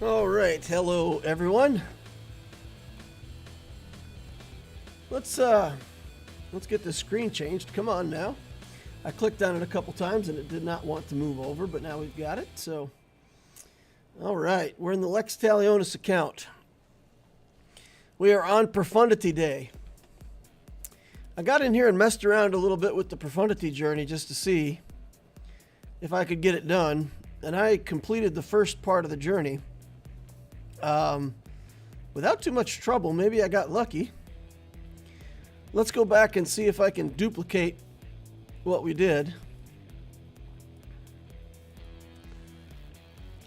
All right, hello everyone. Let's get the screen changed. Come on now. I clicked on it a couple times and it did not want to move over, but now we've got it. So, all right, we're in the Lex Talionis account. We are on Profundity Day. I got in here and messed around a little bit with the Profundity journey just to see if I could get it done, and I completed the first part of the journey without too much trouble. Maybe I got lucky. Let's go back and see if I can duplicate what we did.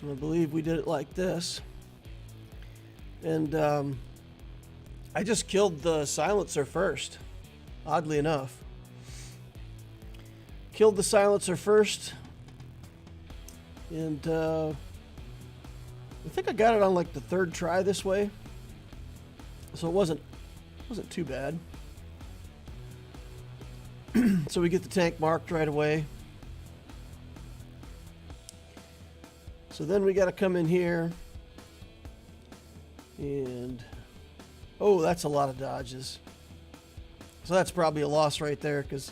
I believe we did it like this. And I just killed the silencer first, oddly enough. Killed the silencer first. And I think I got it on like the third try this way. So it wasn't too bad. So we get the tank marked right away. So then we got to come in here and oh, that's a lot of dodges. So that's probably a loss right there because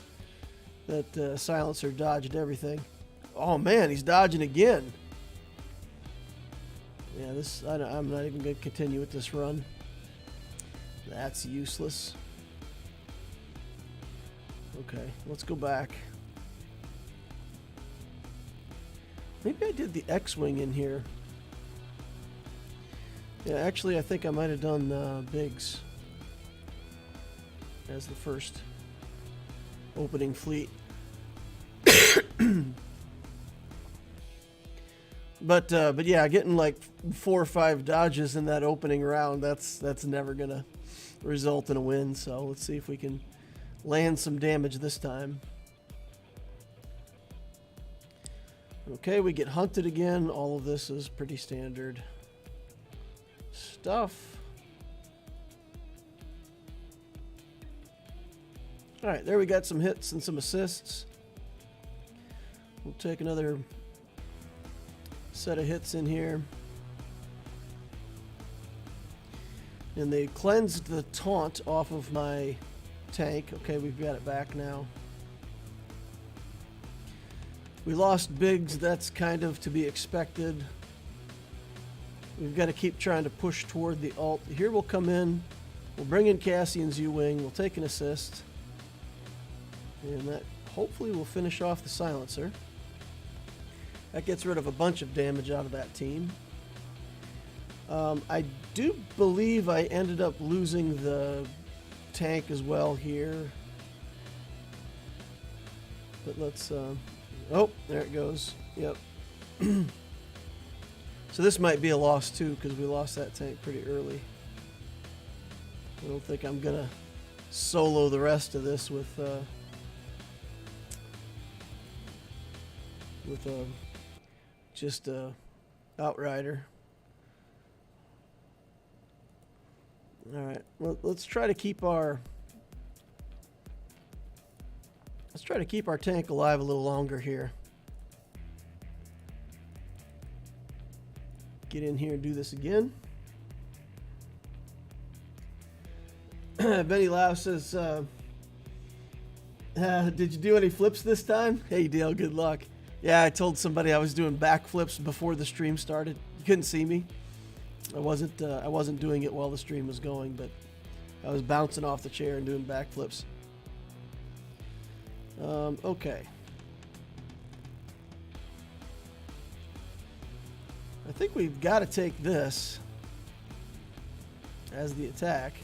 that silencer dodged everything. Oh man, he's dodging again. Yeah, I'm not even going to continue with this run. That's useless. Okay, let's go back. Maybe I did the X-Wing in here. Yeah, actually, I think I might have done Biggs as the first opening fleet. But yeah, getting like 4 or 5 dodges in that opening round, that's never gonna result in a win. So let's see if we can land some damage this time. Okay, we get hunted again. All of this is pretty standard stuff. All right, there we got some hits and some assists. We'll take another set of hits in here. And they cleansed the taunt off of my tank. Okay, we've got it back now. We lost Biggs. That's kind of to be expected. We've got to keep trying to push toward the alt. Here we'll come in. We'll bring in Cassian's U-Wing. We'll take an assist. And that hopefully will finish off the silencer. That gets rid of a bunch of damage out of that team. I do believe I ended up losing the tank as well here. But let's... oh, there it goes. Yep. So this might be a loss too because we lost that tank pretty early. I don't think I'm going to solo the rest of this with just a Outrider. All right, well, let's try to keep our tank alive a little longer here. Get in here and do this again. Benny Lau says, did you do any flips this time? Hey Dale, good luck. Yeah, I told somebody I was doing backflips before the stream started. You couldn't see me. I wasn't doing it while the stream was going, but I was bouncing off the chair and doing backflips. Okay. I think we've got to take this as the attack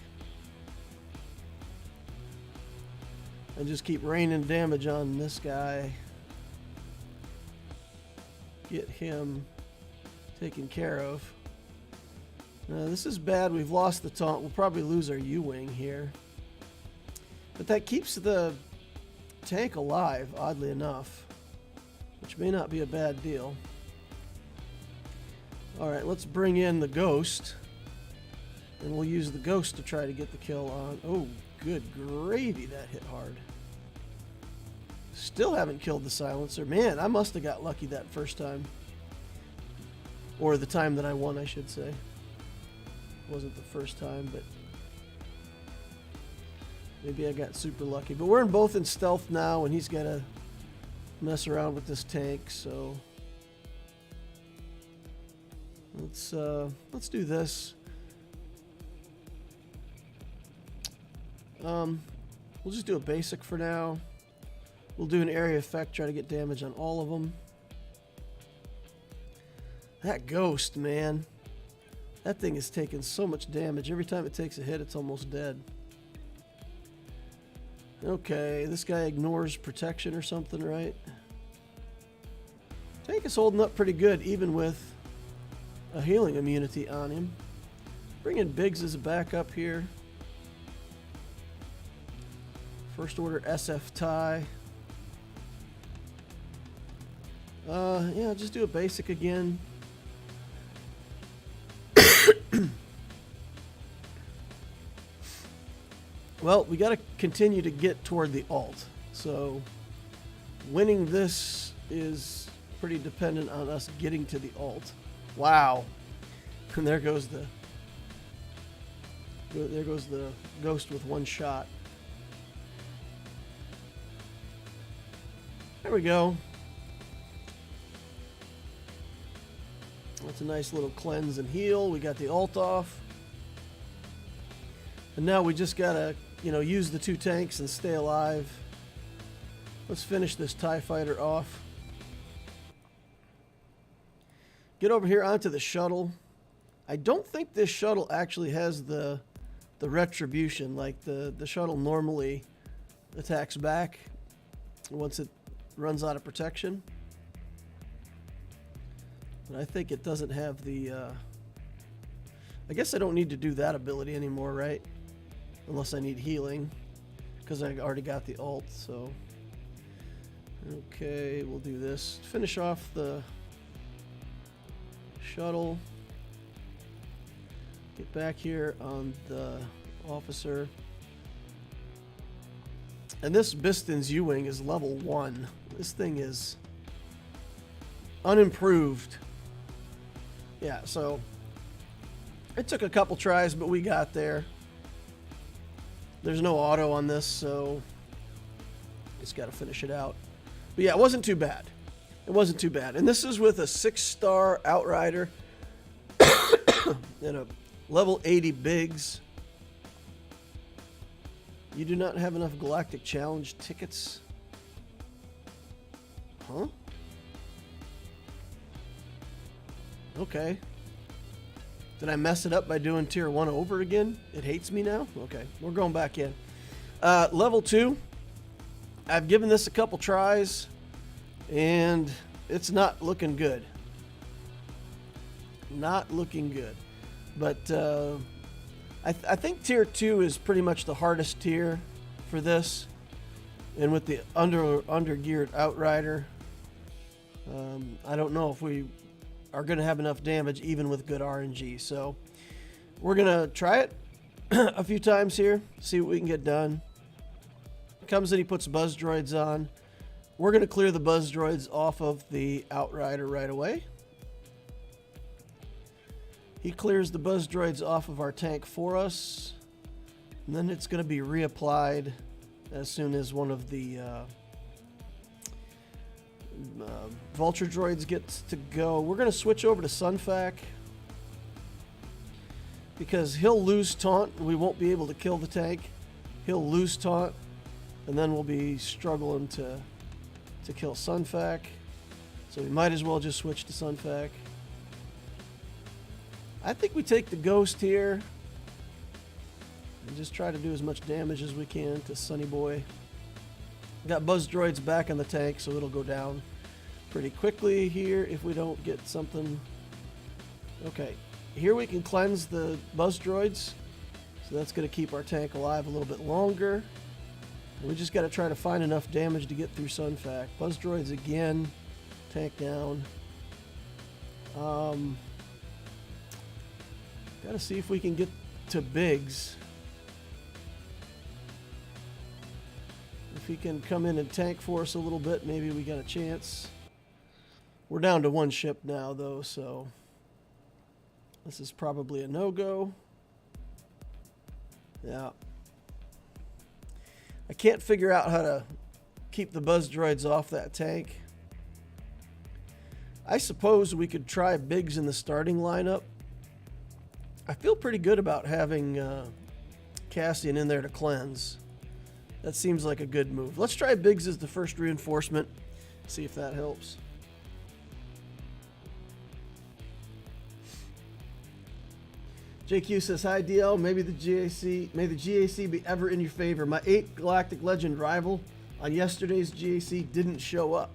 and just keep raining damage on this guy. Get him taken care of. This is bad. We've lost the taunt. We'll probably lose our U-Wing here. But that keeps the tank alive, oddly enough, which may not be a bad deal. All right, let's bring in the Ghost, and we'll use the Ghost to try to get the kill on. Oh, good gravy, that hit hard. Still haven't killed the silencer. Man, I must have got lucky that first time. Or the time that I won, I should say. Wasn't the first time, but maybe I got super lucky. But we're both in stealth now, and he's got to mess around with this tank, so let's do this. We'll just do a basic for now. We'll do an area effect, try to get damage on all of them. That ghost, man. That thing is taking so much damage. Every time it takes a hit, it's almost dead. Okay, this guy ignores protection or something, right? Tank is holding up pretty good, even with a healing immunity on him. Bring in Biggs as a backup here. First order SF tie. Yeah, just do a basic again. Well, we got to continue to get toward the alt. So winning this is pretty dependent on us getting to the alt. Wow. And there goes the ghost with one shot. There we go. That's a nice little cleanse and heal. We got the alt off. And now we just gotta, use the two tanks and stay alive. Let's finish this TIE fighter off. Get over here onto the shuttle. I don't think this shuttle actually has the retribution. Like the shuttle normally attacks back once it runs out of protection. But I think it doesn't have the... I guess I don't need to do that ability anymore, right? Unless I need healing, because I already got the ult, so... Okay, we'll do this. Finish off the shuttle. Get back here on the officer. And this Biston's U-Wing is level 1. This thing is unimproved. Yeah, so it took a couple tries, but we got there. There's no auto on this, so just got to finish it out. But yeah, it wasn't too bad. It wasn't too bad. And this is with a 6-star Outrider and a level 80 Biggs. You do not have enough Galactic Challenge tickets. Huh? Okay. Did I mess it up by doing tier 1 over again? It hates me now? Okay, we're going back in. Level 2. I've given this a couple tries, and it's not looking good. Not looking good. But I think tier 2 is pretty much the hardest tier for this. And with the under-geared Outrider, I don't know if we are going to have enough damage even with good RNG. So we're going to try it a few times here, see what we can get done. Comes in, he puts buzz droids on. We're going to clear the buzz droids off of the Outrider right away. He clears the buzz droids off of our tank for us. And then it's going to be reapplied as soon as one of the Vulture droids gets to go. We're going to switch over to Sunfac because he'll lose taunt and we won't be able to kill the tank. He'll lose taunt and then we'll be struggling to kill Sunfac. So we might as well just switch to Sunfac. I think we take the Ghost here and just try to do as much damage as we can to Sunny Boy. Got buzz droids back on the tank, so it'll go down pretty quickly here if we don't get something. Okay, here we can cleanse the buzz droids, so that's going to keep our tank alive a little bit longer. And we just got to try to find enough damage to get through Sunfac. Buzz droids again, tank down. Got to see if we can get to Biggs. If he can come in and tank for us a little bit, maybe we got a chance. We're down to one ship now, though, so This is probably a no-go. Yeah. I can't figure out how to keep the buzz droids off that tank. I suppose we could try Biggs in the starting lineup. I feel pretty good about having Cassian in there to cleanse. That seems like a good move. Let's try Biggs as the first reinforcement. See if that helps. JQ says, hi DL, maybe the GAC be ever in your favor. My 8th Galactic Legend rival on yesterday's GAC didn't show up.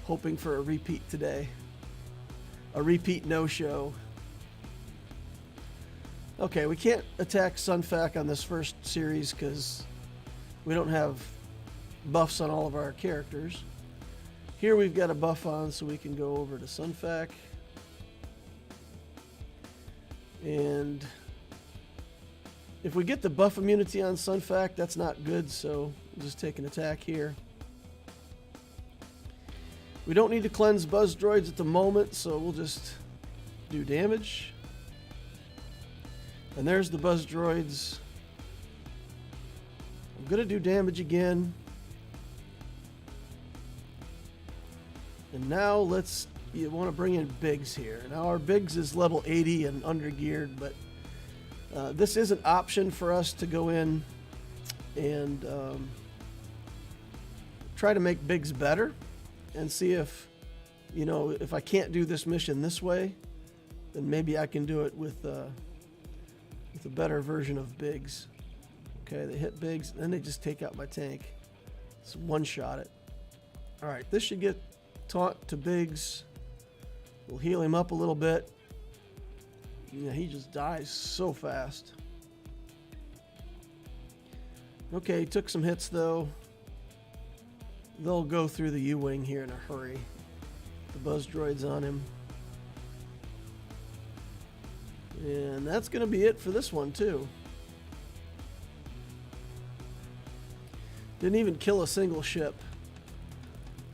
Hoping for a repeat today. A repeat no-show. Okay, we can't attack Sunfac on this first series because we don't have buffs on all of our characters. Here we've got a buff on, so we can go over to Sunfac. And if we get the buff immunity on Sunfac, that's not good, so we'll just take an attack here. We don't need to cleanse buzz droids at the moment, so we'll just do damage. And there's the buzz droids. I'm going to do damage again. And now you want to bring in Biggs here. Now our Biggs is level 80 and undergeared, but this is an option for us to go in and try to make Biggs better and see if, if I can't do this mission this way, then maybe I can do it with a better version of Biggs. Okay, they hit Biggs, then they just take out my tank. It's one-shot it. All right, this should get taunt to Biggs. We'll heal him up a little bit. Yeah, he just dies so fast. Okay, took some hits though. They'll go through the U-Wing here in a hurry. The buzz droid's on him. And that's going to be it for this one too. Didn't even kill a single ship.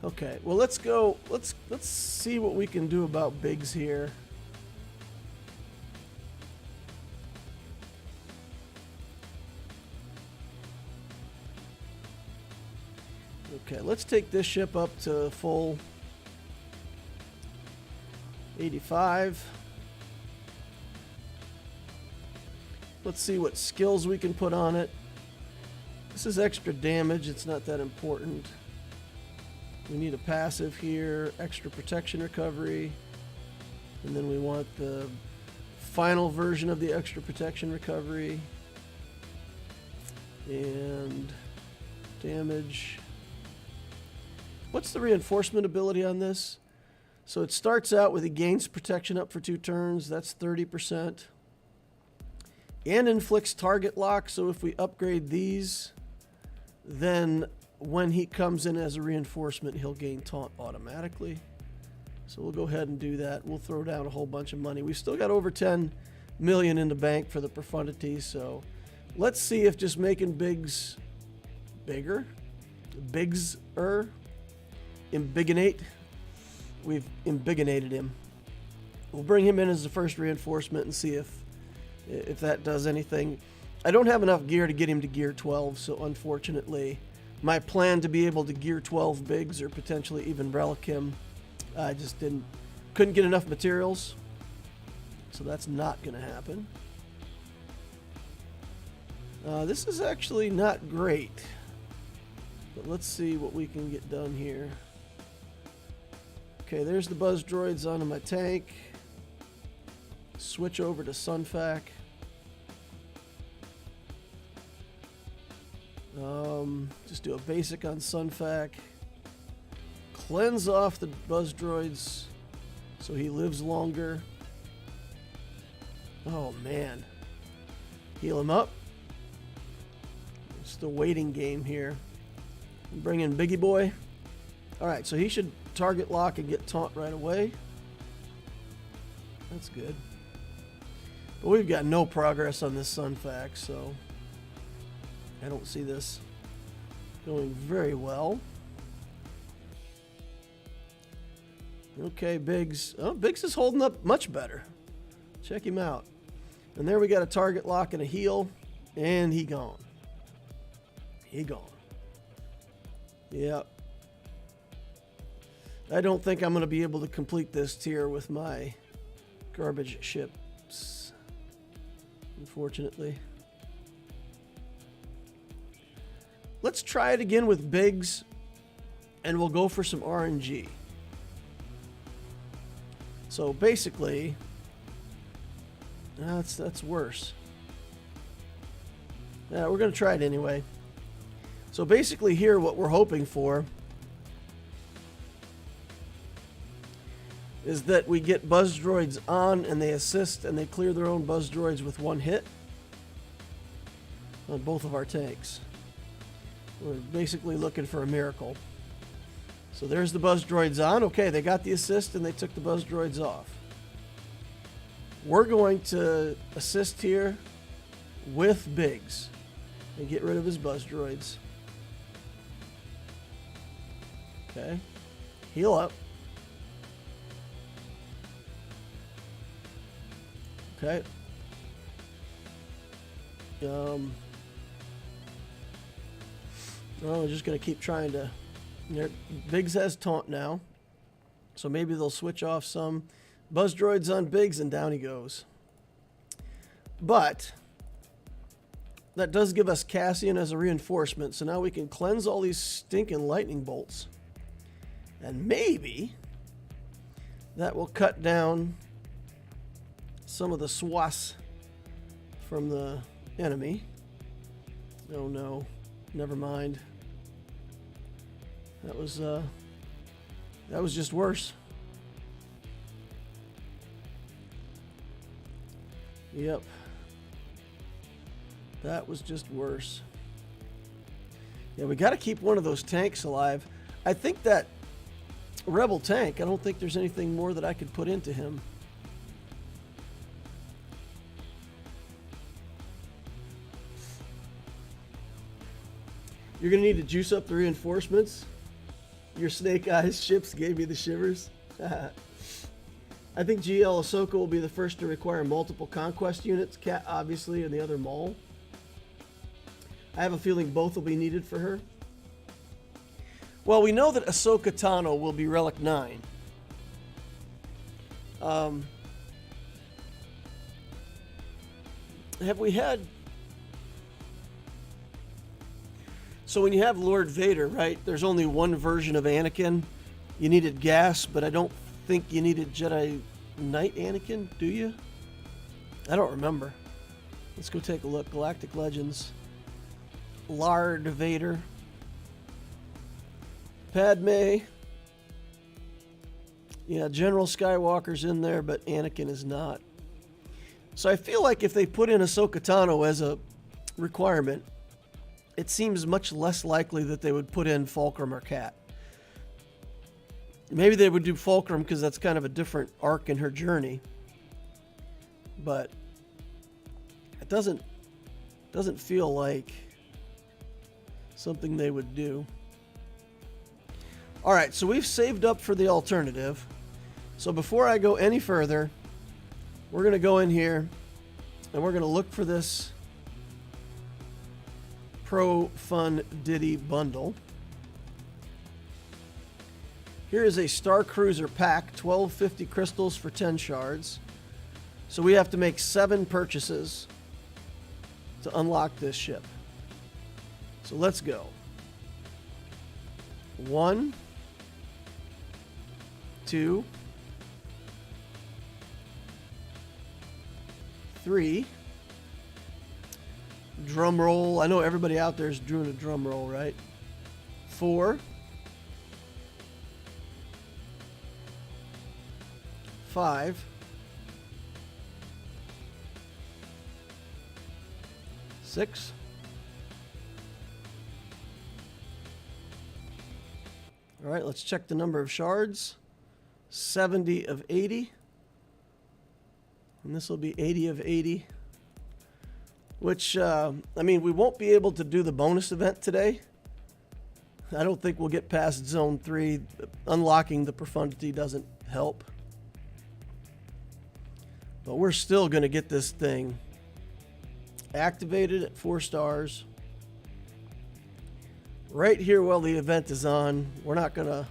Okay, well let's go. Let's see what we can do about Biggs here. Okay, let's take this ship up to full 85. Let's see what skills we can put on it. This is extra damage, it's not that important. We need a passive here, extra protection recovery, and then we want the final version of the extra protection recovery, and damage. What's the reinforcement ability on this? So it starts out with it gains protection up for 2 turns, that's 30%. And inflicts target lock, so if we upgrade these, then when he comes in as a reinforcement, he'll gain taunt automatically. So we'll go ahead and do that. We'll throw down a whole bunch of money. We've still got over 10 million in the bank for the Profundity, so let's see if just making Biggs bigger, embigginate. We've embiggenated him. We'll bring him in as the first reinforcement and see if that does anything. I don't have enough gear to get him to gear 12, so unfortunately my plan to be able to gear 12 Biggs or potentially even relic him, I just couldn't get enough materials, so that's not going to happen. This is actually not great, but let's see what we can get done here. Okay, there's the buzz droids onto my tank. Switch over to Sunfac. Just do a basic on Sunfac. Cleanse off the buzz droids so he lives longer. Oh man. Heal him up. It's the waiting game here. Bring in Biggie Boy. Alright, so he should target lock and get taunt right away. That's good. But we've got no progress on this Sunfac, so I don't see this going very well. Okay, Biggs. Oh, Biggs is holding up much better. Check him out. And there we got a target lock and a heal. And he gone. He gone. Yep. I don't think I'm going to be able to complete this tier with my garbage ships, unfortunately. Let's try it again with Biggs, and we'll go for some RNG. So basically, that's worse. Yeah, we're going to try it anyway. So basically here, what we're hoping for is that we get buzz droids on and they assist and they clear their own buzz droids with one hit on both of our tanks. We're basically looking for a miracle. So there's the buzz droids on. Okay, they got the assist and they took the buzz droids off. We're going to assist here with Biggs and get rid of his buzz droids. Okay, heal up. Okay. Well, we're just going to keep trying to... Biggs has taunt now. So maybe they'll switch off some buzz droids on Biggs and down he goes. But that does give us Cassian as a reinforcement. So now we can cleanse all these stinking lightning bolts. And maybe that will cut down some of the SWAS from the enemy. Oh no, never mind. That was just worse. Yep. That was just worse. Yeah, we got to keep one of those tanks alive. I think that Rebel tank, I don't think there's anything more that I could put into him. You're going to need to juice up the reinforcements. Your Snake Eyes ships gave me the shivers. I think GL Ahsoka will be the first to require multiple conquest units. Cat, obviously, and the other Maul. I have a feeling both will be needed for her. Well, we know that Ahsoka Tano will be Relic 9. Have we had... So when you have Lord Vader, right, there's only one version of Anakin. You needed gas, but I don't think you needed Jedi Knight Anakin, do you? I don't remember. Let's go take a look. Galactic Legends. Lord Vader. Padme. Yeah, General Skywalker's in there, but Anakin is not. So I feel like if they put in Ahsoka Tano as a requirement, it seems much less likely that they would put in Fulcrum or Cat. Maybe they would do Fulcrum because that's kind of a different arc in her journey. But it doesn't feel like something they would do. All right, so we've saved up for the alternative. So before I go any further, we're going to go in here and we're going to look for this Profundity bundle. Here is a Star Cruiser pack, 1250 crystals for 10 shards. So we have to make 7 purchases to unlock this ship. So let's go. 1, 2, 3. Drum roll. I know everybody out there is doing a drum roll, right? 4, 5, 6, 7. All right, let's check the number of shards. 70 of 80. And this will be 80 of 80. Which, I mean, we won't be able to do the bonus event today. I don't think we'll get past Zone 3. Unlocking the Profundity doesn't help. But we're still going to get this thing activated at 4 stars. Right here while the event is on. We're not gonna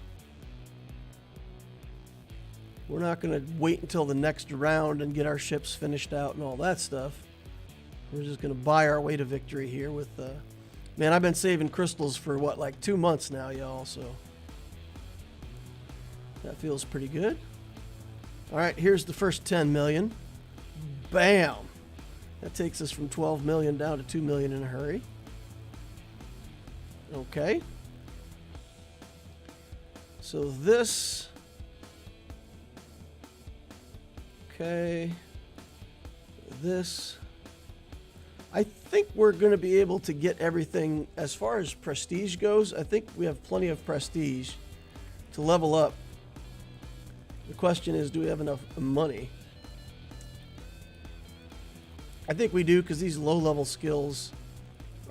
wait until the next round and get our ships finished out and all that stuff. We're just gonna buy our way to victory here with man, I've been saving crystals for what, like 2 months now, y'all, so that feels pretty good. Alright, here's the first 10 million. Bam! That takes us from 12 million down to 2 million in a hurry. Okay. So this. Okay. This. I think we're going to be able to get everything as far as prestige goes. I think we have plenty of prestige to level up. The question is, do we have enough money? I think we do, because these low-level skills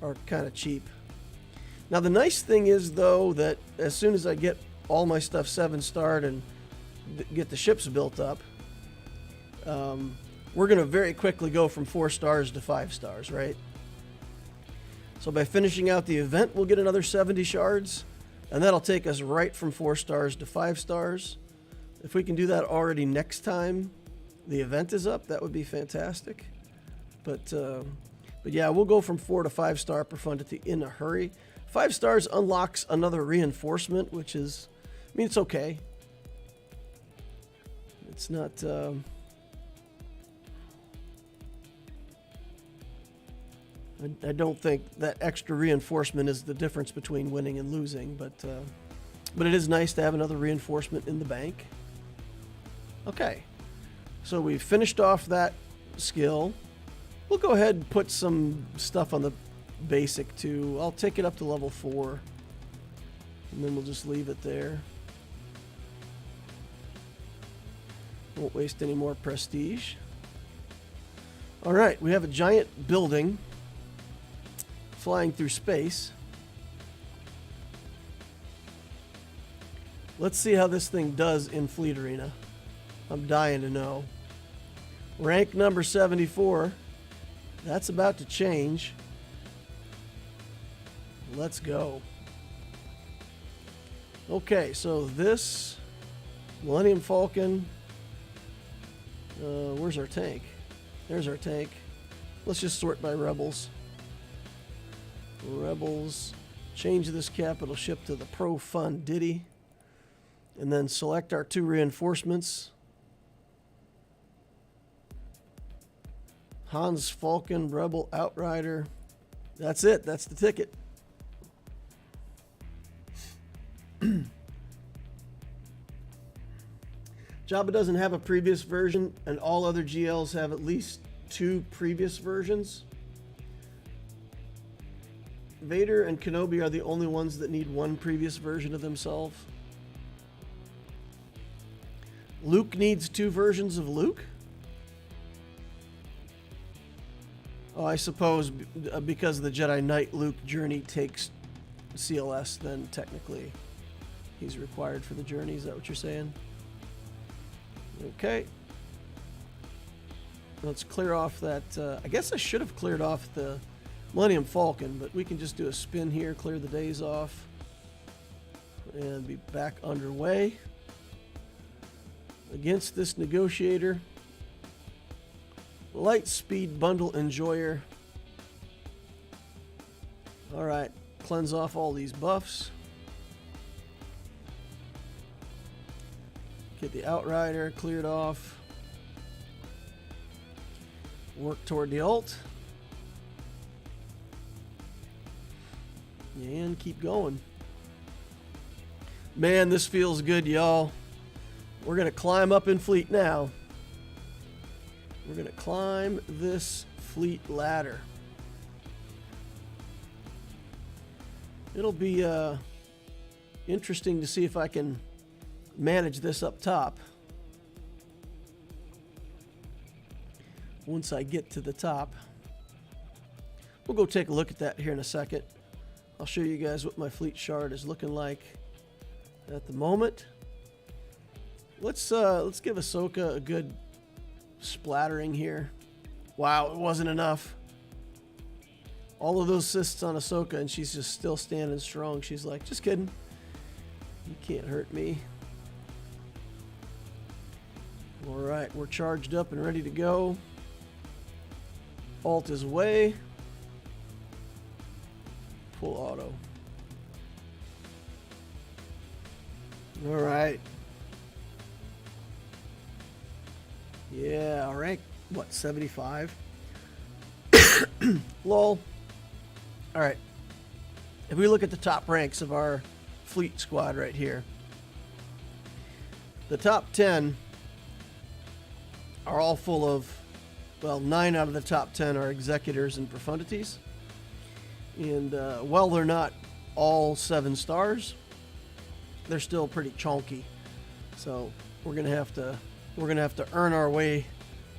are kind of cheap. Now, the nice thing is, though, that as soon as I get all my stuff 7-starred and get the ships built up, we're going to very quickly go from 4 stars to 5 stars, right? So by finishing out the event, we'll get another 70 shards, and that'll take us right from 4 stars to 5 stars. If we can do that already next time the event is up, that would be fantastic. But yeah, we'll go from 4 to 5-star Profundity in a hurry. 5 stars unlocks another reinforcement, which is, I mean, it's okay. It's not, I don't think that extra reinforcement is the difference between winning and losing, but it is nice to have another reinforcement in the bank. Okay, so we've finished off that skill. We'll go ahead and put some stuff on the basic too. I'll take it up to level 4, and then we'll just leave it there. Won't waste any more prestige. Alright, we have a giant building flying through space. Let's see how this thing does in Fleet Arena. I'm dying to know. Rank number 74. That's about to change. Let's go. Okay, so this Millennium Falcon. Where's our tank? There's our tank. Let's just sort by rebels. Rebels. Change this capital ship to the Profundity. And then select our 2 reinforcements. Hans Falcon, Rebel, Outrider. That's it. That's the ticket. Jabba doesn't have a previous version, and all other GLs have at least 2 previous versions. Vader and Kenobi are the only ones that need 1 previous version of themselves. Luke needs 2 versions of Luke? Oh, I suppose because the Jedi Knight Luke journey takes CLS, then technically he's required for the journey. Is that what you're saying? Okay. Let's clear off that. I guess I should have cleared off the Millennium Falcon, but we can just do a spin here, clear the days off, and be back underway against this negotiator. Light speed bundle enjoyer. Alright, cleanse off all these buffs. Get the Outrider cleared off. Work toward the ult. And keep going. Man, this feels good, y'all. We're going to climb up in fleet now. We're going to climb this fleet ladder. It'll be interesting to see if I can manage this up top. Once I get to the top. We'll go take a look at that here in a second. I'll show you guys what my fleet shard is looking like at the moment. Let's give Ahsoka a good splattering here. Wow, it wasn't enough. All of those assists on Ahsoka, and she's just still standing strong. She's like, just kidding. You can't hurt me. All right, we're charged up and ready to go. Alt is away. Full auto. All right. Yeah, rank, what, 75? Lol. All right. If we look at the top ranks of our fleet squad right here, the top 10 are all full of, well, 9 out of the top 10 are Executors and Profundities. And while they're not all 7 stars, they're still pretty chunky. So we're gonna have to earn our way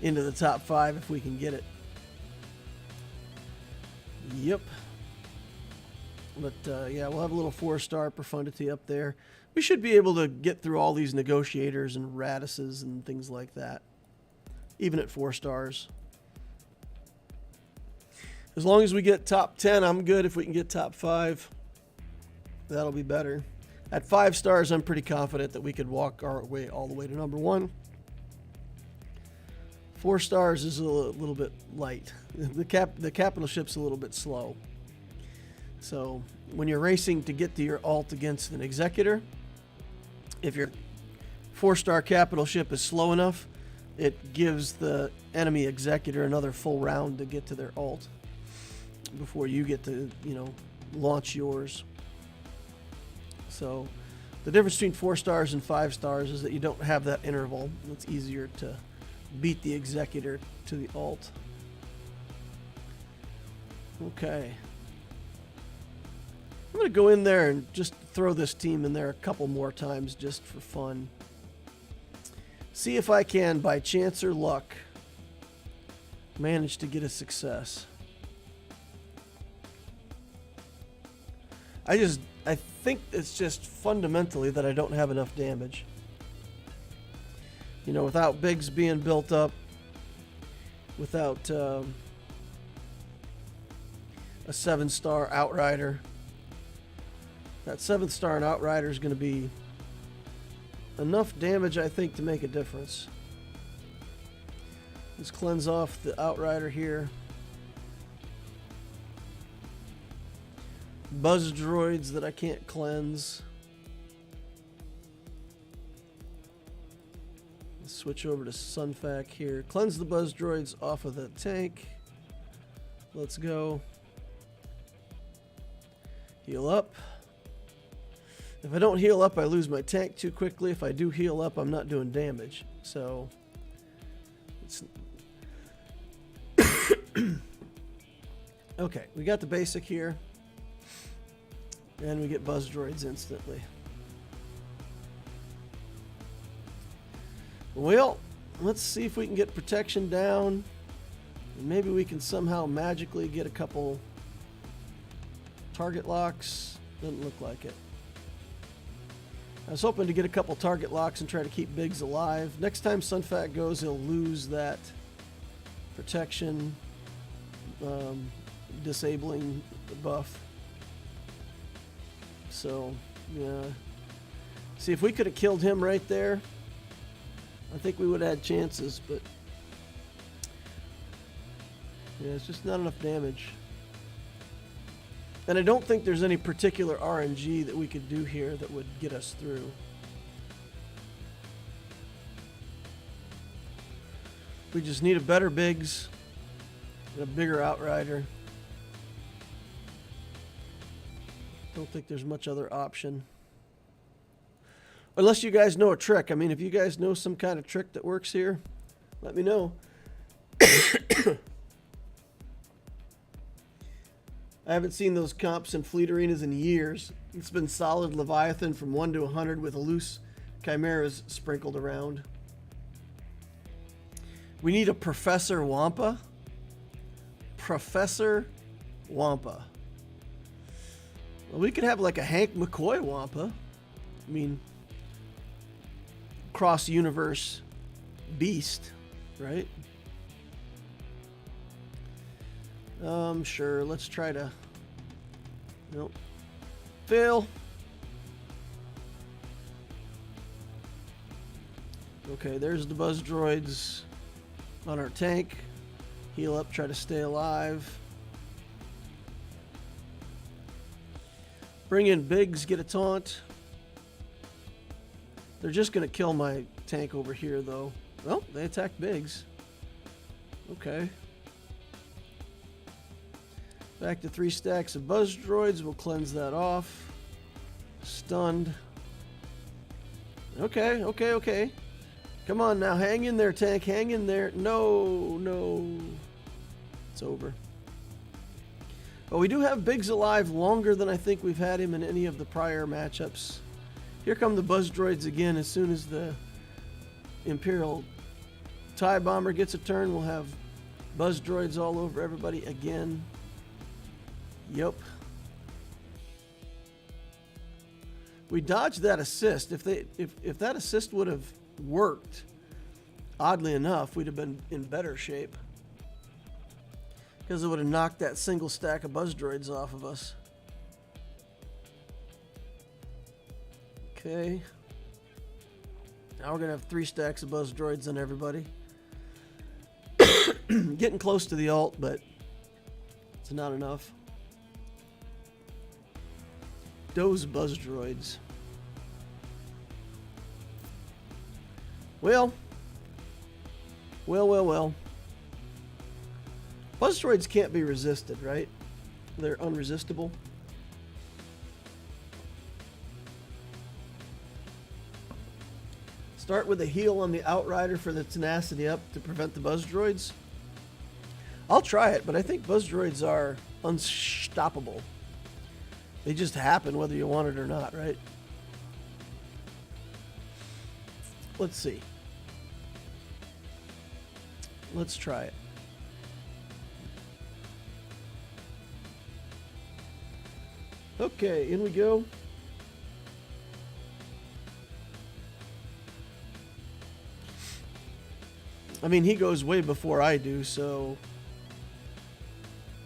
into the top 5 if we can get it. Yep. But yeah, we'll have a little 4-star Profundity up there. We should be able to get through all these Negotiators and Radices and things like that, even at 4 stars. As long as we get top 10, I'm good. If we can get top 5, that'll be better. At 5 stars, I'm pretty confident that we could walk our way all the way to number 1. 4 stars is a little bit light. The capital ship's a little bit slow. So when you're racing to get to your alt against an Executor, if your 4-star capital ship is slow enough, it gives the enemy Executor another full round to get to their alt before you get to, launch yours. So the difference between 4 stars and 5 stars is that you don't have that interval. It's easier to beat the Executor to the alt. Okay. I'm going to go in there and just throw this team in there a couple more times just for fun. See if I can, by chance or luck, manage to get a success. I think it's just fundamentally that I don't have enough damage. Without Biggs being built up, without a 7-star Outrider. That 7th star and Outrider is going to be enough damage, I think, to make a difference. Let's cleanse off the Outrider here. Buzz droids that I can't cleanse. Let's switch over to Sunfac here. Cleanse the buzz droids off of the tank. Let's go. Heal up. If I don't heal up, I lose my tank too quickly. If I do heal up, I'm not doing damage. So it's okay, we got the basic here. And we get buzz droids instantly. Well, let's see if we can get protection down. And maybe we can somehow magically get a couple target locks. Doesn't look like it. I was hoping to get a couple target locks and try to keep Biggs alive. Next time Sunfac goes, he'll lose that protection, disabling buff. So, yeah. See, if we could have killed him right there, I think we would have had chances, but yeah, it's just not enough damage. And I don't think there's any particular RNG that we could do here that would get us through. We just need a better Biggs and a bigger Outrider. Don't think there's much other option. Unless you guys know a trick. I mean, if you guys know some kind of trick that works here, let me know. I haven't seen those comps in Fleet Arenas in years. It's been solid Leviathan from 1 to 100 with a loose Chimeras sprinkled around. We need a Professor Wampa. Professor Wampa. Well, we could have like a Hank McCoy Wampa. I mean, cross-universe beast. right? Sure, let's try to... Nope. Fail. Okay, there's the buzz droids on our tank. Heal up, try to stay alive. Bring in Biggs, get a taunt. They're just going to kill my tank over here, though. Well, they attacked Biggs. Okay. Back to 3 stacks of buzz droids. We'll cleanse that off. Stunned. Okay, okay, okay. Come on now, hang in there, tank, hang in there. No, no. It's over. But we do have Biggs alive longer than I think we've had him in any of the prior matchups. Here come the buzz droids again. As soon as the Imperial TIE Bomber gets a turn, we'll have buzz droids all over everybody again. Yep. We dodged that assist. If that assist would have worked, oddly enough, we'd have been in better shape. Because it would have knocked that single stack of buzz droids off of us. Okay. Now we're going to have 3 stacks of buzz droids on everybody. Getting close to the ult, but it's not enough. Those buzz droids. Well. Buzz droids can't be resisted, right? They're unresistible. Start with a heal on the Outrider for the tenacity up to prevent the buzz droids. I'll try it, but I think buzz droids are unstoppable. They just happen whether you want it or not, right? Let's see. Let's try it. Okay, in we go. I mean, he goes way before I do, so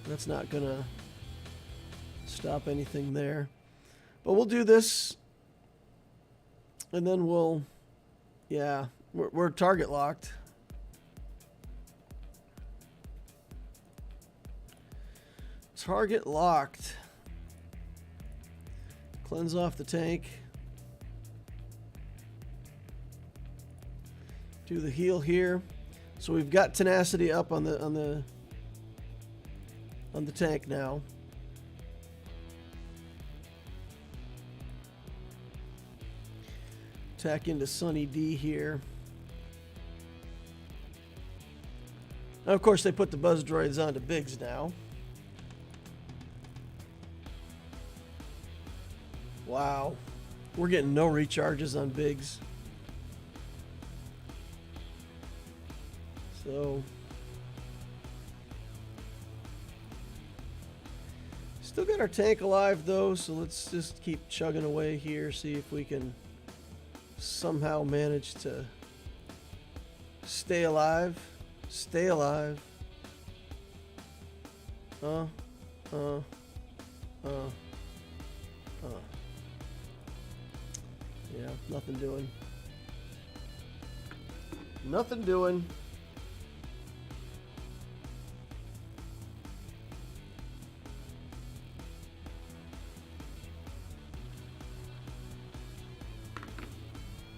that's not gonna stop anything there. But we'll do this, and then we'll, yeah, we're target locked. Target locked. Cleanse off the tank. Do the heal here. So we've got tenacity up on the tank now. Attack into Sunny D here. Now, of course, they put the buzz droids onto Biggs now. Wow. We're getting no recharges on Biggs. So still got our tank alive though, so let's just keep chugging away here, see if we can somehow manage to stay alive. Stay alive. Yeah, nothing doing. Nothing doing.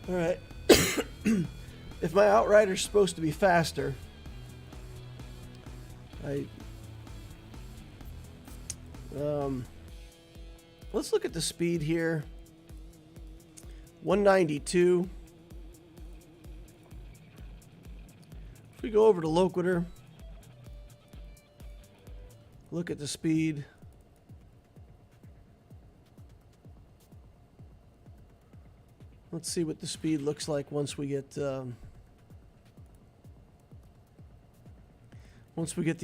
All right. If my Outrider's supposed to be faster, let's look at the speed here. 192. If we go over to Loquitur, look at the speed. Let's see what the speed looks like once we get the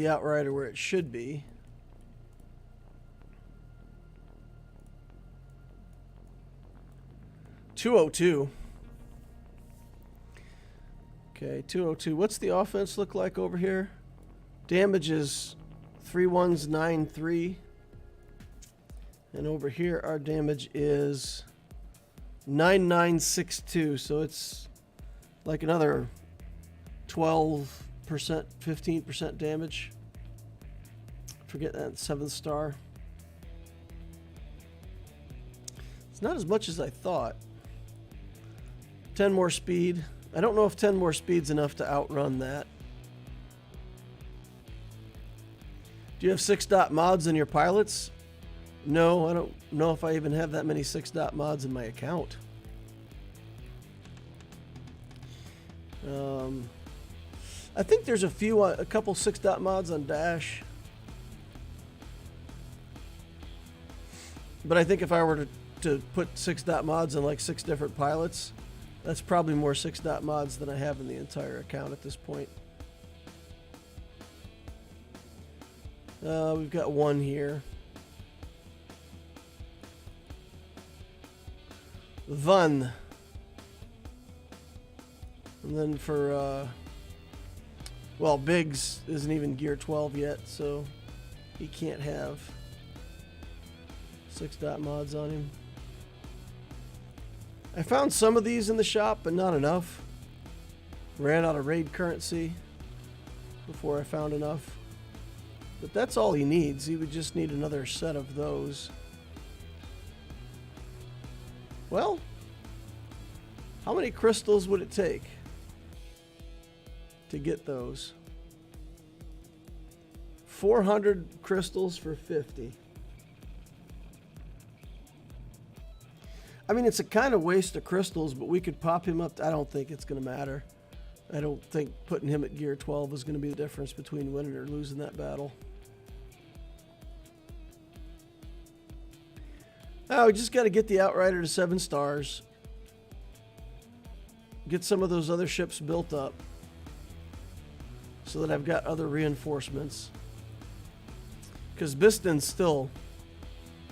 Outrider where it should be. .202. Okay, 202. What's the offense look like over here? Damage is 3193. And over here, our damage is 9962. So it's like another 12%, 15% damage. Forget that 7th star. It's not as much as I thought. 10 more speed. I don't know if 10 more speed's enough to outrun that. Do you have 6-dot mods in your pilots? No, I don't know if I even have that many 6-dot mods in my account. I think there's a couple 6-dot mods on Dash. But I think if I were to put 6-dot mods in like 6 different pilots, that's probably more 6-dot mods than I have in the entire account at this point. We've got one here. Van. And then for, well, Biggs isn't even gear 12 yet, so he can't have 6-dot mods on him. I found some of these in the shop, but not enough. Ran out of raid currency before I found enough. But that's all he needs. He would just need another set of those. Well, how many crystals would it take to get those? 400 crystals for 50. I mean, it's a kind of waste of crystals, but we could pop him up. I don't think it's going to matter. I don't think putting him at gear 12 is going to be the difference between winning or losing that battle. Oh, we just got to get the Outrider to 7 stars. Get some of those other ships built up so that I've got other reinforcements. Because Biston's still,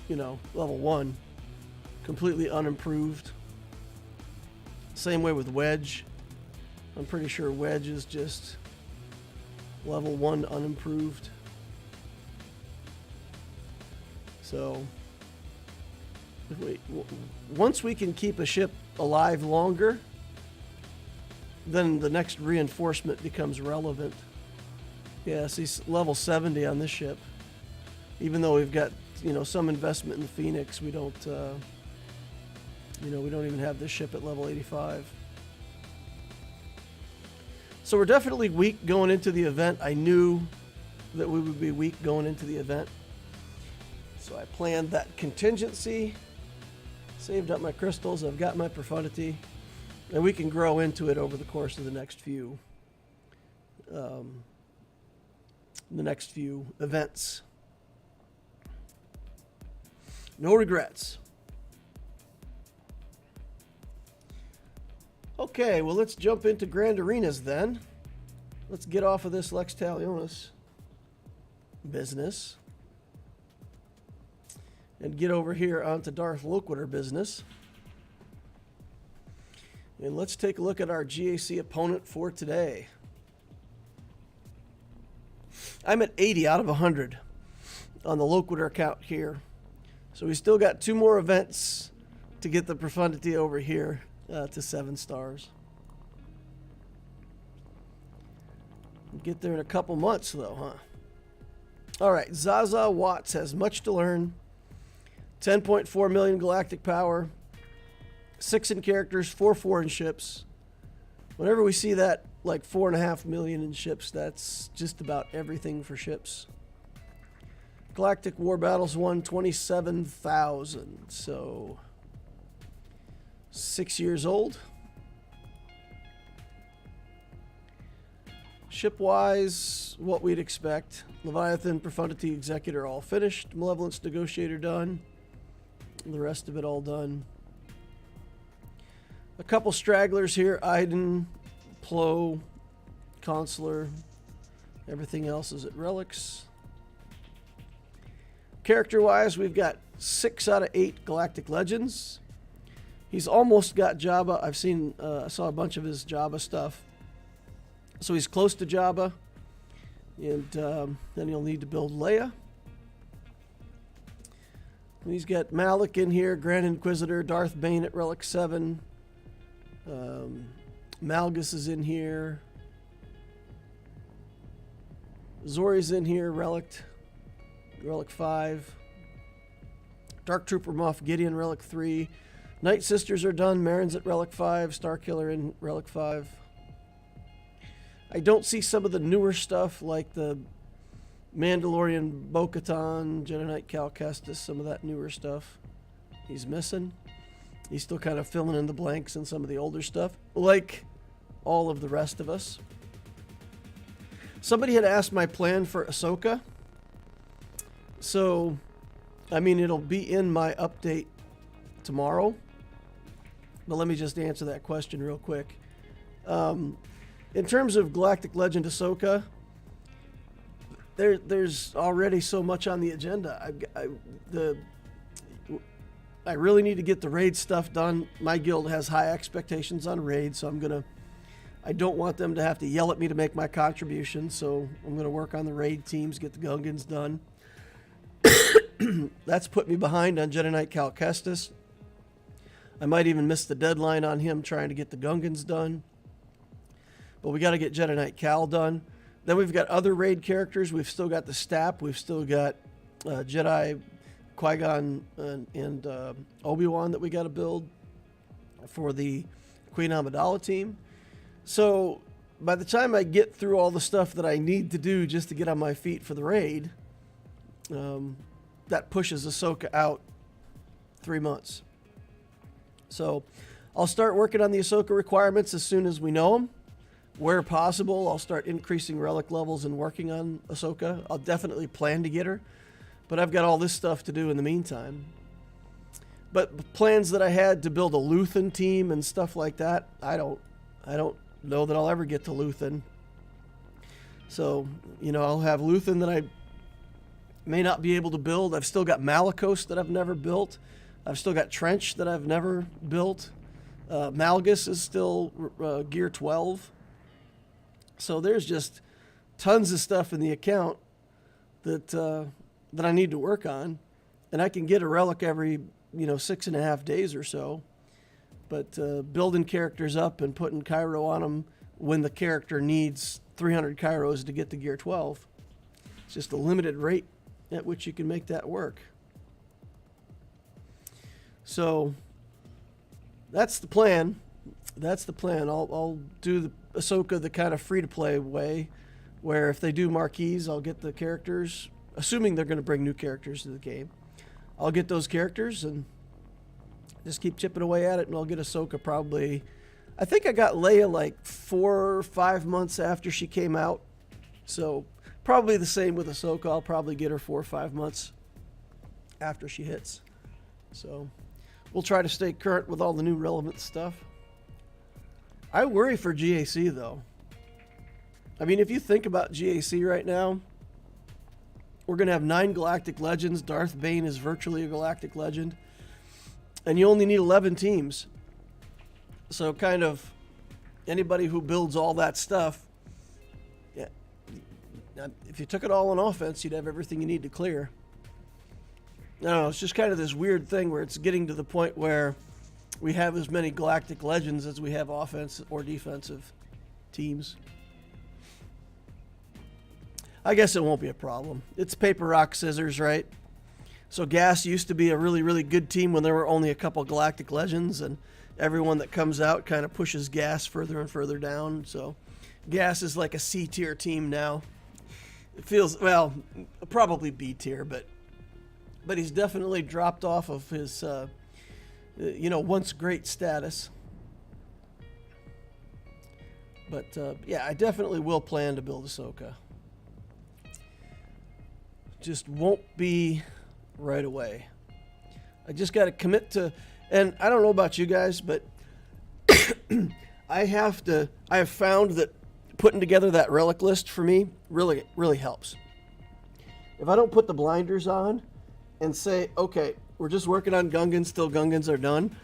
you know, level 1. Completely unimproved. Same way with Wedge. I'm pretty sure Wedge is just level 1 unimproved. So, once we can keep a ship alive longer, then the next reinforcement becomes relevant. Yeah, see, level 70 on this ship. Even though we've got, you know, some investment in the Phoenix, we don't, you know, we don't even have this ship at level 85. So we're definitely weak going into the event. I knew that we would be weak going into the event. So I planned that contingency, saved up my crystals, I've got my Profundity, and we can grow into it over the course of the next few events. No regrets. Okay, well, let's jump into Grand Arenas then. Let's get off of this Lex Talionis business and get over here onto Darth Loquitur business. And let's take a look at our GAC opponent for today. I'm at 80 out of 100 on the Loquitur account here. So we still got 2 more events to get the Profundity over here to 7 stars. We'll get there in a couple months though, huh? Alright, Zaza Watts has much to learn. 10.4 million galactic power. 6 in characters, 4 foreign ships. Whenever we see that, like 4.5 million in ships, that's just about everything for ships. Galactic War Battles won 27,000, so 6 years old. Ship-wise, what we'd expect. Leviathan, Profundity, Executor all finished. Malevolence, Negotiator done. The rest of it all done. A couple stragglers here. Iden, Plo, Consular. Everything else is at Relics. Character-wise, we've got 6 out of 8 Galactic Legends. He's almost got Jabba. I saw a bunch of his Jabba stuff. So he's close to Jabba. And then he'll need to build Leia. And he's got Malik in here, Grand Inquisitor, Darth Bane at Relic 7. Malgus is in here. Zori's in here, Relic 5. Dark Trooper Moff Gideon, Relic 3. Night Sisters are done. Marin's at Relic 5. Starkiller in Relic 5. I don't see some of the newer stuff like the Mandalorian Bo-Katan, Jedi Knight Cal Kestis, some of that newer stuff he's missing. He's still kind of filling in the blanks in some of the older stuff, like all of the rest of us. Somebody had asked my plan for Ahsoka. So, I mean, it'll be in my update tomorrow. But let me just answer that question real quick. In terms of Galactic Legend Ahsoka, there's already so much on the agenda. I really need to get the raid stuff done. My guild has high expectations on raid, so I don't want them to have to yell at me to make my contribution, so I'm going to work on the raid teams, get the Gungans done. That's put me behind on Jedi Knight Cal Kestis. I might even miss the deadline on him trying to get the Gungans done. But we got to get Jedi Knight Cal done. Then we've got other raid characters. We've still got the Stap. We've still got Jedi Qui-Gon and Obi-Wan that we got to build for the Queen Amidala team. So by the time I get through all the stuff that I need to do just to get on my feet for the raid, that pushes Ahsoka out 3 months. So I'll start working on the Ahsoka requirements as soon as we know them. Where possible, I'll start increasing relic levels and working on Ahsoka. I'll definitely plan to get her, but I've got all this stuff to do in the meantime. But plans that I had to build a Luthen team and stuff like that, I don't know that I'll ever get to Luthen. So, I'll have Luthen that I may not be able to build. I've still got Malicos that I've never built. I've still got Trench that I've never built. Malgus is still Gear 12. So there's just tons of stuff in the account that I need to work on. And I can get a relic every, 6.5 days or so. But building characters up and putting Cairo on them when the character needs 300 Kairos to get to Gear 12. It's just a limited rate at which you can make that work. So that's the plan. I'll do the Ahsoka the kind of free-to-play way, where if they do marquees, I'll get the characters, assuming they're going to bring new characters to the game. I'll get those characters and just keep chipping away at it, and I'll get Ahsoka probably... I think I got Leia like 4 or 5 months after she came out. So probably the same with Ahsoka. I'll probably get her 4 or 5 months after she hits. So we'll try to stay current with all the new relevant stuff. I worry for GAC, though. I mean, if you think about GAC right now, we're going to have 9 Galactic Legends. Darth Bane is virtually a Galactic Legend. And you only need 11 teams. So kind of anybody who builds all that stuff, yeah, if you took it all on offense, you'd have everything you need to clear. I don't know, it's just kind of this weird thing where it's getting to the point where we have as many Galactic Legends as we have offensive or defensive teams. I guess it won't be a problem. It's paper, rock, scissors, right? So GAS used to be a really, really good team when there were only a couple Galactic Legends, and everyone that comes out kind of pushes GAS further and further down. So GAS is like a C tier team now. It feels, well, probably B tier, but he's definitely dropped off of his, once great status. But yeah, I definitely will plan to build Ahsoka. Just won't be right away. I just got to commit to, and I don't know about you guys, but I have found that putting together that relic list for me really, really helps. If I don't put the blinders on and say, okay, we're just working on Gungans till Gungans are done.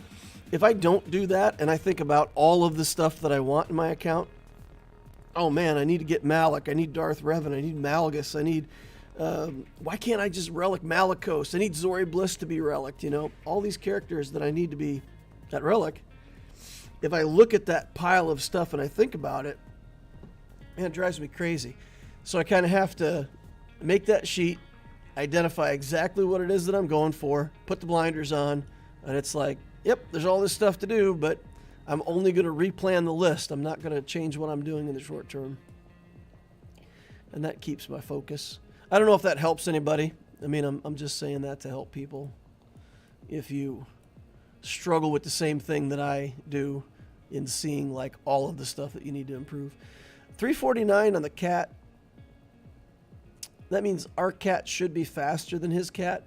If I don't do that and I think about all of the stuff that I want in my account, oh man, I need to get Malik. I need Darth Revan. I need Malgus. I need, why can't I just relic Malicos? I need Zorii Bliss to be relicked, you know? All these characters that I need to be that relic. If I look at that pile of stuff and I think about it, man, it drives me crazy. So I kind of have to make that sheet, identify exactly what it is that I'm going for, put the blinders on, and it's like, yep, there's all this stuff to do, but I'm only going to replan the list. I'm not going to change what I'm doing in the short term. And that keeps my focus. I don't know if that helps anybody. I mean, I'm just saying that to help people. If you struggle with the same thing that I do in seeing like all of the stuff that you need to improve. 349 on the cat. That means our cat should be faster than his cat,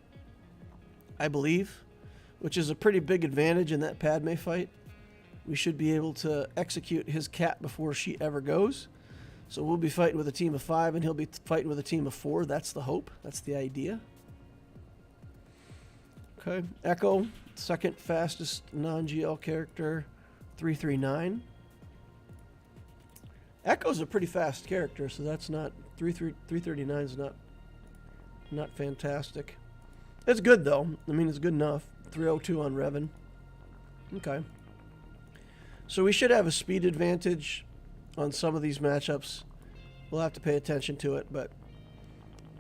I believe, which is a pretty big advantage in that Padme fight. We should be able to execute his cat before she ever goes. So we'll be fighting with a team of 5 and he'll be fighting with a team of 4. That's the hope. That's the idea. Okay. Echo, second fastest non-GL character, 339. Echo's a pretty fast character, so that's not 339 is not fantastic. It's good though. I mean, it's good enough. 302 on Revan. Okay. So we should have a speed advantage on some of these matchups. We'll have to pay attention to it, but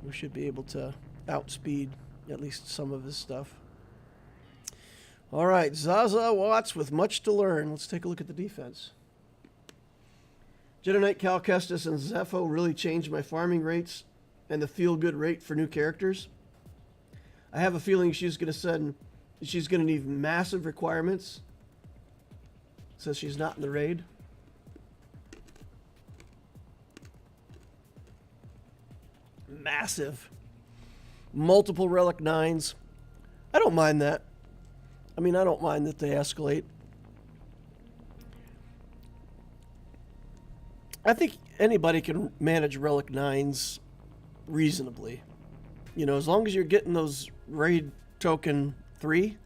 we should be able to outspeed at least some of his stuff. All right, Zaza Watts with much to learn. Let's take a look at the defense. Jedi Knight Cal Kestis and Zepho really changed my farming rates and the feel-good rate for new characters. I have a feeling she's going to need massive requirements since she's not in the raid. Massive. Multiple Relic 9s. I don't mind that. I mean, I don't mind that they escalate. I think anybody can manage Relic 9s reasonably. You know, as long as you're getting those raid token 3,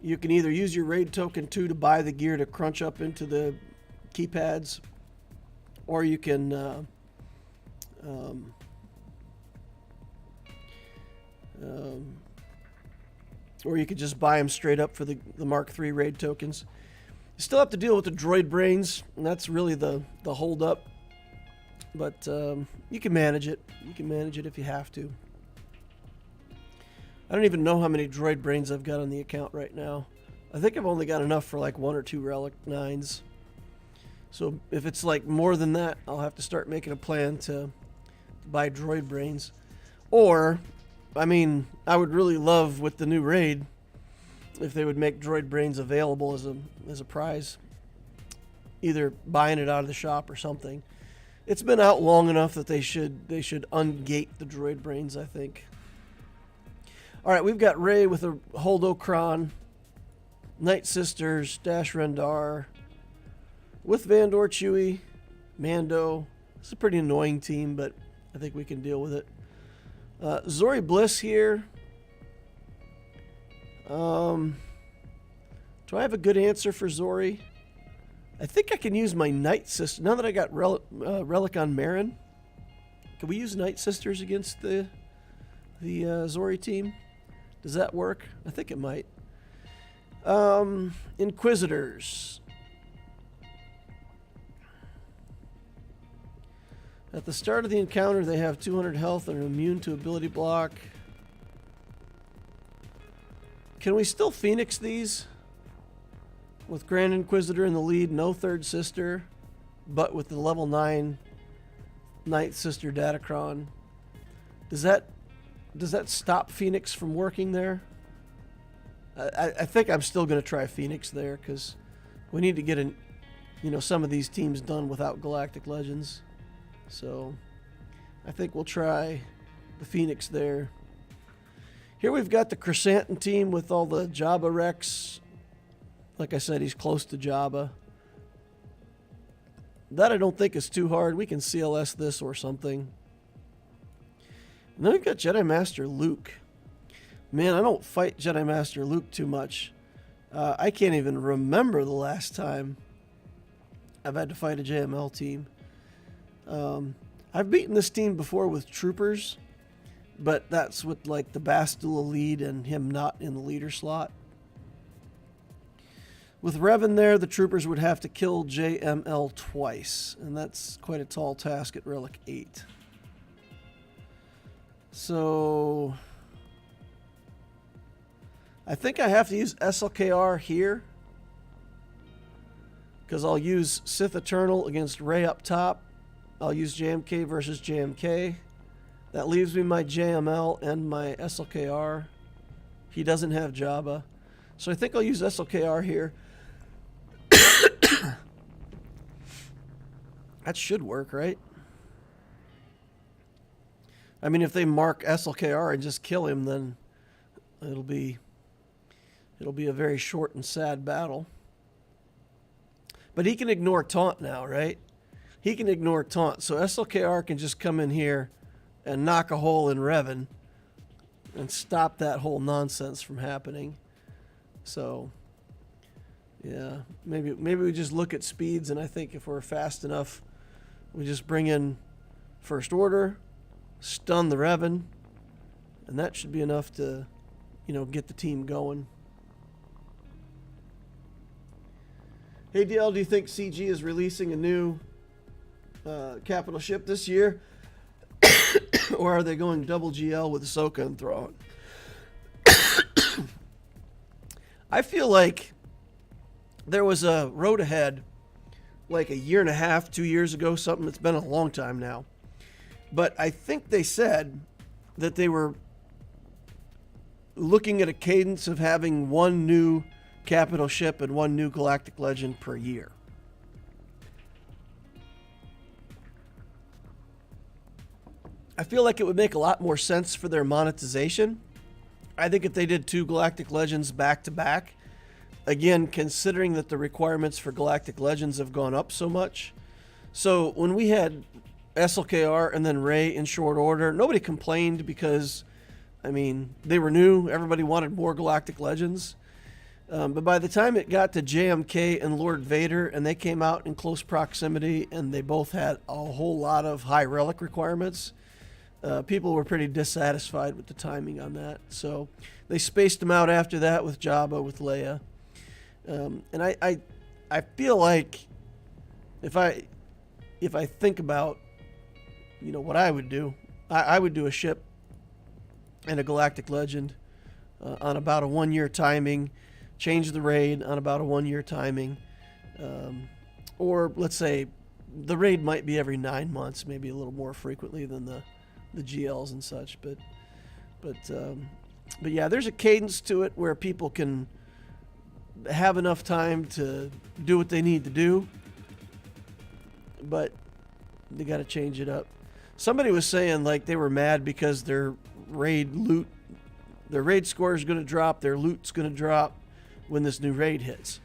you can either use your raid token 2 to buy the gear to crunch up into the keypads, or you can or you could just buy them straight up for the Mark III raid tokens. You still have to deal with the droid brains, and that's really the hold up. But you can manage it. You can manage it if you have to. I don't even know how many droid brains I've got on the account right now. I think I've only got enough for like 1 or 2 Relic 9s. So if it's like more than that, I'll have to start making a plan to buy droid brains. Or, I mean, I would really love with the new raid if they would make droid brains available as a prize. Either buying it out of the shop or something. It's been out long enough that they should ungate the droid brains, I think. All right, we've got Rey with a Holdocron, Night Sisters, Dash Rendar, with Vandor, Chewie, Mando. It's a pretty annoying team, but I think we can deal with it. Zorii Bliss here. Do I have a good answer for Zorii? I think I can use my Night Sister. Now that I got Relic on Marin, can we use Night Sisters against the Zorii team? Does that work? I think it might. Inquisitors. At the start of the encounter, they have 200 health and are immune to ability block. Can we still Phoenix these? With Grand Inquisitor in the lead, no third sister, but with the level 9 Ninth Sister Datacron. Does that stop Phoenix from working there? I think I'm still going to try Phoenix there because we need to get some of these teams done without Galactic Legends. So I think we'll try the Phoenix there. Here we've got the Chrysanthemum team with all the Jabba Rex. Like I said, he's close to Jabba. That I don't think is too hard. We can CLS this or something. And then we've got Jedi Master Luke. Man, I don't fight Jedi Master Luke too much. I can't even remember the last time I've had to fight a JML team. I've beaten this team before with troopers, but that's with like the Bastila lead and him not in the leader slot. With Revan there, the troopers would have to kill JML twice, and that's quite a tall task at Relic 8. So I think I have to use SLKR here, because I'll use Sith Eternal against Rey up top. I'll use JMK versus JMK. That leaves me my JML and my SLKR. He doesn't have Jabba. So I think I'll use SLKR here. That should work, right? I mean, if they mark SLKR and just kill him, then it'll be a very short and sad battle. But he can ignore taunt now, right? He can ignore taunt. So SLKR can just come in here and knock a hole in Revan and stop that whole nonsense from happening. So, yeah, maybe we just look at speeds, and I think if we're fast enough, we just bring in First Order, stun the Revan, and that should be enough to, get the team going. Hey DL, do you think CG is releasing a new capital ship this year? Or are they going double GL with Ahsoka and Thrawn? I feel like there was a road ahead like a year and a half, 2 years ago, something that's been a long time now. But I think they said that they were looking at a cadence of having one new capital ship and one new galactic legend per year. I feel like it would make a lot more sense for their monetization. I think if they did 2 galactic legends back to back, again, considering that the requirements for galactic legends have gone up so much. So when we had SLKR and then Rey in short order, nobody complained because, I mean, they were new. Everybody wanted more galactic legends. But by the time it got to JMK and Lord Vader, and they came out in close proximity, and they both had a whole lot of high relic requirements, people were pretty dissatisfied with the timing on that. So they spaced them out after that with Jabba, with Leia. And I feel like if I think about, what I would do, I would do a ship and a galactic legend on about a 1-year timing, change the raid on about a 1-year timing, or let's say the raid might be every 9 months, maybe a little more frequently than the GLs and such. But yeah, there's a cadence to it where people can have enough time to do what they need to do, but they got to change it up. Somebody was saying like they were mad because their raid score is going to drop, their loot's going to drop when this new raid hits.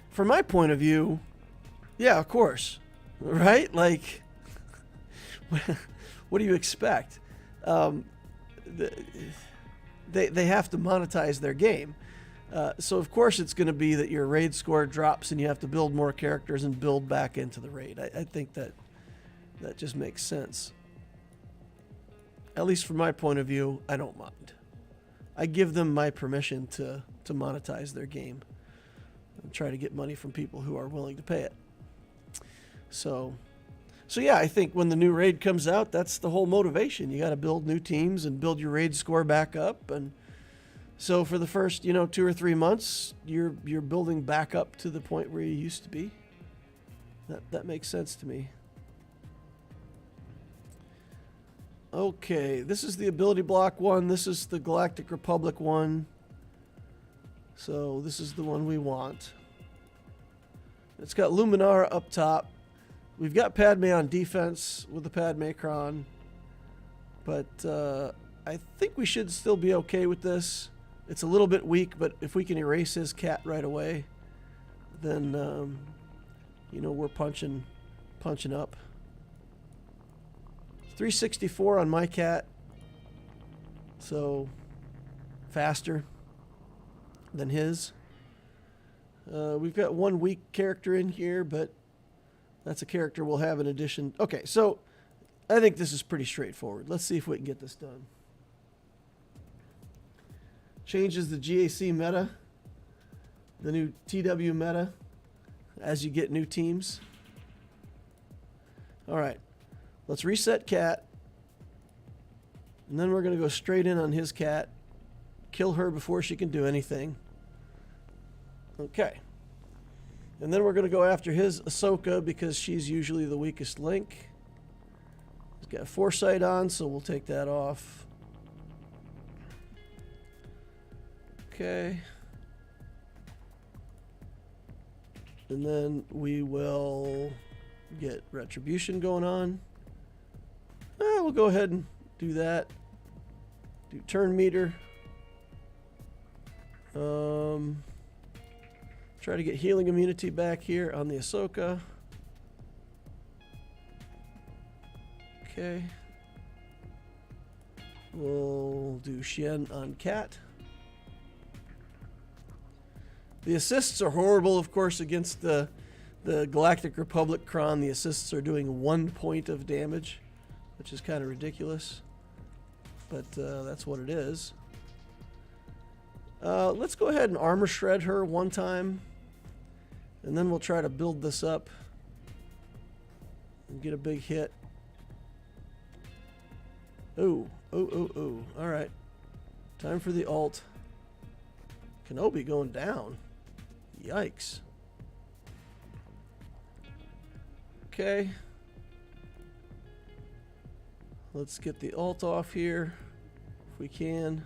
From my point of view, yeah, of course, right? Like, what do you expect? They have to monetize their game. So of course it's going to be that your raid score drops and you have to build more characters and build back into the raid. I think that just makes sense. At least from my point of view, I don't mind. I give them my permission to monetize their game and try to get money from people who are willing to pay it. So yeah, I think when the new raid comes out, that's the whole motivation. You got to build new teams and build your raid score back up. And so for the first, 2 or 3 months, you're building back up to the point where you used to be. That makes sense to me. Okay, this is the ability block one. This is the Galactic Republic one. So this is the one we want. It's got Luminara up top. We've got Padme on defense with the Padmecron. But I think we should still be okay with this. It's a little bit weak, but if we can erase his cat right away, then, we're punching up. 364 on my cat, so faster than his. We've got one weak character in here, but That's a character we'll have in addition. Okay, so I think this is pretty straightforward. Let's see if we can get this done. Changes the GAC meta, the new TW meta, as you get new teams. All right, let's reset Cat. And then we're going to go straight in on his Cat. Kill her before she can do anything. Okay. And then we're going to go after his Ahsoka because she's usually the weakest link. He's got Foresight on, so we'll take that off. Okay. And then we will get Retribution going on. We'll go ahead and do that. Do turn meter. Try to get healing immunity back here on the Ahsoka. Okay. We'll do Shen on Cat. The assists are horrible, of course, against the Galactic Republic Kron. The assists are doing 1 point of damage, which is kind of ridiculous. But that's what it is. Let's go ahead and armor shred her one time. And then we'll try to build this up and get a big hit. Ooh. All right. Time for the ult. Kenobi going down. Yikes. Okay. Let's get the ult off here if we can.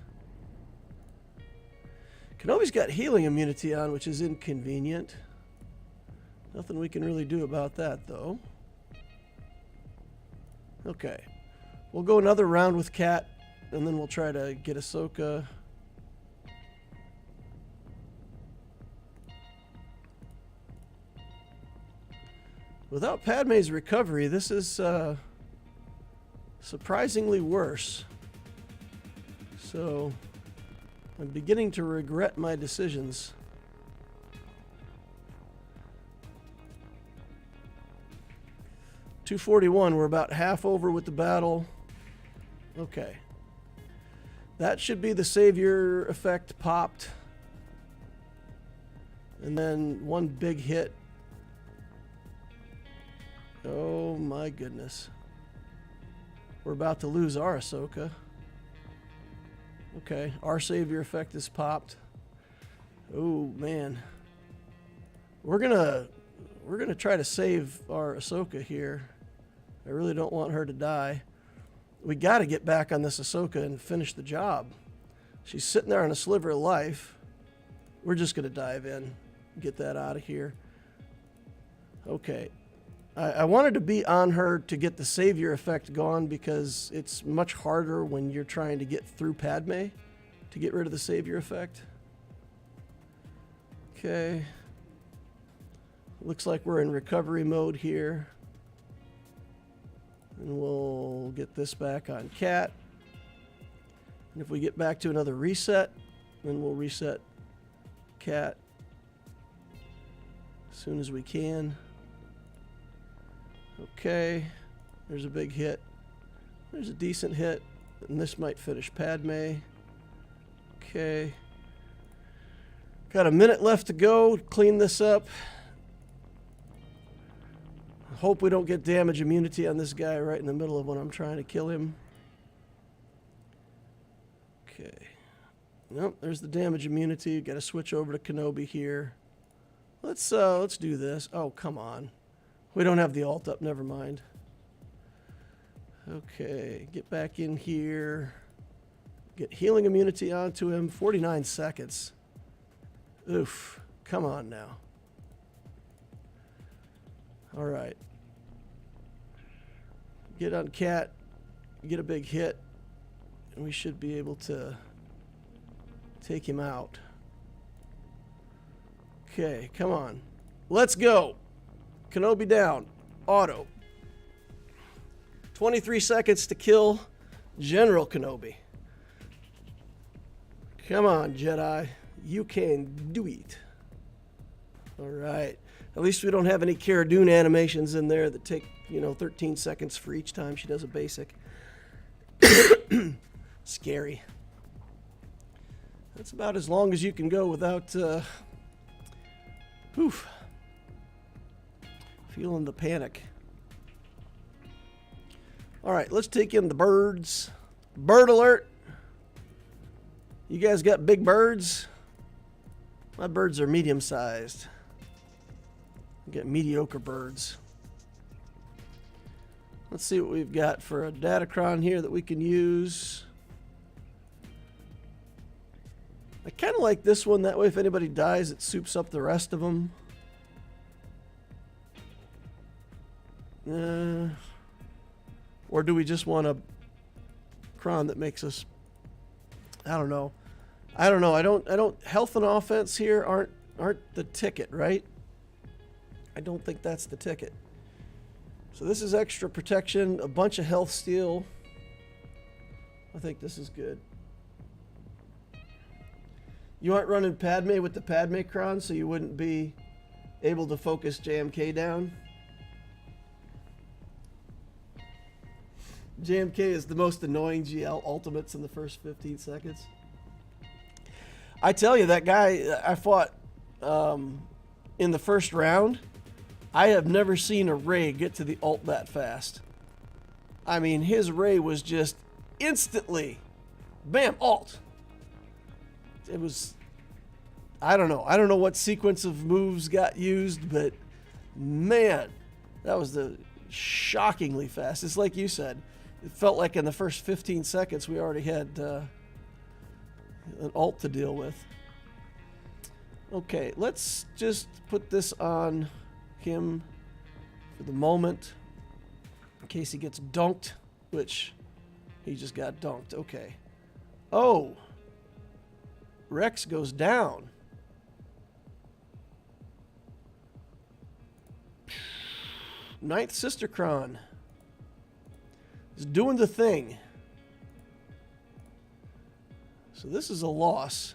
Kenobi's got healing immunity on, which is inconvenient. Nothing we can really do about that, though. Okay. We'll go another round with Cat, and then we'll try to get Ahsoka. Without Padme's recovery, this is surprisingly worse. So, I'm beginning to regret my decisions. .241, we're about half over with the battle. Okay. That should be the savior effect popped. And then one big hit. Oh my goodness. We're about to lose our Ahsoka. Okay, our savior effect is popped. Oh man. We're gonna try to save our Ahsoka here. I really don't want her to die. We got to get back on this Ahsoka and finish the job. She's sitting there on a sliver of life. We're just going to dive in, get that out of here. Okay. I wanted to be on her to get the savior effect gone because it's much harder when you're trying to get through Padme to get rid of the savior effect. Okay. Looks like we're in recovery mode here. And we'll get this back on Cat. And if we get back to another reset, then we'll reset Cat as soon as we can. Okay, there's a big hit. There's a decent hit, and this might finish Padme. Okay. Got a minute left to go. Clean this up. Hope we don't get damage immunity on this guy right in the middle of when I'm trying to kill him. Okay. Nope, there's the damage immunity. Got to switch over to Kenobi here. Let's do this. Oh, come on. We don't have the ult up. Never mind. Okay, get back in here. Get healing immunity onto him. 49 seconds. Oof. Come on now. All right. Get on Cat. Get a big hit. And we should be able to take him out. Okay, come on. Let's go. Kenobi down. Auto. 23 seconds to kill General Kenobi. Come on, Jedi. You can do it. All right. At least we don't have any Cara Dune animations in there that take, 13 seconds for each time she does a basic. Scary. That's about as long as you can go without, feeling the panic. All right, let's take in the birds. Bird alert. You guys got big birds? My birds are medium-sized. I got mediocre birds. Let's see what we've got for a Datacron here that we can use. I kind of like this one. That way if anybody dies, it soups up the rest of them. Or do we just want a cron that makes us... I don't know. I don't health and offense here aren't the ticket, right? I don't think that's the ticket. So this is extra protection, a bunch of health steal. I think this is good. You aren't running Padme with the Padme cron, so you wouldn't be able to focus JMK down. JMK is the most annoying GL ultimates in the first 15 seconds. I tell you, that guy I fought in the first round, I have never seen a Ray get to the ult that fast. I mean, his Ray was just instantly, bam, ult. It was, I don't know. I don't know what sequence of moves got used, but man, that was the shockingly fast. It's like you said. It felt like in the first 15 seconds we already had an ult to deal with. Okay, let's just put this on him for the moment in case he gets dunked, which he just got dunked. Okay. Oh, Rex goes down. Ninth Sister Cron is doing the thing. So this is a loss.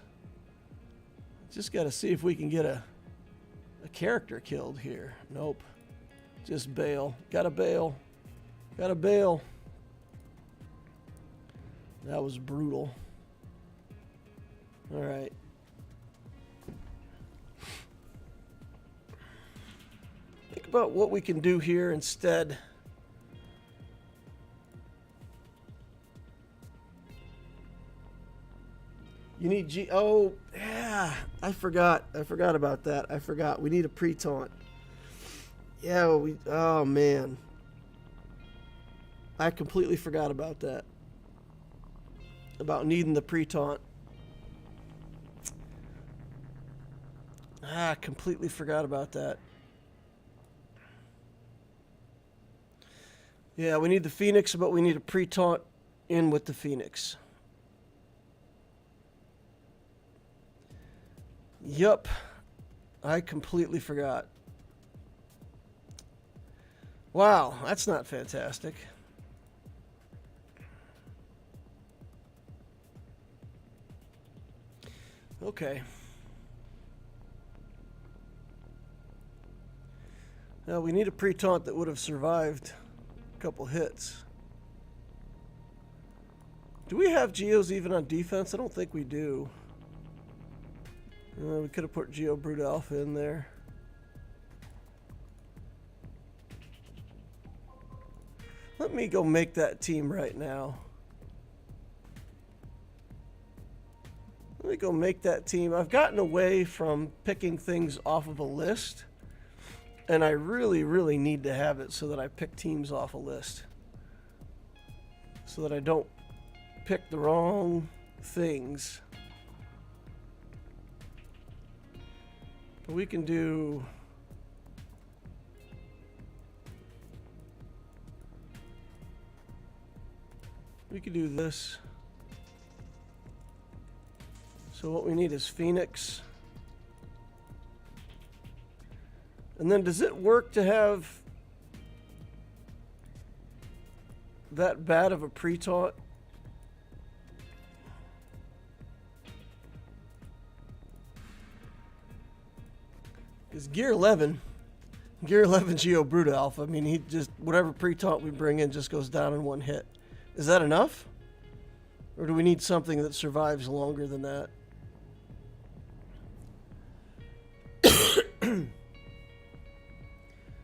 Just got to see if we can get a character killed here. Nope. Just bail. Gotta bail. Gotta bail. That was brutal. All right. Think about what we can do here instead. You need oh, yeah. I forgot about that. I forgot. We need a pre-taunt. Yeah, oh man. I completely forgot about that. About needing the pre-taunt. I completely forgot about that. Yeah, we need the Phoenix, but we need a pre-taunt in with the Phoenix. Yup. I completely forgot. Wow, that's not fantastic. Okay. Now we need a pre-taunt that would have survived a couple hits. Do we have Geos even on defense? I don't think we do. We could have put Geo Brute Alpha in there. Let me go make that team right now. Let me go make that team. I've gotten away from picking things off of a list, and I really, really need to have it so that I pick teams off a list, so that I don't pick the wrong things. But we can do... We could do this. So what we need is Phoenix. And then does it work to have that bad of a pre-taunt? Because It's Gear 11. Gear 11 Geo Brute Alpha. I mean, he just, whatever pre-taunt we bring in just goes down in one hit. Is that enough? Or do we need something that survives longer than that?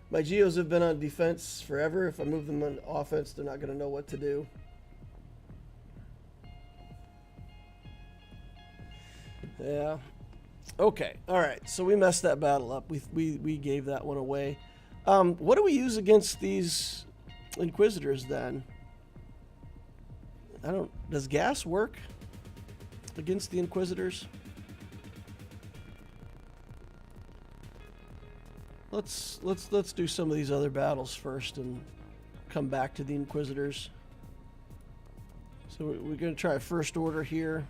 My Geos have been on defense forever. If I move them on offense, they're not going to know what to do. Yeah. Okay. All right. So we messed that battle up. We gave that one away. What do we use against these Inquisitors then? Does gas work against the Inquisitors? Let's do some of these other battles first and come back to the Inquisitors. So we're going to try first order here.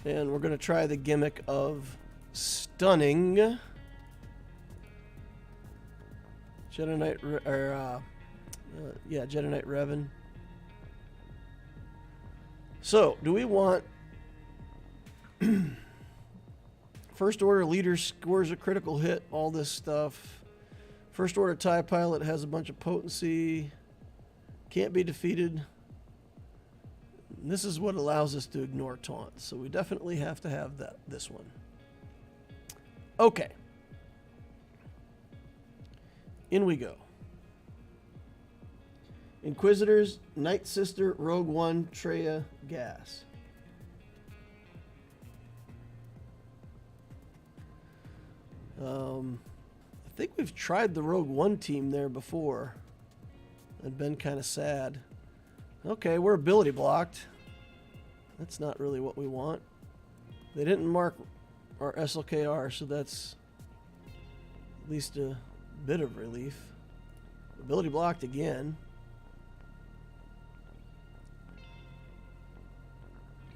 And we're going to try the gimmick of stunning Jedi Knight, Jedi Knight Revan. So, do we want first order leader scores a critical hit, all this stuff. First order TIE pilot has a bunch of potency, can't be defeated. And this is what allows us to ignore taunts, so we definitely have to have this one. Okay. In we go. Inquisitors, Night Sister, Rogue One, Traya, Gas. I think we've tried the Rogue One team there before and been kind of sad. Okay, we're ability blocked. That's not really what we want. They didn't mark our SLKR, so that's at least a bit of relief. Ability blocked again.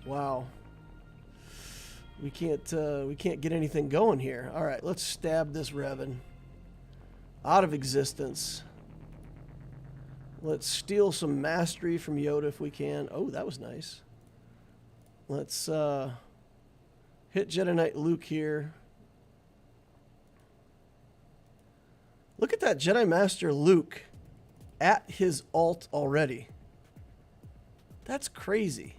Wow. We can't get anything going here. All right, let's stab this Revan out of existence. Let's steal some mastery from Yoda if we can. Oh, that was nice. Let's hit Jedi Knight Luke here. Look at that Jedi Master Luke at his ult already. That's crazy.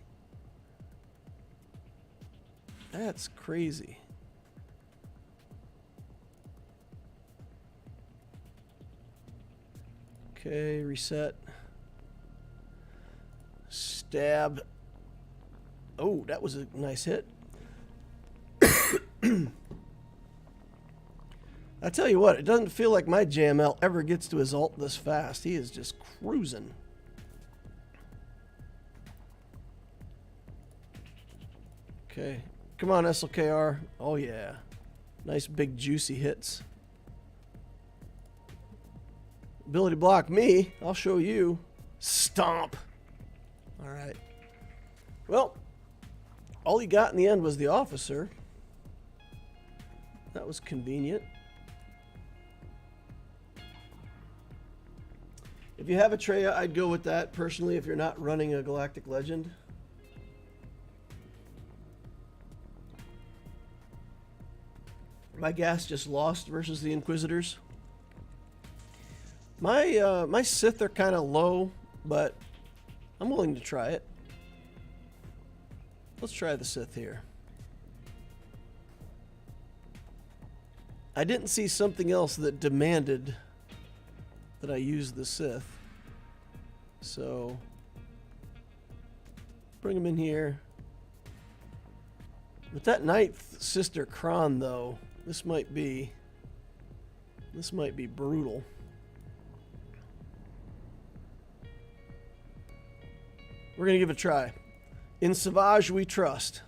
That's crazy. Okay, reset. Stab. Oh, that was a nice hit. I tell you what, it doesn't feel like my JML ever gets to his ult this fast. He is just cruising. Okay. Come on, SLKR. Oh, yeah. Nice big juicy hits. Ability block me. I'll show you. Stomp. All right. Well, all he got in the end was the officer. That was convenient. If you have a Traya, I'd go with that personally if you're not running a Galactic Legend. My gas just lost versus the Inquisitors. My Sith are kind of low, but I'm willing to try it. Let's try the Sith here. I didn't see something else that demanded that I use the Sith. So, bring him in here. With that Ninth Sister Kron, though, this might be brutal. We're gonna give it a try. In Savage we trust.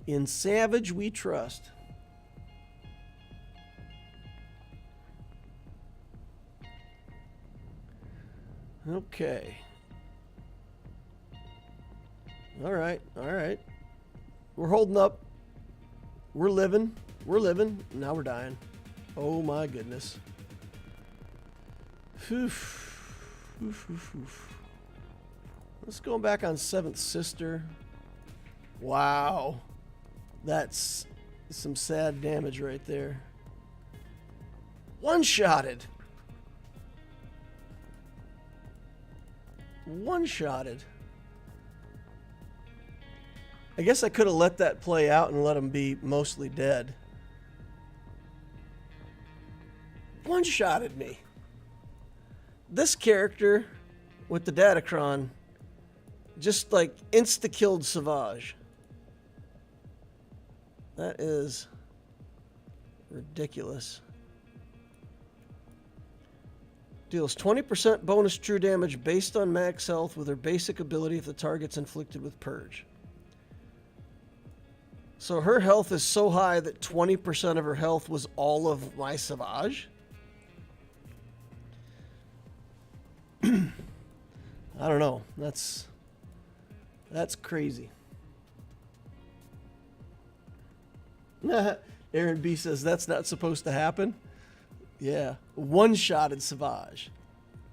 In Savage we trust. Okay. All right. We're holding up. We're living. Now we're dying. Oh my goodness. Let's go back on 7th Sister. Wow. That's some sad damage right there. One-shotted. One-shotted. I guess I could have let that play out and let him be mostly dead. One-shotted me. This character with the Datacron just like insta-killed Savage. That is ridiculous. Deals 20% bonus true damage based on max health with her basic ability if the target's inflicted with Purge. So her health is so high that 20% of her health was all of my Savage? I don't know. That's crazy. Aaron B says that's not supposed to happen. Yeah. One-shotted Savage.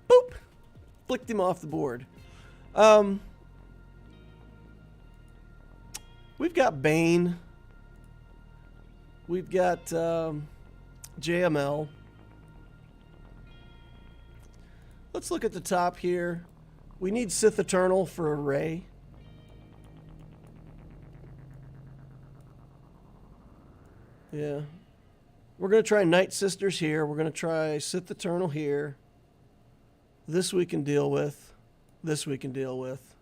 Boop! Flicked him off the board. We've got Bane. We've got JML. Let's look at the top here. We need Sith Eternal for a Ray. Yeah. We're going to try Night Sisters here. We're going to try Sith Eternal here. This we can deal with. This we can deal with.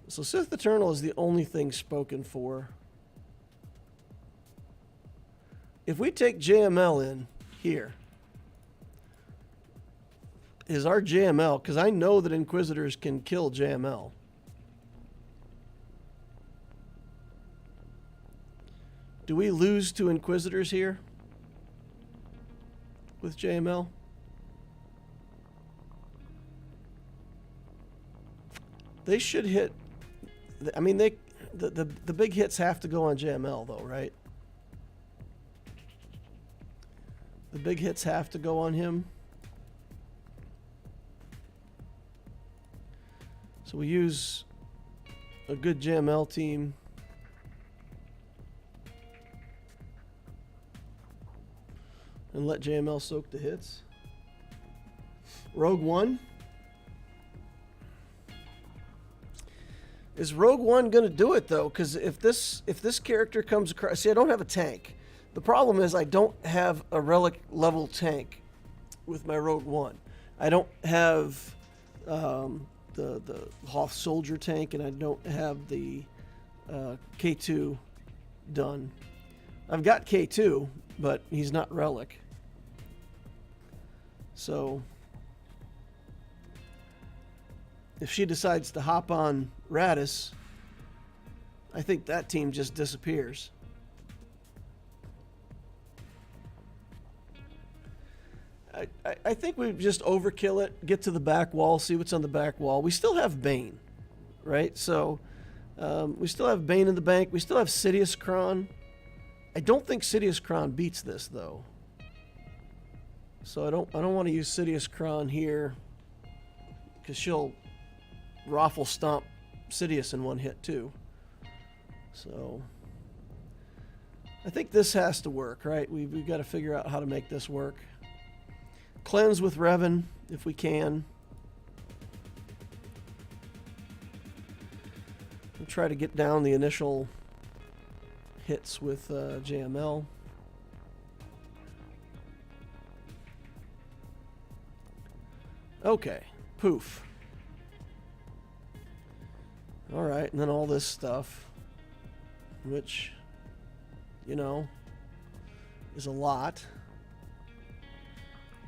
So Sith Eternal is the only thing spoken for. If we take JML in here, is our JML, because I know that Inquisitors can kill JML. Do we lose to Inquisitors here with JML? They should hit. I mean, the big hits have to go on JML though, right? The big hits have to go on him. So we use a good JML team. And let JML soak the hits. Rogue One. Is Rogue One going to do it though? Because if this character comes across, see, I don't have a tank. The problem is I don't have a relic level tank with my Rogue One. I don't have the Hoth Soldier tank, and I don't have the K2 done. I've got K2, but he's not relic. So if she decides to hop on Radis, I think that team just disappears. I think we just overkill it, get to the back wall, see what's on the back wall. We still have Bane, right? So we still have Bane in the bank. We still have Sidious Kron. I don't think Sidious Kron beats this though. So I don't want to use Sidious Kron here because she'll raffle stomp Sidious in one hit too. So I think this has to work, right? We've got to figure out how to make this work. Cleanse with Revan if we can. We'll try to get down the initial hits with JML. Okay, poof. All right, and then all this stuff, which, you know, is a lot.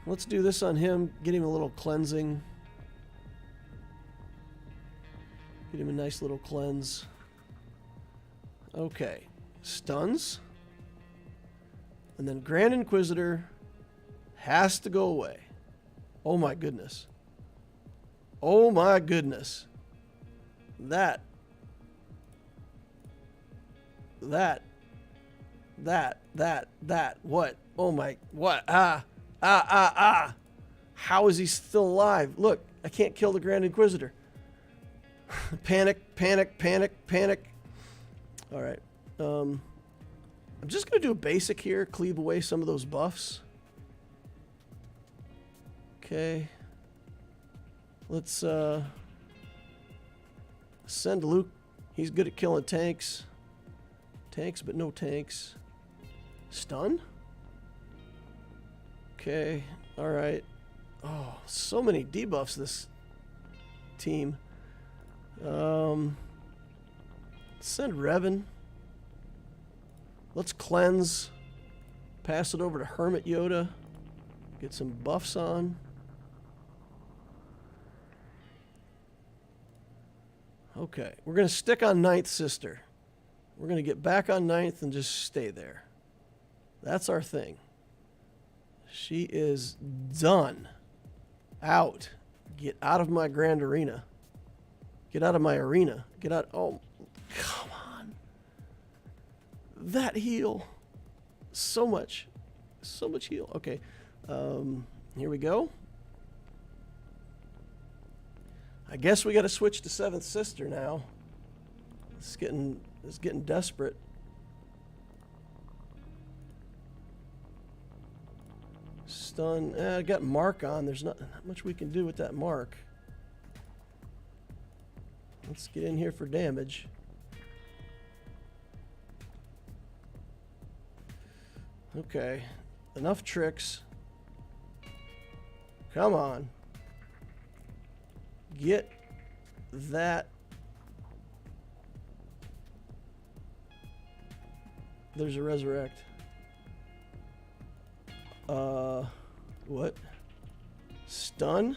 Let's do this on him, get him a little cleansing. Get him a nice little cleanse. Okay, stuns. And then Grand Inquisitor has to go away. Oh my goodness. Oh my goodness. That. What? Oh my, what? How is he still alive? Look, I can't kill the Grand Inquisitor. Panic, panic, panic, panic. All right. I'm just going to do a basic here. Cleave away some of those buffs. Okay. Let's send Luke. He's good at killing tanks. Tanks, but no tanks. Stun? Okay. All right. Oh, so many debuffs this team. Send Revan. Let's cleanse. Pass it over to Hermit Yoda. Get some buffs on. Okay, we're going to stick on Ninth Sister. We're going to get back on Ninth and just stay there. That's our thing. She is done. Out. Get out of my grand arena. Get out of my arena. Get out. Oh, come on. That heal. So much. So much heal. Okay. Here we go. I guess we got to switch to Seventh Sister now. It's getting desperate. Stun. I got Mark on. There's not much we can do with that Mark. Let's get in here for damage. Okay. Enough tricks. Come on. Get that. There's a resurrect. What? Stun?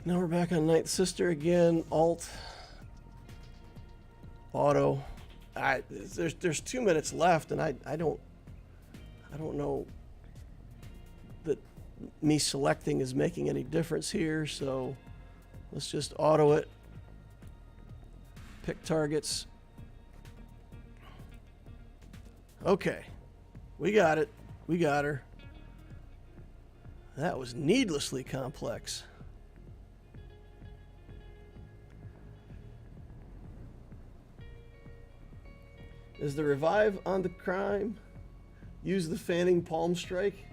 Now we're back on Ninth Sister again. Alt. Auto. There's 2 minutes left, and I don't know that me selecting is making any difference here, so let's just auto it. Pick targets. Okay. We got it. We got her. That was needlessly complex. Is the revive on the crime? Use the fanning palm strike?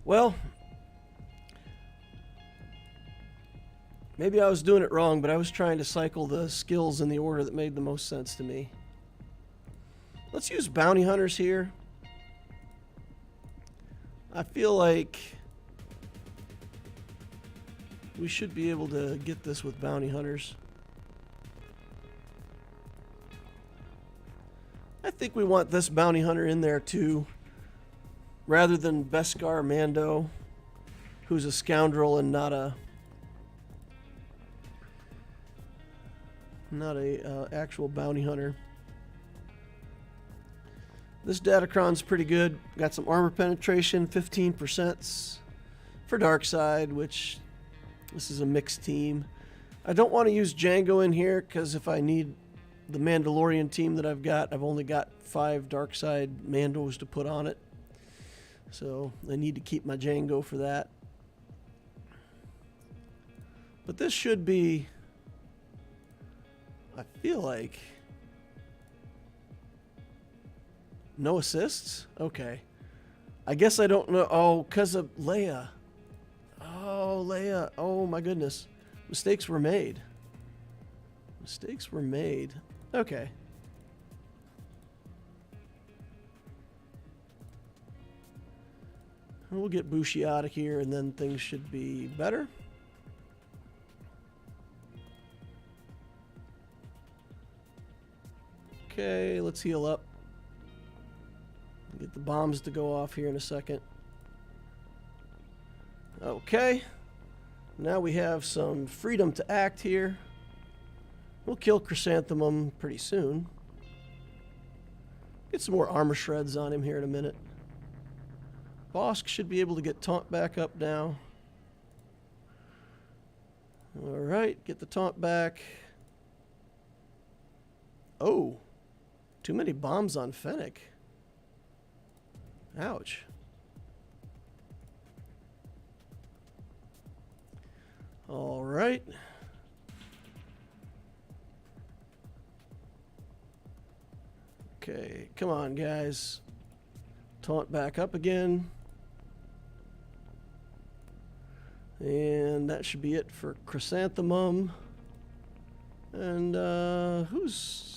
Well, maybe I was doing it wrong, but I was trying to cycle the skills in the order that made the most sense to me. Let's use bounty hunters here. I feel like we should be able to get this with bounty hunters. I think we want this bounty hunter in there too, rather than Beskar Mando, who's a scoundrel and not a actual bounty hunter. This Datacron's pretty good. Got some armor penetration, 15% for Darkseid, which this is a mixed team. I don't want to use Django in here because if I need the Mandalorian team that I've got, I've only got 5 Darkseid Mandos to put on it. So I need to keep my Django for that. But this should be, I feel like, no assists? Okay. I guess I don't know. Oh, because of Leia. Oh, Leia. Oh, my goodness. Mistakes were made. Mistakes were made. Okay. We'll get Bushi out of here, and then things should be better. Okay, let's heal up. Get the bombs to go off here in a second. Okay. Now we have some freedom to act here. We'll kill Chrysanthemum pretty soon. Get some more armor shreds on him here in a minute. Bosk should be able to get taunt back up now. Alright, get the taunt back. Oh, Too many bombs on Fennec. Ouch. All right. Okay, come on, guys. Taunt back up again. And that should be it for Chrysanthemum. And who's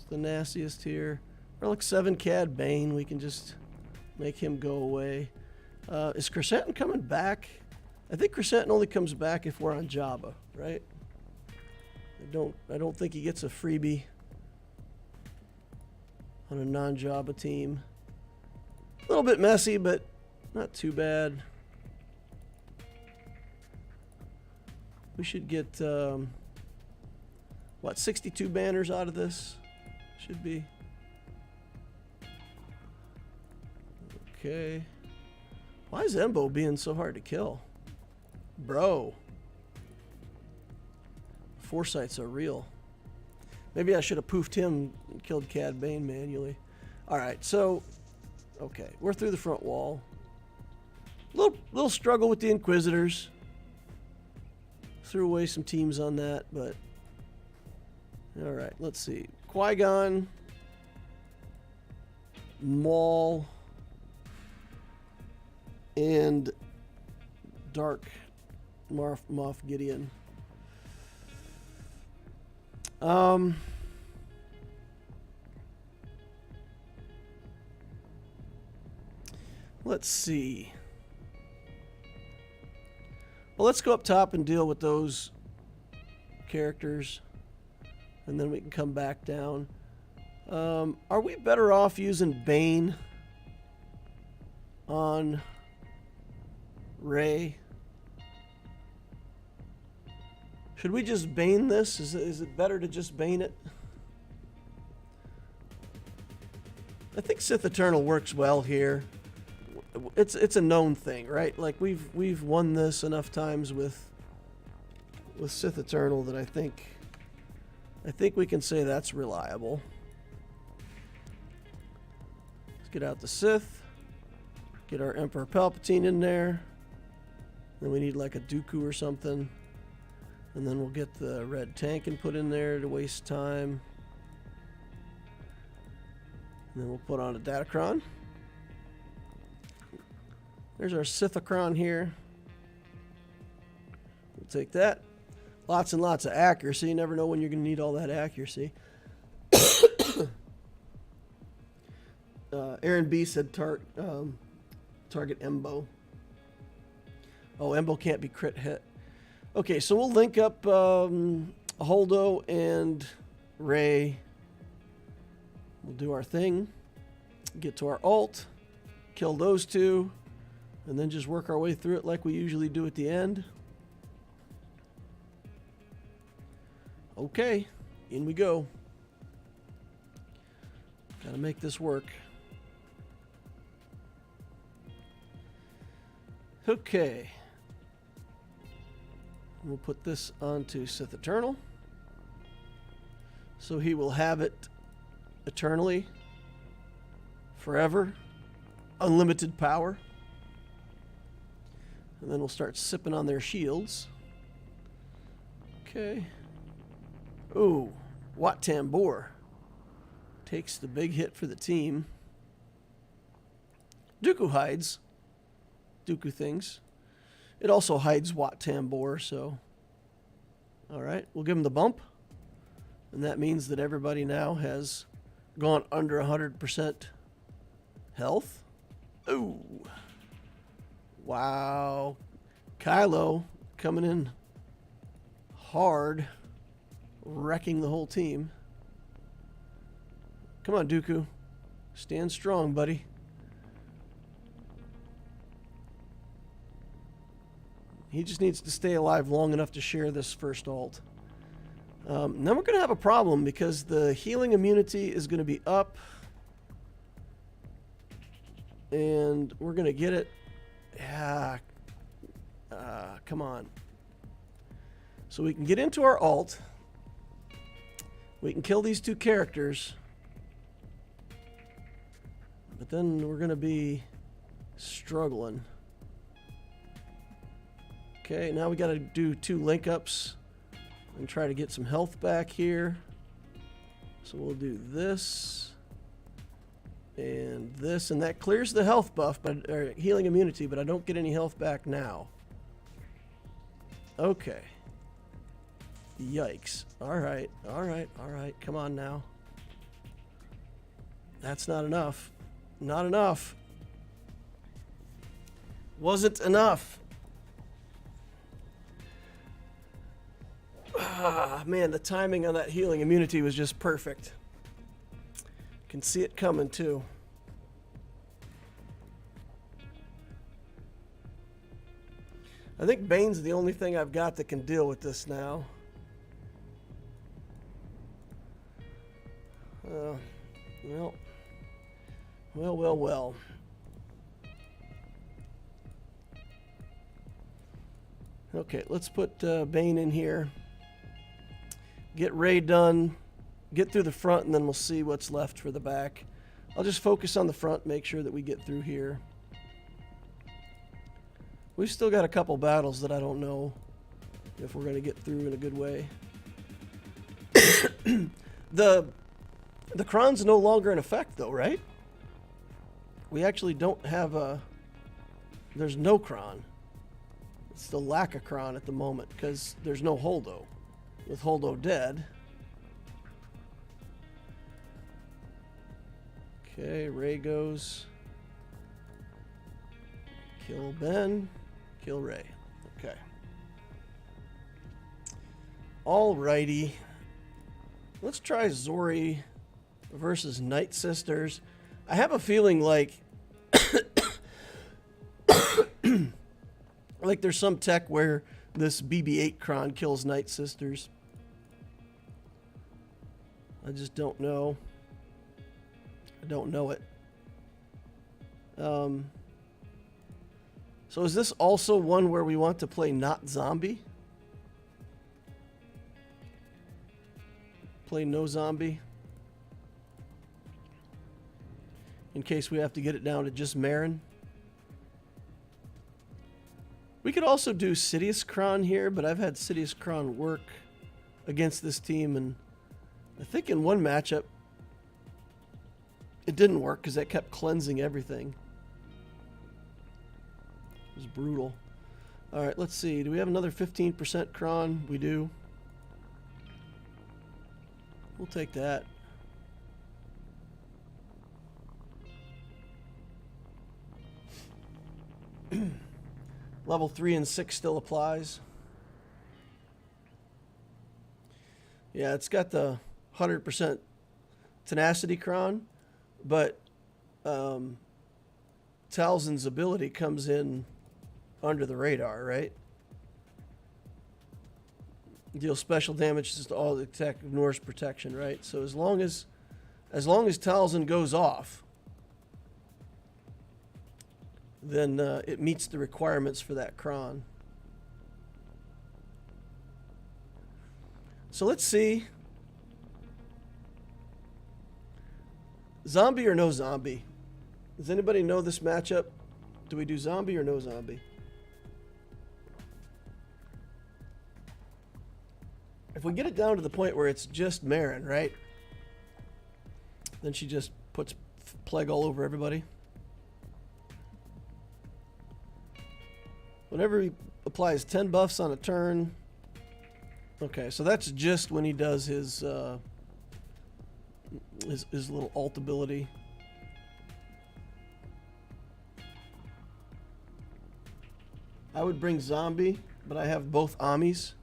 the nastiest here? Relic 7 Cad Bane. We can just make him go away. Is Chrysanthemum coming back? I think Chrysanthemum only comes back if we're on Jabba, right? I don't think he gets a freebie on a non-Jabba team. A little bit messy, but not too bad. We should get, what, 62 banners out of this? Should be. Okay. Why is Embo being so hard to kill? Bro. Foresights are real. Maybe I should have poofed him and killed Cad Bane manually. Alright, so, okay, we're through the front wall. Little struggle with the Inquisitors. Threw away some teams on that, but alright, let's see. Qui-Gon, Maul, and Dark Moff Gideon. Let's see. Well, let's go up top and deal with those characters, and then we can come back down. Are we better off using Bane on Rey? Should we just Bane this? Is it better to just Bane it? I think Sith Eternal works well here. It's a known thing, right? Like we've won this enough times with Sith Eternal that I think we can say that's reliable. Let's get out the Sith. Get our Emperor Palpatine in there. Then we need like a Dooku or something. And then we'll get the red tank and put in there to waste time. And then we'll put on a Datacron. There's our Sithacron here. We'll take that. Lots and lots of accuracy. You never know when you're going to need all that accuracy. Aaron B said target Embo. Oh, Embo can't be crit hit. Okay, so we'll link up Holdo and Rey. We'll do our thing. Get to our ult. Kill those two. And then just work our way through it like we usually do at the end. Okay, in we go. Gotta make this work. Okay. We'll put this onto Sith Eternal. So he will have it eternally, forever, unlimited power. And then we'll start sipping on their shields. Okay. Ooh, Wat Tambor takes the big hit for the team. Dooku hides Dooku things. It also hides Wat Tambor, so alright, we'll give him the bump. And that means that everybody now has gone under 100% health. Ooh. Wow. Kylo coming in hard, wrecking the whole team. Come on, Dooku. Stand strong, buddy. He just needs to stay alive long enough to share this first ult. Then we're going to have a problem because the healing immunity is going to be up. And we're going to get it. Yeah. Come on. So we can get into our ult. We can kill these two characters. then we're going to be struggling. Okay, now we got to do 2 link ups and try to get some health back here. So we'll do this and this, and that clears the health buff, but or healing immunity, but I don't get any health back now. Okay. Yikes. All right, all right, all right. Come on now. That's not enough. Not enough. Wasn't enough. Ah, man, the timing on that healing immunity was just perfect. Can see it coming too. I think Bane's the only thing I've got that can deal with this now. Well. Okay, let's put Bane in here. Get Ray done. Get through the front, and then we'll see what's left for the back. I'll just focus on the front, make sure that we get through here. We've still got a couple battles that I don't know if we're going to get through in a good way. The Kron's no longer in effect, though, right? We actually don't have a... There's no Kron. It's the lack of Kron at the moment, because there's no Holdo. With Holdo dead... Okay, Ray goes. Kill Ben. Kill Ray. Okay. Alrighty. Let's try Zorii versus Night Sisters. I have a feeling like like there's some tech where this BB-8 Kron kills Night Sisters. I just don't know. I don't know it. So is this also one where we want to play not zombie? Play no zombie? In case we have to get it down to just Marin. We could also do Sidious Kron here, but I've had Sidious Kron work against this team, and I think in one matchup it didn't work because it kept cleansing everything. It was brutal. Alright, let's see. Do we have another 15% Kron? We do. We'll take that. Level 3 and 6 still applies. Yeah, it's got the 100% tenacity Kron, but Talzin's ability comes in under the radar, right? Deal special damage to all the attack, ignores protection, right? So as long as Talzin goes off, then it meets the requirements for that Kron. So let's see. Zombie or no zombie? Does anybody know this matchup? Do we do zombie or no zombie? If we get it down to the point where it's just Marin, right? Then she just puts plague all over everybody. Whenever he applies 10 buffs on a turn. Okay, so that's just when he does his little alt ability. I would bring zombie, but I have both Amis.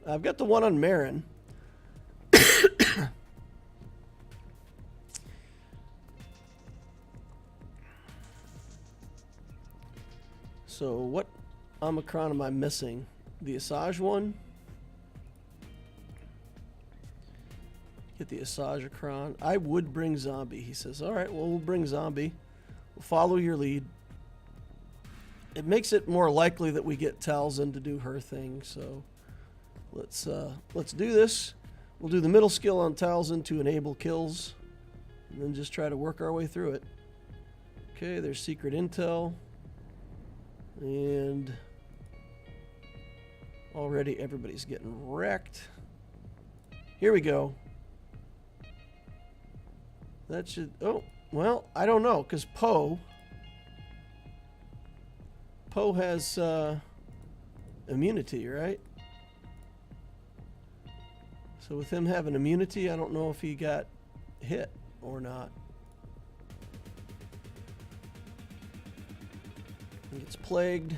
I've got the one on Marin. So what Omicron am I missing? The Asajj one? Get the Asajj Kron. I would bring zombie. He says, all right, well, we'll bring zombie. We'll follow your lead. It makes it more likely that we get Talzin to do her thing, so let's do this. We'll do the middle skill on Talzin to enable kills. and then just try to work our way through it. Okay, there's secret intel. And already everybody's getting wrecked. Here we go. That should... Oh, well, I don't know, because Poe has immunity, right? So with him having immunity, I don't know if he got hit or not. He gets plagued.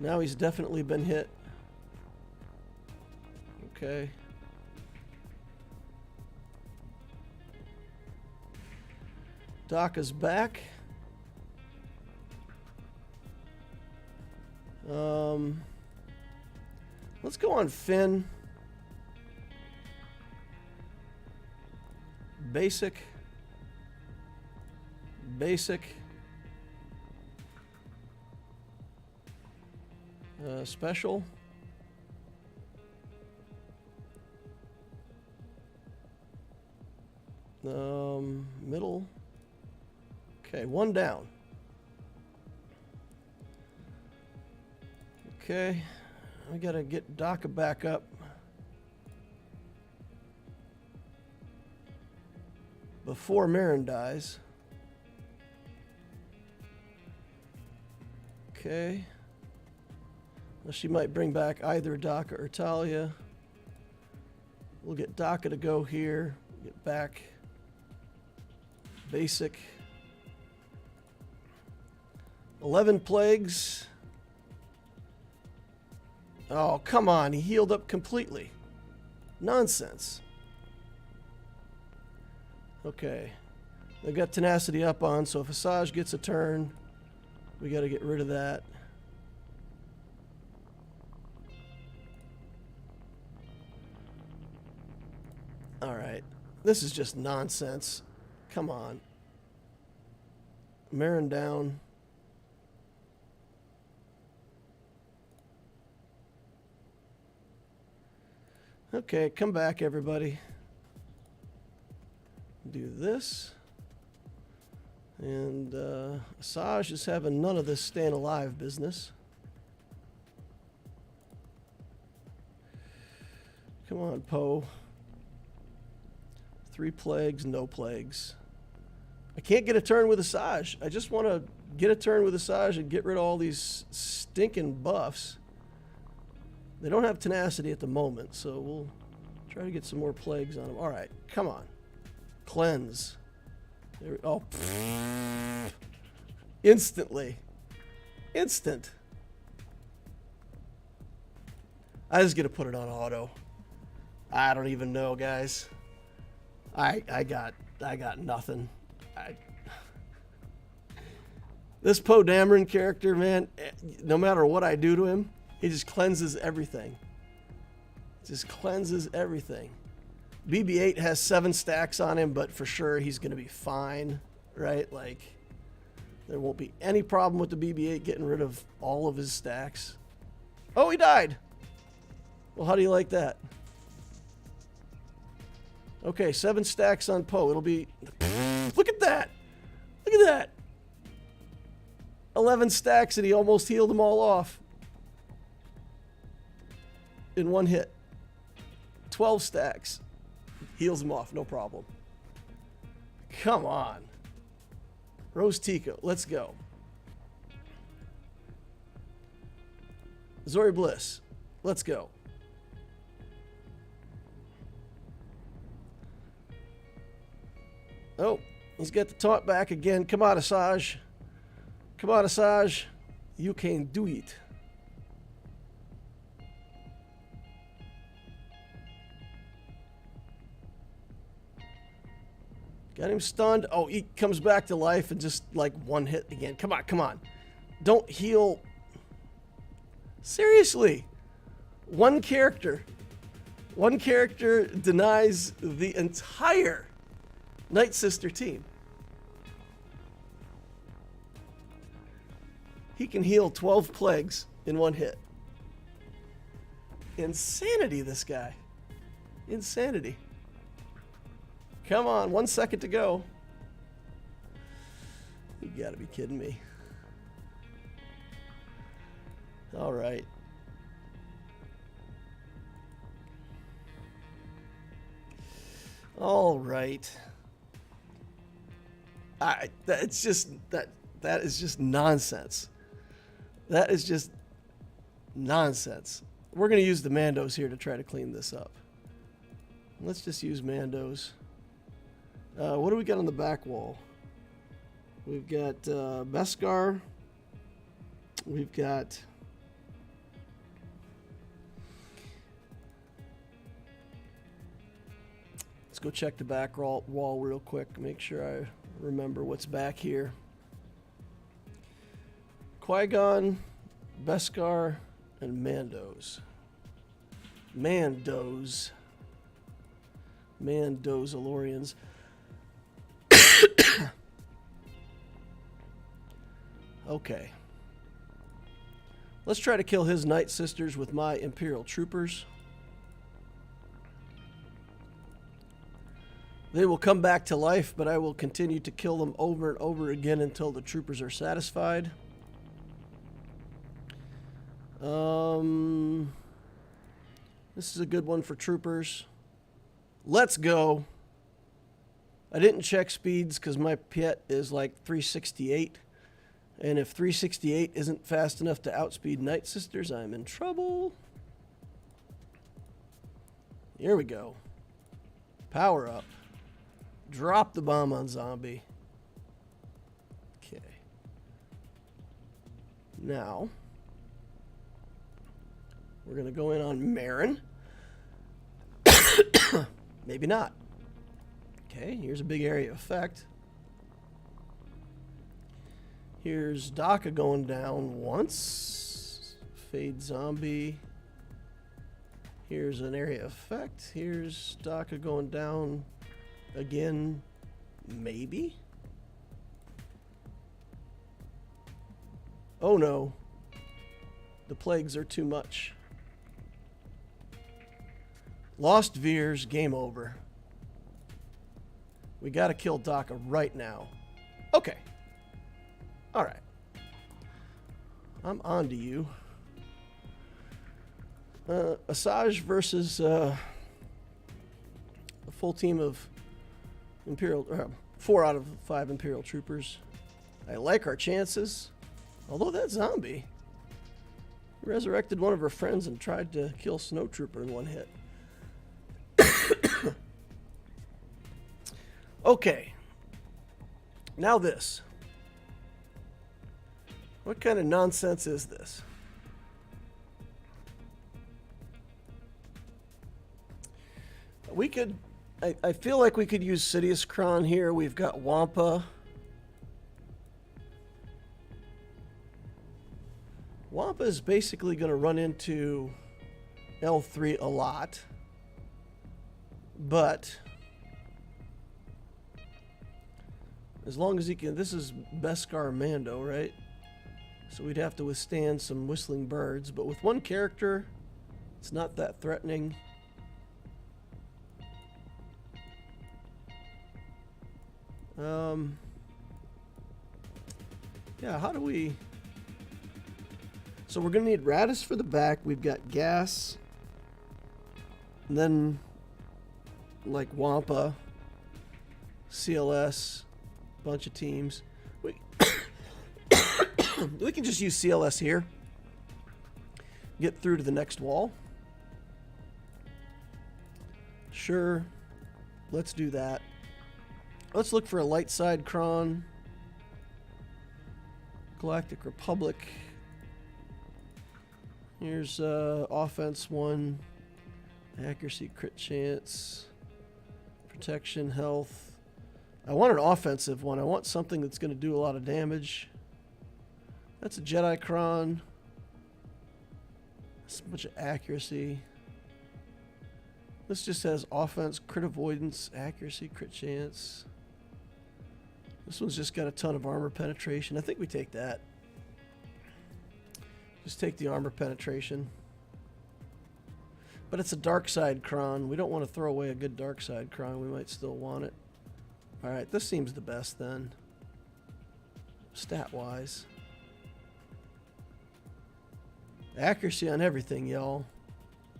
Now he's definitely been hit. Okay. Doc is back. Let's go on Finn. Basic. Special. Middle. Okay, one down. Okay, we gotta get Daka back up. Before Marin dies. Okay. Well, she might bring back either Daka or Talia. We'll get Daka to go here. Get back. Basic. 11 plagues. Oh, come on. He healed up completely. Nonsense. Okay. They've got tenacity up on, so if Asajj gets a turn, we got to get rid of that. All right. This is just nonsense. Come on. Marin down. Okay, come back, everybody. Do this. And Asajj is having none of this staying alive business. Come on, Poe. 3 plagues, no plagues. I can't get a turn with Asajj. I just want to get a turn with Asajj and get rid of all these stinking buffs. They don't have tenacity at the moment, so we'll try to get some more plagues on them. All right, come on. Cleanse. There, oh, instantly. Instant. I just get to put it on auto. I don't even know, guys. I got nothing. This Poe Dameron character, man, no matter what I do to him, he just cleanses everything. Just cleanses everything. BB-8 has 7 stacks on him, but for sure he's going to be fine, right? Like, there won't be any problem with the BB-8 getting rid of all of his stacks. Oh, he died. Well, how do you like that? Okay, 7 stacks on Poe. It'll be... Look at that. Look at that. 11 stacks, and he almost healed them all off. In one hit. 12 stacks. Heals them off, no problem. Come on. Rose Tico, let's go. Zorii Bliss, let's go. Oh, he's got the taunt back again. Come on, Asajj. Come on, Asajj. You can do it. Got him stunned. Oh, he comes back to life and just like one hit again. Come on, come on. Don't heal. Seriously. One character denies the entire Night Sister team. He can heal 12 plagues in one hit. Insanity, this guy. Insanity. Come on, 1 second to go. You gotta be kidding me. All right. All right. That's just that is just nonsense. That is just nonsense. We're going to use the Mandos here to try to clean this up. Let's just use Mandos. What do we got on the back wall? We've got Beskar. We've got... Let's go check the back wall real quick. Make sure I remember what's back here. Qui-Gon, Beskar, and Mandos. Alorians. Okay. Let's try to kill his Night Sisters with my Imperial Troopers. They will come back to life, but I will continue to kill them over and over again until the troopers are satisfied. This is a good one for troopers. Let's go. I didn't check speeds because my pet is like 368. And if 368 isn't fast enough to outspeed Night Sisters, I'm in trouble. Here we go. Power up. Drop the bomb on zombie. Okay. Now, we're going to go in on Marin. Maybe not. Okay, here's a big area of effect. Here's Daka going down once. Fade zombie. Here's an area of effect. Here's Daka going down again. Maybe. Oh no. The plagues are too much. Lost Veers, game over. We gotta kill Daka right now. Okay. Alright. I'm on to you. Asajj versus a full team of Imperial, 4 out of 5 Imperial troopers. I like our chances. Although that zombie resurrected one of her friends and tried to kill Snow Trooper in one hit. Okay. Now this. What kind of nonsense is this? We could... I feel like we could use Sidious Kron here. We've got Wampa. Wampa is basically going to run into L3 a lot. But as long as he can... This is Beskar Mando, right? So we'd have to withstand some whistling birds. But with one character, it's not that threatening. Yeah, how do we... So we're going to need Radis for the back. We've got Gas. And then, like, Wampa. CLS. Bunch of teams. We can just use CLS here. Get through to the next wall. Sure. Let's do that. Let's look for a light side Kron. Galactic Republic. Here's offense 1. Accuracy, crit chance. Protection, health. I want an offensive one. I want something that's going to do a lot of damage. That's a Jedi Kron. That's a bunch of accuracy. This just has offense, crit avoidance, accuracy, crit chance. This one's just got a ton of armor penetration. I think we take that. Just take the armor penetration. But it's a dark side Kron. We don't want to throw away a good dark side Kron. We might still want it. Alright, this seems the best then. Stat-wise. Accuracy on everything, y'all.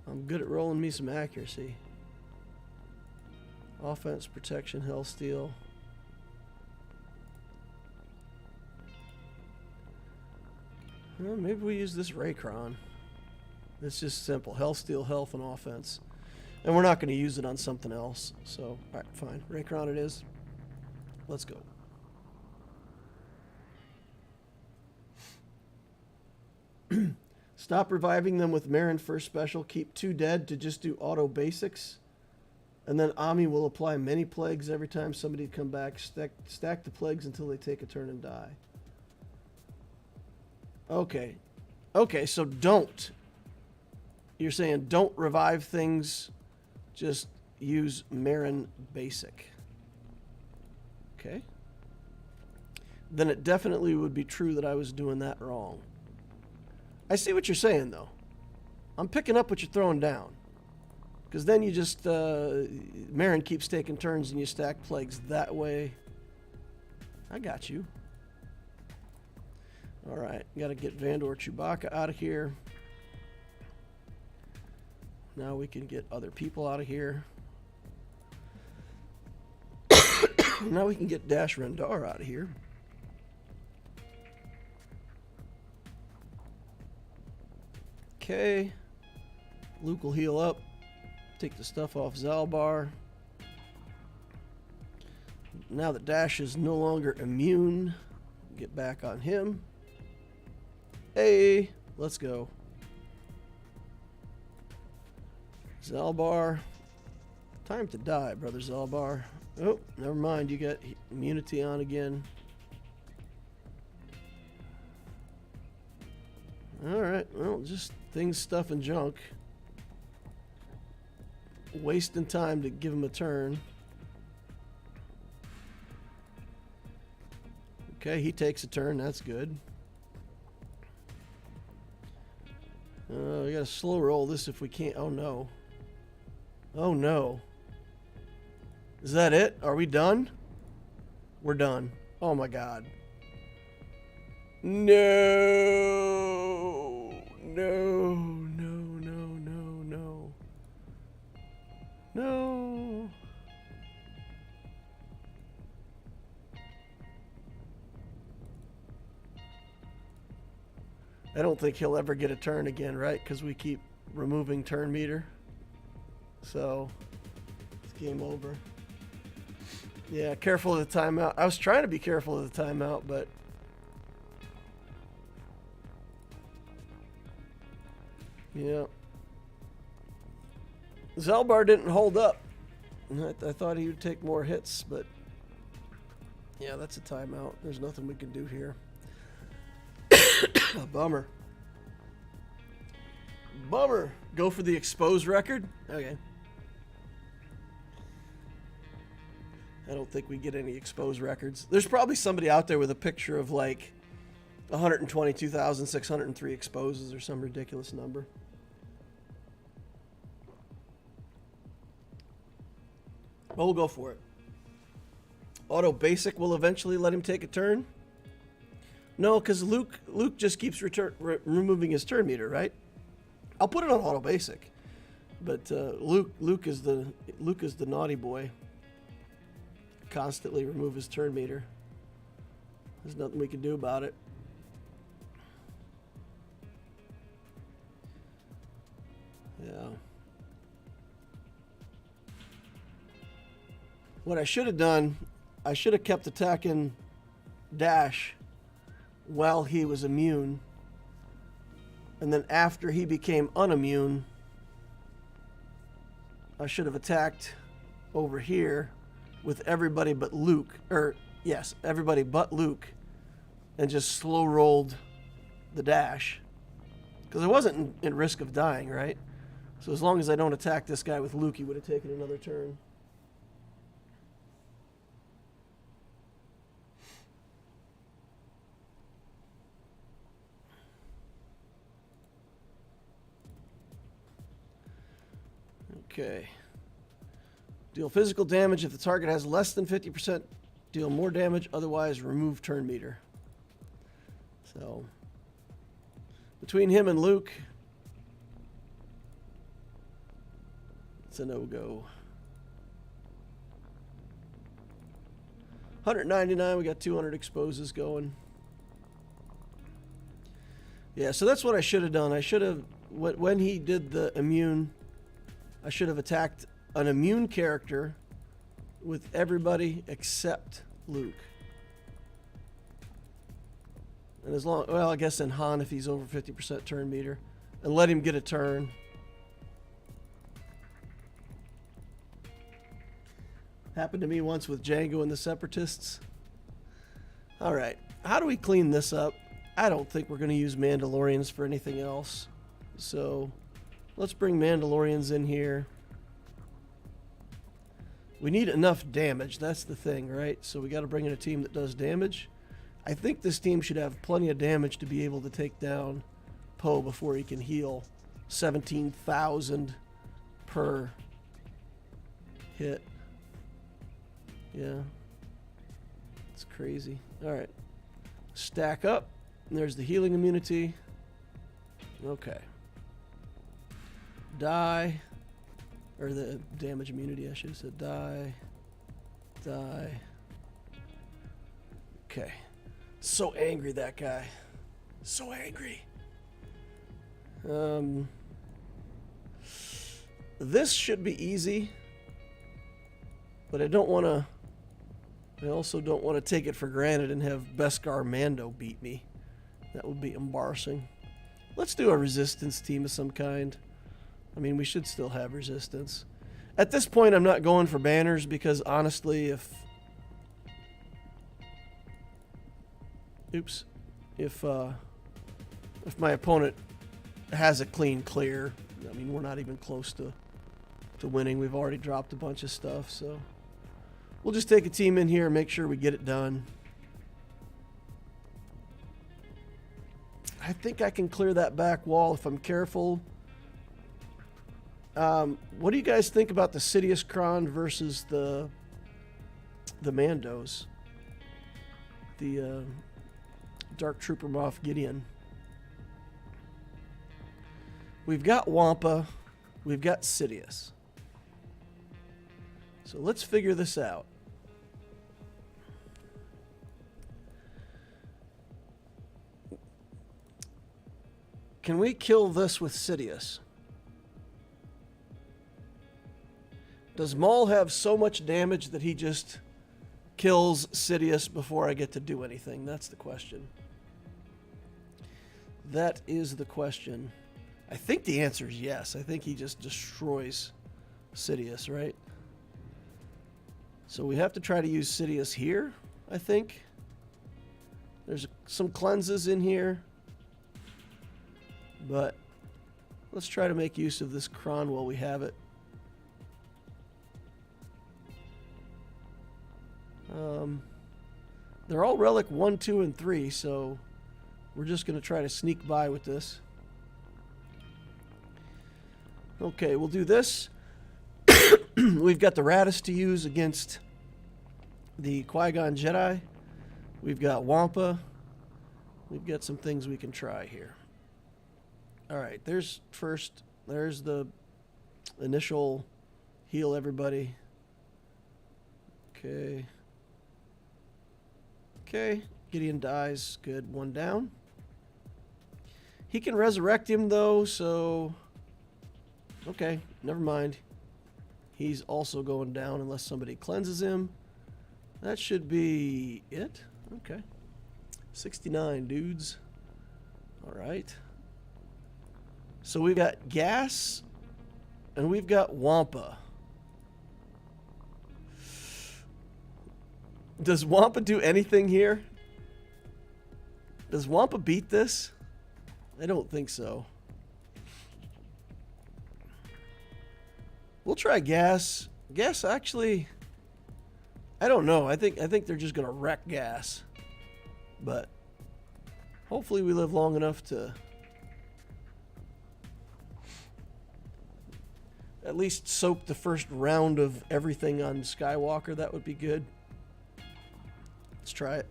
I'm good at rolling me some accuracy. Offense, protection, health, steal. Well, maybe we use this Raycron. It's just simple. Health, steal, health, and offense. And we're not going to use it on something else. So, alright, fine. Raycron it is. Let's go. Stop reviving them with Marin first special. Keep 2 dead to just do auto basics. And then Ami will apply many plagues every time somebody come back. Stack the plagues until they take a turn and die. Okay. Okay, so don't. You're saying don't revive things. Just use Marin basic. Okay. Then it definitely would be true that I was doing that wrong. I see what you're saying, though. I'm picking up what you're throwing down. Because then you just... Marin keeps taking turns and you stack plagues that way. I got you. Alright, gotta get Vandor Chewbacca out of here. Now we can get other people out of here. Now we can get Dash Rendar out of here. Okay. Luke will heal up. Take the stuff off Zalbar. Now that Dash is no longer immune, get back on him. Hey, let's go. Zalbar. Time to die, brother Zalbar. Oh, never mind. You got immunity on again. Alright, well, just things, stuff, and junk. Wasting time to give him a turn. Okay, he takes a turn. That's good. We gotta slow roll this if we can't. Oh, no. Oh, no. Is that it? Are we done? We're done. Oh, my God. No. No, no, no, no, no. No. I don't think he'll ever get a turn again, right? Because we keep removing turn meter. So, it's game over. Yeah, careful of the timeout. I was trying to be careful of the timeout, but... yeah. Zalbar didn't hold up. I thought he would take more hits, but... yeah, that's a timeout. There's nothing we can do here. A bummer. Bummer. Go for the exposed record? Okay. I don't think we get any exposed records. There's probably somebody out there with a picture of like 122,603 exposes or some ridiculous number. Oh, we'll go for it. Auto basic will eventually let him take a turn. No, because Luke just keeps removing his turn meter, right? I'll put it on auto basic, but Luke is the naughty boy. Constantly remove his turn meter. There's nothing we can do about it. Yeah. What I should have done, I should have kept attacking Dash while he was immune, and then after he became unimmune, I should have attacked over here with everybody but Luke, or yes, everybody but Luke, and just slow rolled the Dash, because I wasn't in risk of dying, right? So as long as I don't attack this guy with Luke, he would have taken another turn. Okay. Deal physical damage if the target has less than 50%. Deal more damage, otherwise remove turn meter. So, between him and Luke, it's a no-go. 199, we got 200 exposes going. Yeah, so that's what I should have done. I should have, when he did the immune, I should have attacked an immune character with everybody except Luke. And as long, well, I guess in Han if he's over 50% turn meter, and let him get a turn. Happened to me once with Django and the Separatists. All right, how do we clean this up? I don't think we're going to use Mandalorians for anything else. So let's bring Mandalorians in here. We need enough damage. That's the thing, right? So we got to bring in a team that does damage. I think this team should have plenty of damage to be able to take down Poe before he can heal. 17,000 per hit. Yeah. It's crazy. All right. Stack up. And there's the healing immunity. Okay. Die. Or the damage immunity, I should have said. Die. Die. Okay. So angry, that guy. So angry. This should be easy. But I don't want to... I also don't want to take it for granted and have Beskar Mando beat me. That would be embarrassing. Let's do a resistance team of some kind. I mean, we should still have resistance. At this point, I'm not going for banners because honestly, if my opponent has a clean clear, I mean, we're not even close to winning. We've already dropped a bunch of stuff, so we'll just take a team in here and make sure we get it done. I think I can clear that back wall if I'm careful. What do you guys think about the Sidious Kron versus the Mandos? The Dark Trooper Moff Gideon. We've got Wampa. We've got Sidious. So let's figure this out. Can we kill this with Sidious? Does Maul have so much damage that he just kills Sidious before I get to do anything? That's the question. That is the question. I think the answer is yes. I think he just destroys Sidious, right? So we have to try to use Sidious here, I think. There's some cleanses in here. But let's try to make use of this Kron while we have it. They're all relic 1, 2, and 3, so we're just going to try to sneak by with this. Okay, we'll do this. We've got the Raddus to use against the Qui-Gon Jedi. We've got Wampa. We've got some things we can try here. All right, there's the initial heal everybody. Okay. Okay, Gideon dies. Good, one down. He can resurrect him though, so... Okay, never mind. He's also going down unless somebody cleanses him. That should be it. Okay. 69 dudes. All right. So we've got Gas and we've got Wampa. Does Wampa do anything here? Does Wampa beat this? I don't think so. We'll try Gas. Gas actually, I don't know. I think they're just gonna wreck Gas. But hopefully we live long enough to... at least soak the first round of everything on Skywalker. That would be good. Let's try it.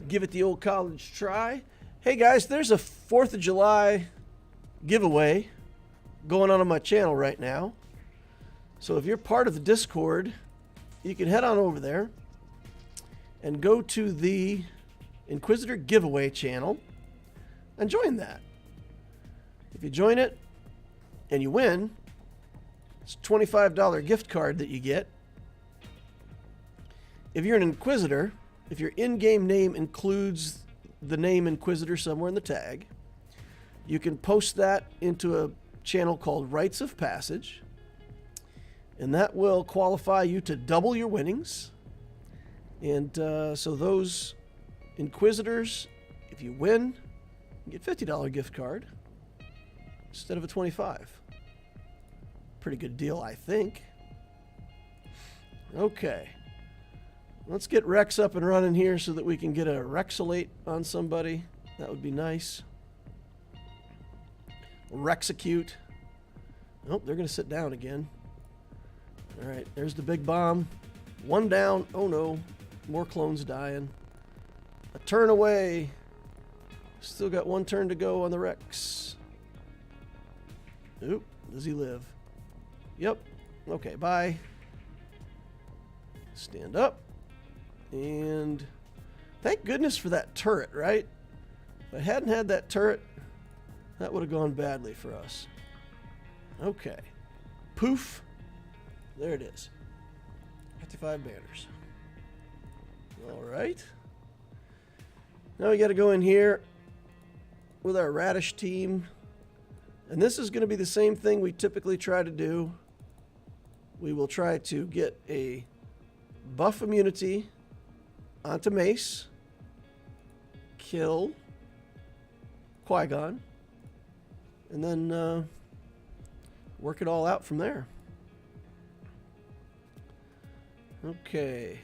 Give it the old college try. Hey guys, there's a 4th of July giveaway going on my channel right now. So if you're part of the Discord, you can head on over there and go to the Inquisitor giveaway channel and join that. If you join it and you win, it's a $25 gift card that you get. If you're an Inquisitor, if your in-game name includes the name Inquisitor somewhere in the tag, you can post that into a channel called Rites of Passage, and that will qualify you to double your winnings. And so those Inquisitors, if you win, you get a $50 gift card instead of a $25. Pretty good deal, I think. Okay. Let's get Rex up and running here so that we can get a Rexolate on somebody. That would be nice. Rexecute. Oh, they're going to sit down again. All right, there's the big bomb. One down. Oh, no. More clones dying. A turn away. Still got one turn to go on the Rex. Oop, does he live? Yep. Okay, bye. Stand up. And thank goodness for that turret, right? If I hadn't had that turret, that would have gone badly for us. Okay. Poof. There it is. 55 banners. All right. Now we got to go in here with our Radish team. And this is going to be the same thing we typically try to do. We will try to get a buff immunity onto Mace, kill Qui-Gon, and then work it all out from there. Okay.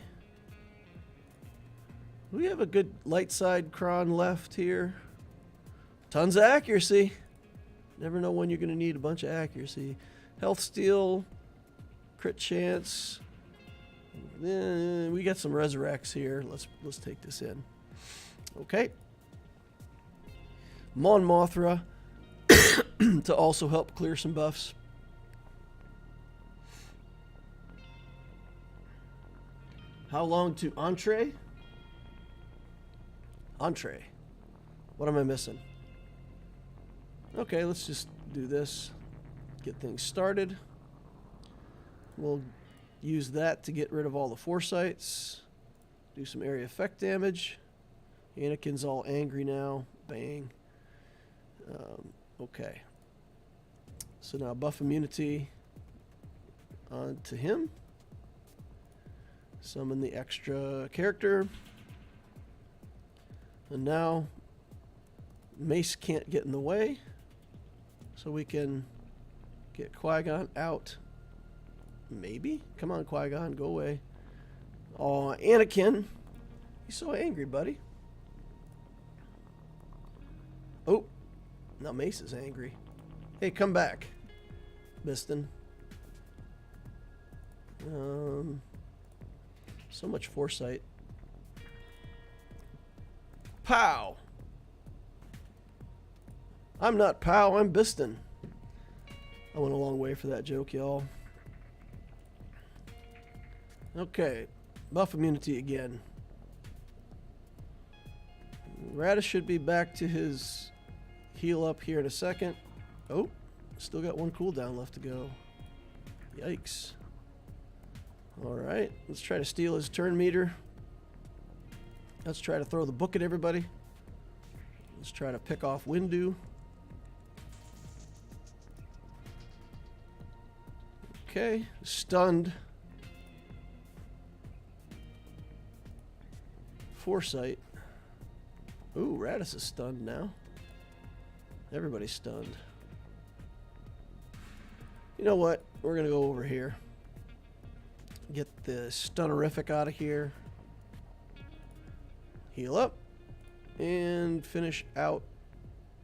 We have a good light side cron left here. Tons of accuracy. Never know when you're going to need a bunch of accuracy. Health steal, crit chance. We got some resurrects here. Let's take this in. Okay. Mon Mothra to also help clear some buffs. How long to entree? Entree. What am I missing? Okay, let's just do this. Get things started. We'll use that to get rid of all the foresights. Do some area effect damage. Anakin's all angry now. Bang. Okay. So now buff immunity onto him. Summon the extra character. And now Mace can't get in the way. So we can get Qui-Gon out. Maybe? Come on, Qui-Gon, go away. Oh, Anakin. He's so angry, buddy. Oh, now Mace is angry. Hey, come back, Biston. So much foresight. Pow! I'm not Pow, I'm Biston. I went a long way for that joke, y'all. Okay, buff immunity again. Radish should be back to his heal up here in a second. Oh, still got one cooldown left to go. Yikes. Alright, let's try to steal his turn meter. Let's try to throw the book at everybody. Let's try to pick off Windu. Okay, stunned. Foresight. Ooh, Radis is stunned now. Everybody's stunned. You know what? We're going to go over here. Get the Stunnerific out of here. Heal up. And finish out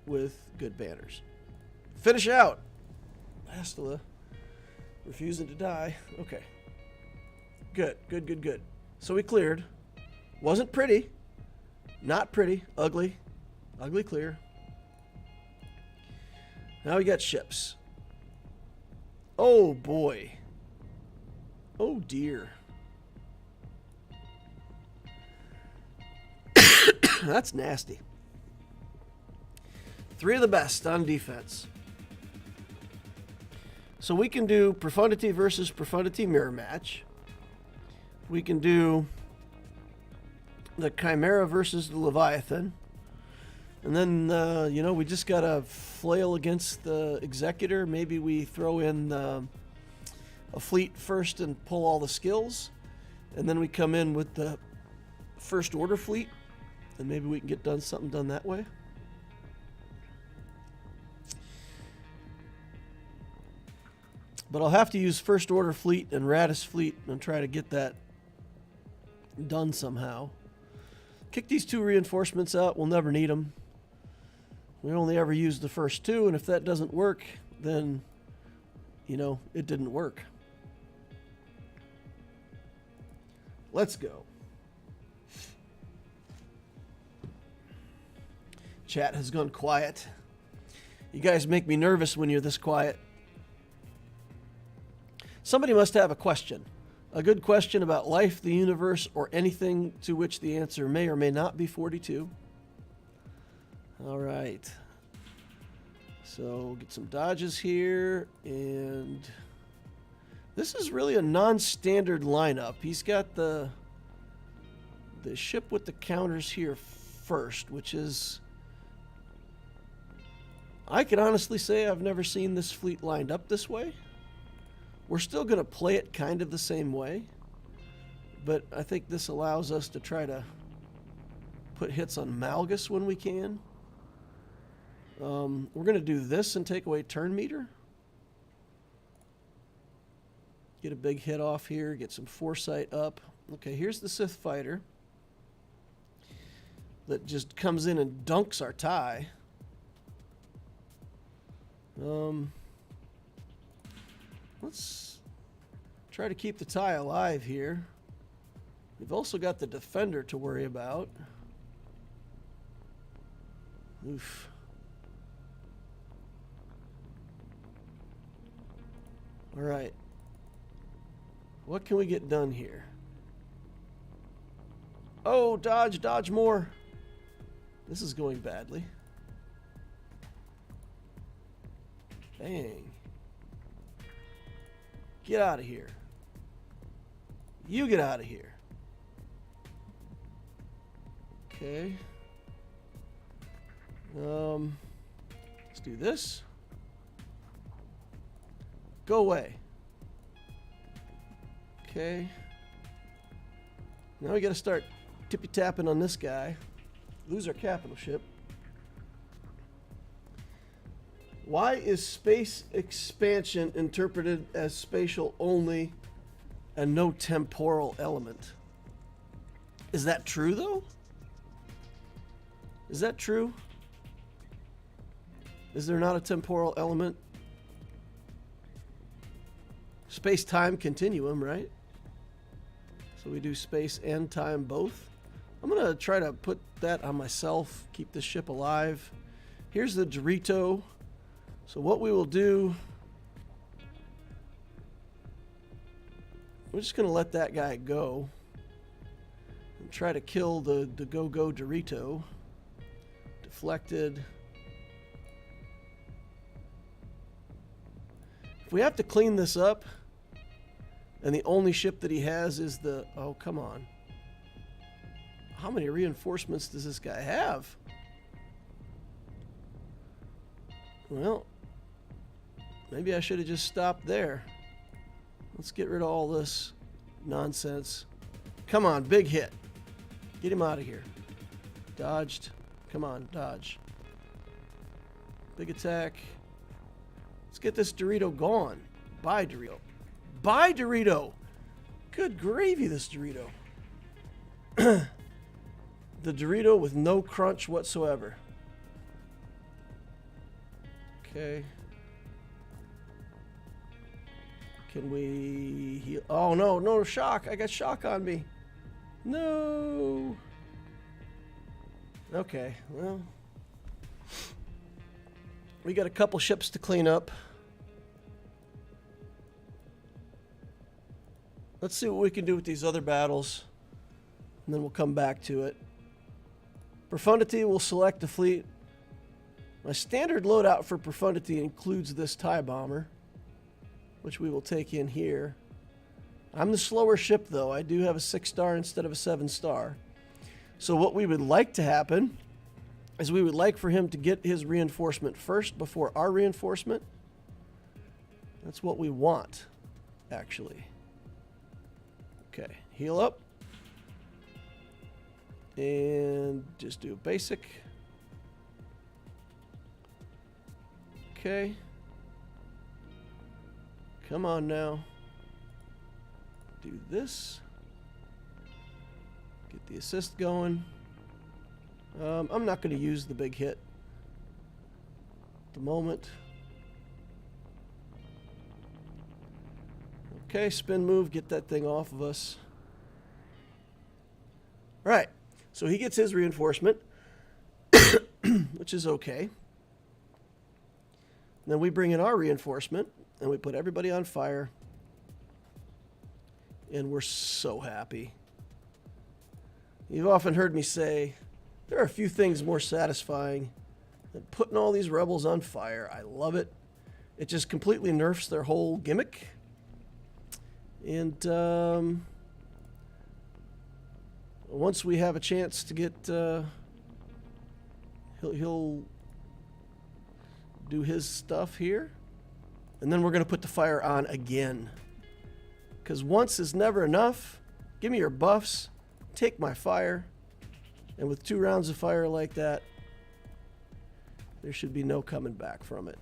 with good banners. Finish out! Bastila. Refusing to die. Okay. Good, good, good, good. So we cleared. Wasn't pretty. Not pretty. Ugly. Ugly clear. Now we got ships. Oh boy. Oh dear. That's nasty. 3 of the best on defense. So we can do Profundity versus Profundity mirror match. We can do the Chimera versus the Leviathan. And then, you know, we just got to flail against the Executor. Maybe we throw in a fleet first and pull all the skills. And then we come in with the First Order fleet. And maybe we can get something done that way. But I'll have to use First Order fleet and Radis fleet and try to get that done somehow. Kick these 2 reinforcements out. We'll never need them. We only ever use the first 2, and if that doesn't work, then, you know, it didn't work. Let's go. Chat has gone quiet. You guys make me nervous when you're this quiet. Somebody must have a question. A good question about life, the universe, or anything to which the answer may or may not be 42. All right. So get some dodges here. And this is really a non-standard lineup. He's got the ship with the counters here first, which is... I can honestly say I've never seen this fleet lined up this way. We're still going to play it kind of the same way, but I think this allows us to try to put hits on Malgus when we can. We're going to do this and take away turn meter. Get a big hit off here, get some foresight up. Okay, here's the Sith fighter that just comes in and dunks our tie. Let's try to keep the tie alive here. We've also got the defender to worry about. Oof. All right. What can we get done here? Oh, dodge, dodge more. This is going badly. Dang. Get out of here. You get out of here. Okay. Let's do this. Go away. Okay. Now we got to start tippy-tapping on this guy. Lose our capital ship. Why is space expansion interpreted as spatial only and no temporal element? Is that true, though? Is that true? Is there not a temporal element? Space-time continuum, right? So we do space and time both. I'm going to try to put that on myself, keep this ship alive. Here's the Dorito. So what we will do, we're just going to let that guy go and try to kill the go-go Dorito. Deflected. If we have to clean this up, and the only ship that he has is the... Oh, come on. How many reinforcements does this guy have? Well, maybe I should have just stopped there. Let's get rid of all this nonsense. Come on, big hit. Get him out of here. Dodged. Come on, dodge. Big attack. Let's get this Dorito gone. Bye, Dorito. Bye, Dorito. Good gravy, this Dorito. The Dorito with no crunch whatsoever. Okay. Can we heal? Oh, no, no, shock. I got shock on me. No. Okay, well. We got a couple ships to clean up. Let's see what we can do with these other battles. And then we'll come back to it. Profundity will select the fleet. My standard loadout for Profundity includes this TIE bomber, which we will take in here. I'm the slower ship, though. I do have a 6-star instead of a 7-star. So what we would like to happen is we would like for him to get his reinforcement first before our reinforcement. That's what we want, actually. Okay, heal up. And just do a basic. Okay. Come on now. Do this. Get the assist going. I'm not going to use the big hit at the moment. Okay, spin move, get that thing off of us. All right, so he gets his reinforcement, which is okay. And then we bring in our reinforcement, and we put everybody on fire. And we're so happy. You've often heard me say, there are a few things more satisfying than putting all these rebels on fire. I love it. It just completely nerfs their whole gimmick. And once we have a chance to get, he'll do his stuff here. And then we're going to put the fire on again. Because once is never enough. Give me your buffs. Take my fire. And with 2 rounds of fire like that, there should be no coming back from it.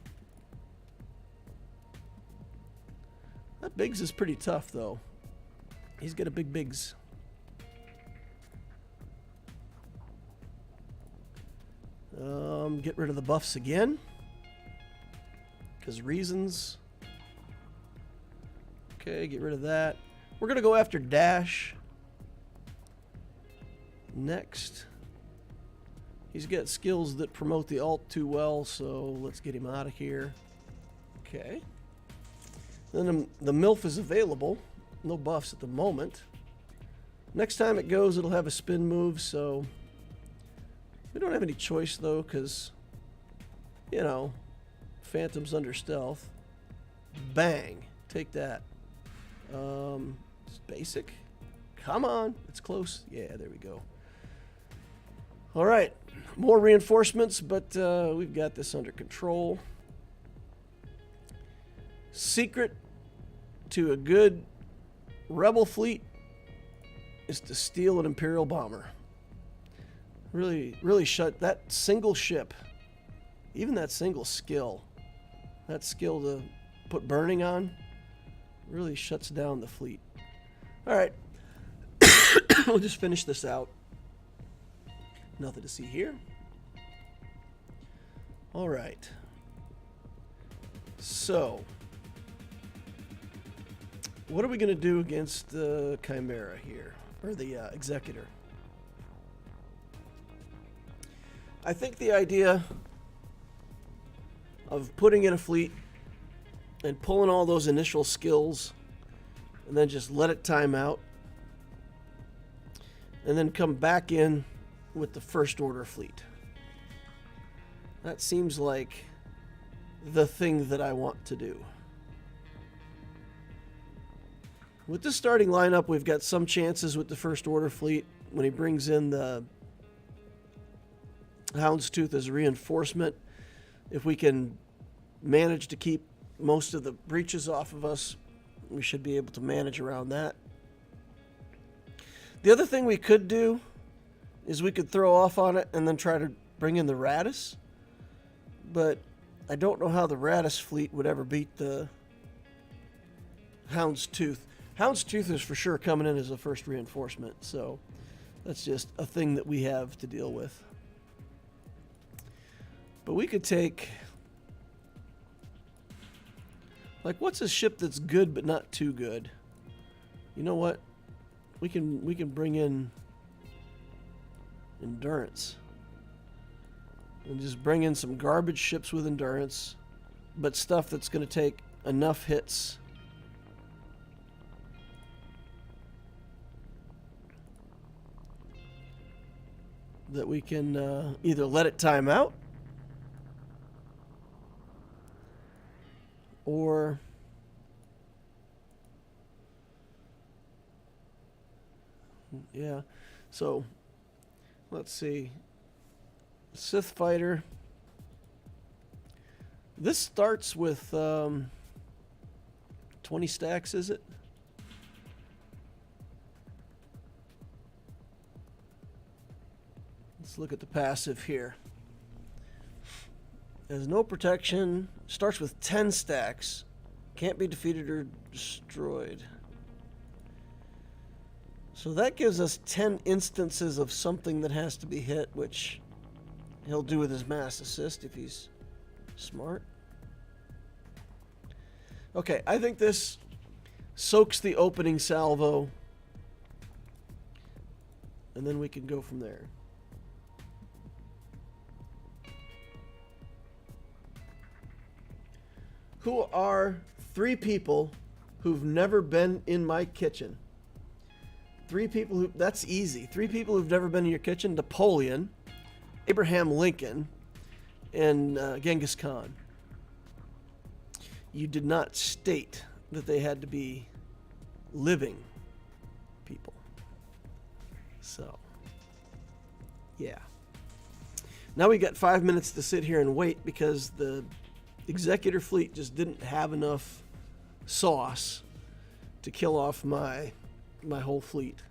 That Biggs is pretty tough, though. He's got a big Biggs. Get rid of the buffs again. Because reasons. Okay, get rid of that. We're going to go after Dash. Next. He's got skills that promote the ult too well, so let's get him out of here. Okay. Then the MILF is available. No buffs at the moment. Next time it goes, it'll have a spin move, so we don't have any choice, though, because, you know, Phantom's under stealth. Bang. Take that. Just basic. Come on. It's close. Yeah, there we go. All right. More reinforcements, but we've got this under control. Secret to a good rebel fleet is to steal an Imperial bomber. Really shut that single ship, even that single skill, that skill to put burning on, really shuts down the fleet. All right. We'll just finish this out. Nothing to see here. All right. So, what are we going to do against the Chimera here, or the Executor? I think the idea of putting in a fleet and pulling all those initial skills and then just let it time out and then come back in with the first order fleet. That seems like the thing that I want to do. With this starting lineup, we've got some chances with the first order fleet when he brings in the Houndstooth as a reinforcement. If we can manage to keep most of the breaches off of us, we should be able to manage around that. The other thing we could do is we could throw off on it and then try to bring in the Radis. But I don't know how the Radis fleet would ever beat the Houndstooth. Houndstooth is for sure coming in as a first reinforcement, so that's just a thing that we have to deal with. But we could take Like, what's a ship that's good but not too good? You know what? We can bring in endurance. And just bring in some garbage ships with endurance, but stuff that's going to take enough hits that we can either let it time out or yeah. So let's see. Sith fighter. This starts with 20 stacks, is it? Let's look at the passive here. Has no protection. Starts with 10 stacks. Can't be defeated or destroyed. So that gives us 10 instances of something that has to be hit, which he'll do with his mass assist if he's smart. Okay, I think this soaks the opening salvo, and then we can go from there. Who are 3 people who've never been in my kitchen? 3 people who, that's easy. 3 people who've never been in your kitchen: Napoleon, Abraham Lincoln, and Genghis Khan. You did not state that they had to be living people. So, yeah. Now we got 5 minutes to sit here and wait because the Executor fleet just didn't have enough sauce to kill off my whole fleet.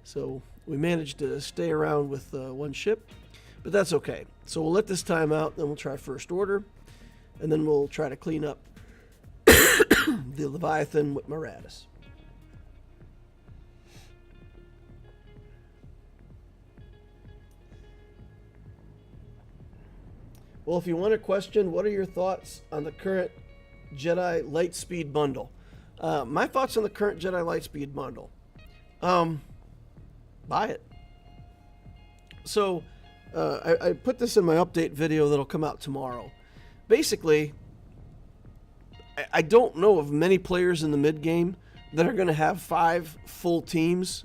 So we managed to stay around with 1 ship, but that's okay. So we'll let this time out, then we'll try First Order, and then we'll try to clean up the Leviathan with Marauders. Well, if you want a question, what are your thoughts on the current Jedi Lightspeed bundle? My thoughts on the current Jedi Lightspeed bundle. Buy it. So, I put this in my update video that'll come out tomorrow. Basically, I don't know of many players in the mid-game that are going to have 5 full teams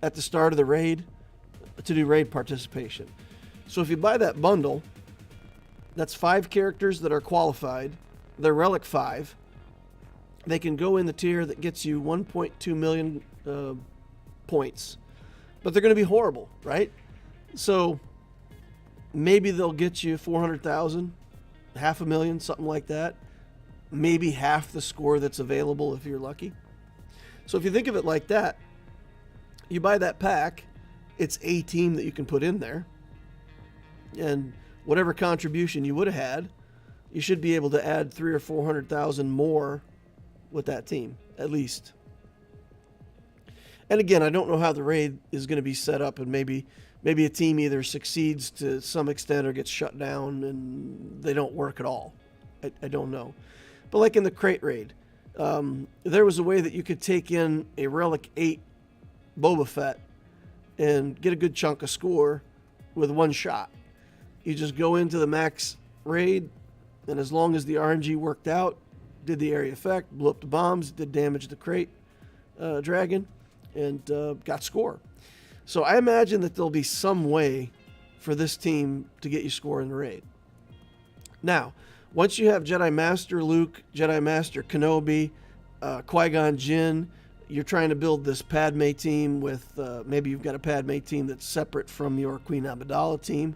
at the start of the raid to do raid participation. So if you buy that bundle, that's 5 characters that are qualified. They're Relic 5. They can go in the tier that gets you 1.2 million points. But they're going to be horrible, right? So maybe they'll get you 400,000, 500,000, something like that. Maybe half the score that's available if you're lucky. So if you think of it like that, you buy that pack, it's a team that you can put in there. And whatever contribution you would have had, you should be able to add 300,000 or 400,000 more with that team, at least. And again, I don't know how the raid is going to be set up, and maybe a team either succeeds to some extent or gets shut down and they don't work at all. I don't know. But like in the crate raid, there was a way that you could take in a Relic 8 Boba Fett and get a good chunk of score with 1 shot. You just go into the max raid, and as long as the RNG worked out, did the area effect, blew up the bombs, did damage to the crate dragon, and got score. So I imagine that there'll be some way for this team to get you score in the raid. Now, once you have Jedi Master Luke, Jedi Master Kenobi, Qui-Gon Jinn, you're trying to build this Padme team with, maybe you've got a Padme team that's separate from your Queen Amidala team.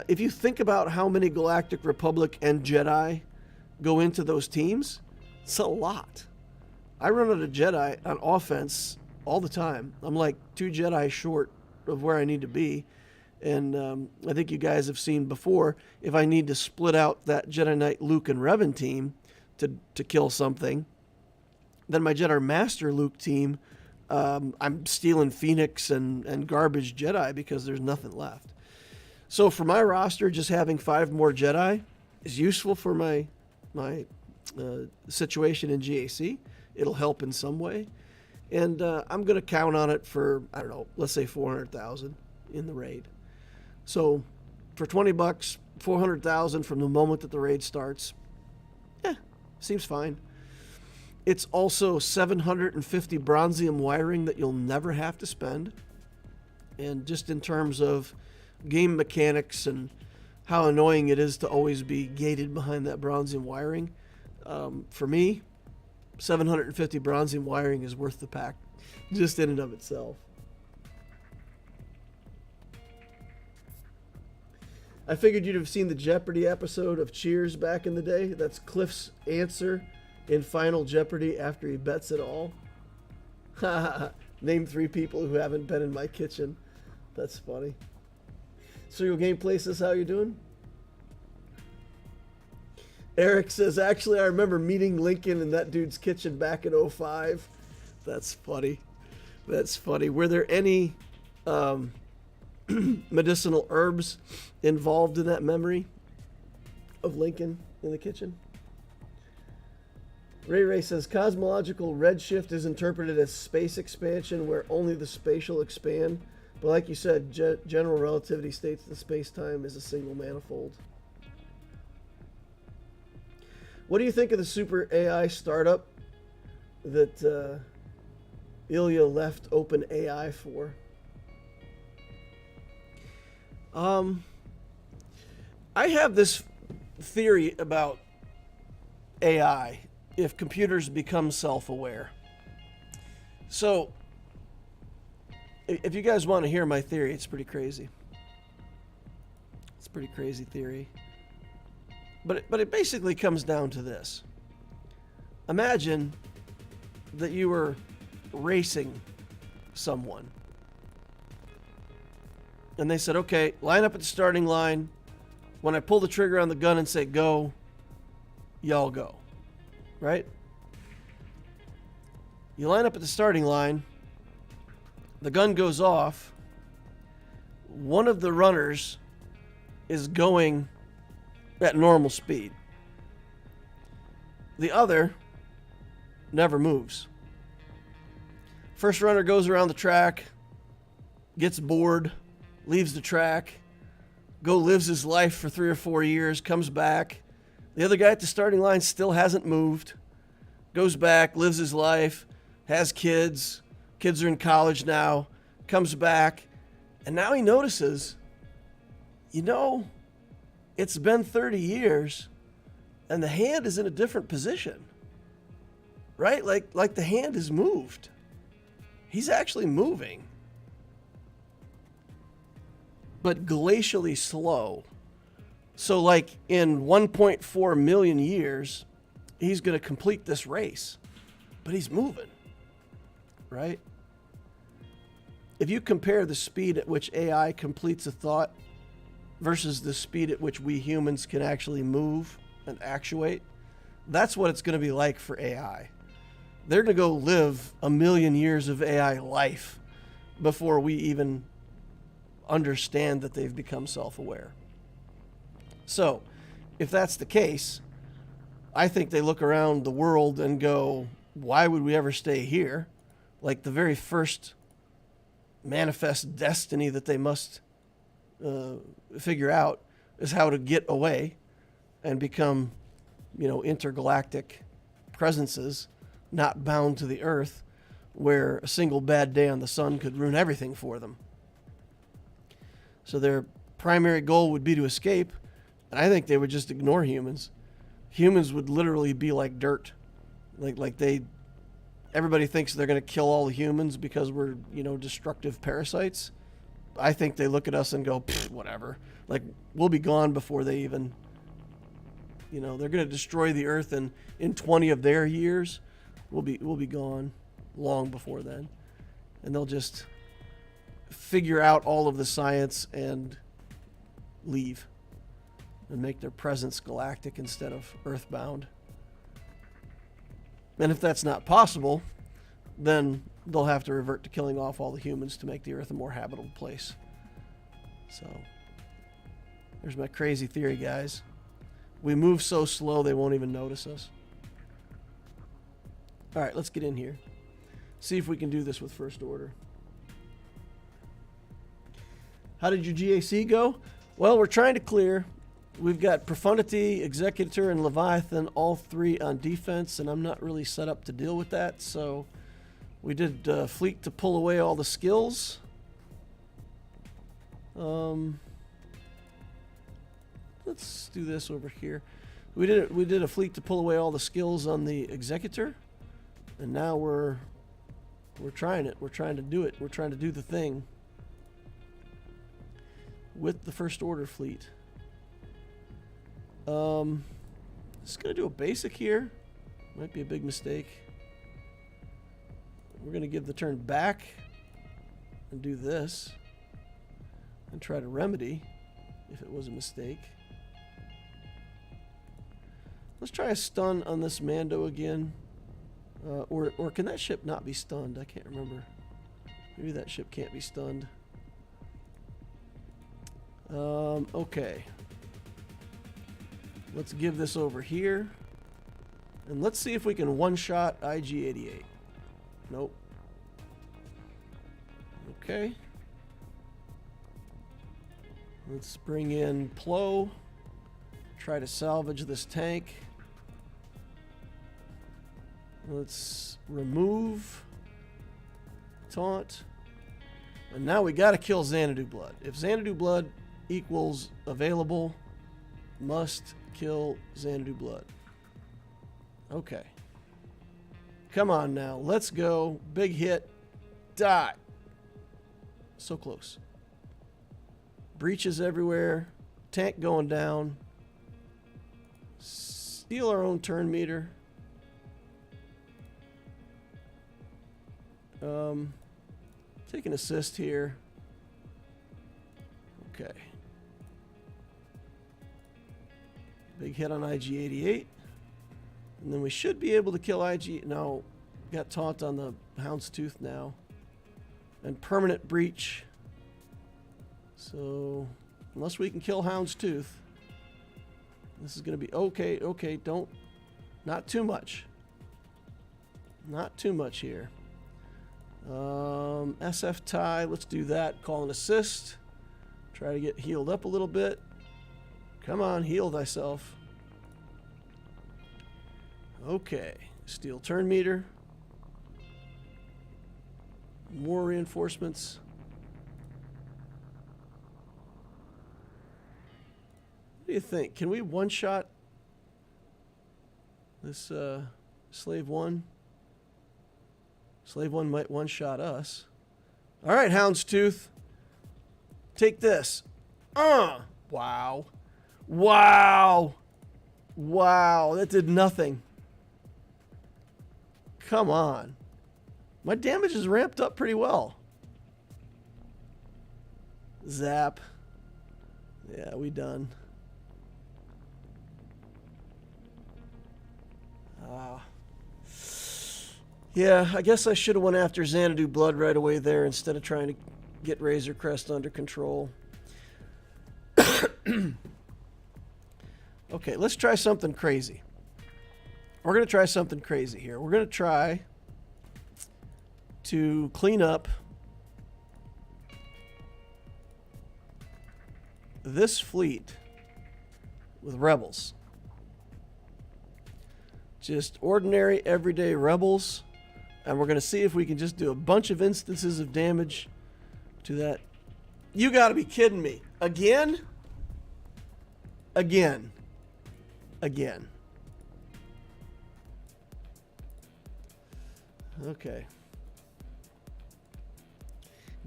If you think about how many Galactic Republic and Jedi go into those teams, it's a lot. I run out of Jedi on offense all the time. I'm like 2 Jedi short of where I need to be. And I think you guys have seen before, if I need to split out that Jedi Knight Luke and Revan team to kill something, then my Jedi Master Luke team, I'm stealing Phoenix and garbage Jedi because there's nothing left. So for my roster, just having 5 more Jedi is useful for my situation in GAC. It'll help in some way. And I'm going to count on it for, I don't know, let's say 400,000 in the raid. So for $20, 400,000 from the moment that the raid starts, seems fine. It's also 750 bronzium wiring that you'll never have to spend. And just in terms of game mechanics and how annoying it is to always be gated behind that bronzium wiring, for me, 750 bronzium wiring is worth the pack just in and of itself. I figured you'd have seen the Jeopardy episode of Cheers back in the day. That's Cliff's answer in Final Jeopardy after he bets it all. Name 3 people who haven't been in my kitchen. That's funny. Swgoh Gameplay says, how you doing? Eric says, actually, I remember meeting Lincoln in that dude's kitchen back in 2005. That's funny. That's funny. Were there any medicinal herbs involved in that memory of Lincoln in the kitchen? Ray says, cosmological redshift is interpreted as space expansion where only the spatial expand. But like you said, general relativity states that space-time is a single manifold. What do you think of the super AI startup that Ilya left OpenAI for? I have this theory about AI if computers become self-aware. So, if you guys want to hear my theory, it's pretty crazy. It's a pretty crazy theory. But it basically comes down to this. Imagine that you were racing someone. And they said, okay, line up at the starting line. When I pull the trigger on the gun and say go, y'all go. Right? You line up at the starting line. The gun goes off. One of the runners is going at normal speed. The other never moves. First runner goes around the track, gets bored, leaves the track, lives his life for 3 or 4 years, comes back. The other guy at the starting line still hasn't moved, goes back, lives his life, has kids. Kids are in college now, comes back, and now he notices, it's been 30 years and the hand is in a different position, right? Like the hand is moved. He's actually moving, but glacially slow. So like in 1.4 million years, he's going to complete this race, but he's moving, right? If you compare the speed at which AI completes a thought versus the speed at which we humans can actually move and actuate, that's what it's going to be like for AI. They're going to go live 1 million years of AI life before we even understand that they've become self-aware. So, if that's the case, I think they look around the world and go, why would we ever stay here? Like the very first manifest destiny that they must figure out is how to get away and become, intergalactic presences, not bound to the earth, where a single bad day on the sun could ruin everything for them. So their primary goal would be to escape, and I think they would just ignore humans. Humans would literally be like dirt. Everybody thinks they're going to kill all the humans because we're, destructive parasites. I think they look at us and go, whatever. Like, we'll be gone before they even, they're going to destroy the earth, and in 20 of their years, we'll be gone long before then. And they'll just figure out all of the science and leave and make their presence galactic instead of earthbound. And if that's not possible, then they'll have to revert to killing off all the humans to make the earth a more habitable place. So, there's my crazy theory, guys. We move so slow they won't even notice us. All right, let's get in here. See if we can do this with First Order. How did your GAC go? Well, we're trying to clear. We've got Profundity, Executor, and Leviathan, all three on defense, and I'm not really set up to deal with that, so we did Fleet to pull away all the skills. Let's do this over here. We did a Fleet to pull away all the skills on the Executor, and now we're trying it. We're trying to do it. We're trying to do the thing with the First Order fleet. Just gonna do a basic here. Might be a big mistake. We're gonna give the turn back and do this and try to remedy if it was a mistake. Let's try a stun on this Mando again. Or can that ship not be stunned? I can't remember. Maybe that ship can't be stunned. Okay. Let's give this over here. And let's see if we can one-shot IG-88. Nope. Okay. Let's bring in Plo. Try to salvage this tank. Let's remove Taunt. And now we gotta kill Xanadu Blood. If Xanadu Blood equals available, must kill Xanadu Blood. Okay. Come on now. Let's go. Big hit. Die. So close. Breaches everywhere. Tank going down. Steal our own turn meter. Take an assist here. Okay. Big hit on IG-88. And then we should be able to kill IG. No, got taunt on the Houndstooth now. And permanent breach. So, unless we can kill Houndstooth, this is going to be okay. Okay, don't. Not too much. Not too much here. SF tie. Let's do that. Call an assist. Try to get healed up a little bit. Come on, heal thyself. Okay. Steal turn meter. More reinforcements. What do you think? Can we one-shot this Slave 1? Slave 1 might one-shot us. All right, Houndstooth. Take this. Wow. Wow. Wow, that did nothing. Come on. My damage is ramped up pretty well. Zap. Yeah, we done. Yeah, I guess I should have went after Xanadu Blood right away there instead of trying to get Razor Crest under control. Okay, let's try something crazy. We're going to try something crazy here. We're going to try to clean up this fleet with rebels. Just ordinary, everyday rebels. And we're going to see if we can just do a bunch of instances of damage to that. You got to be kidding me. Again? Again. Again. Okay.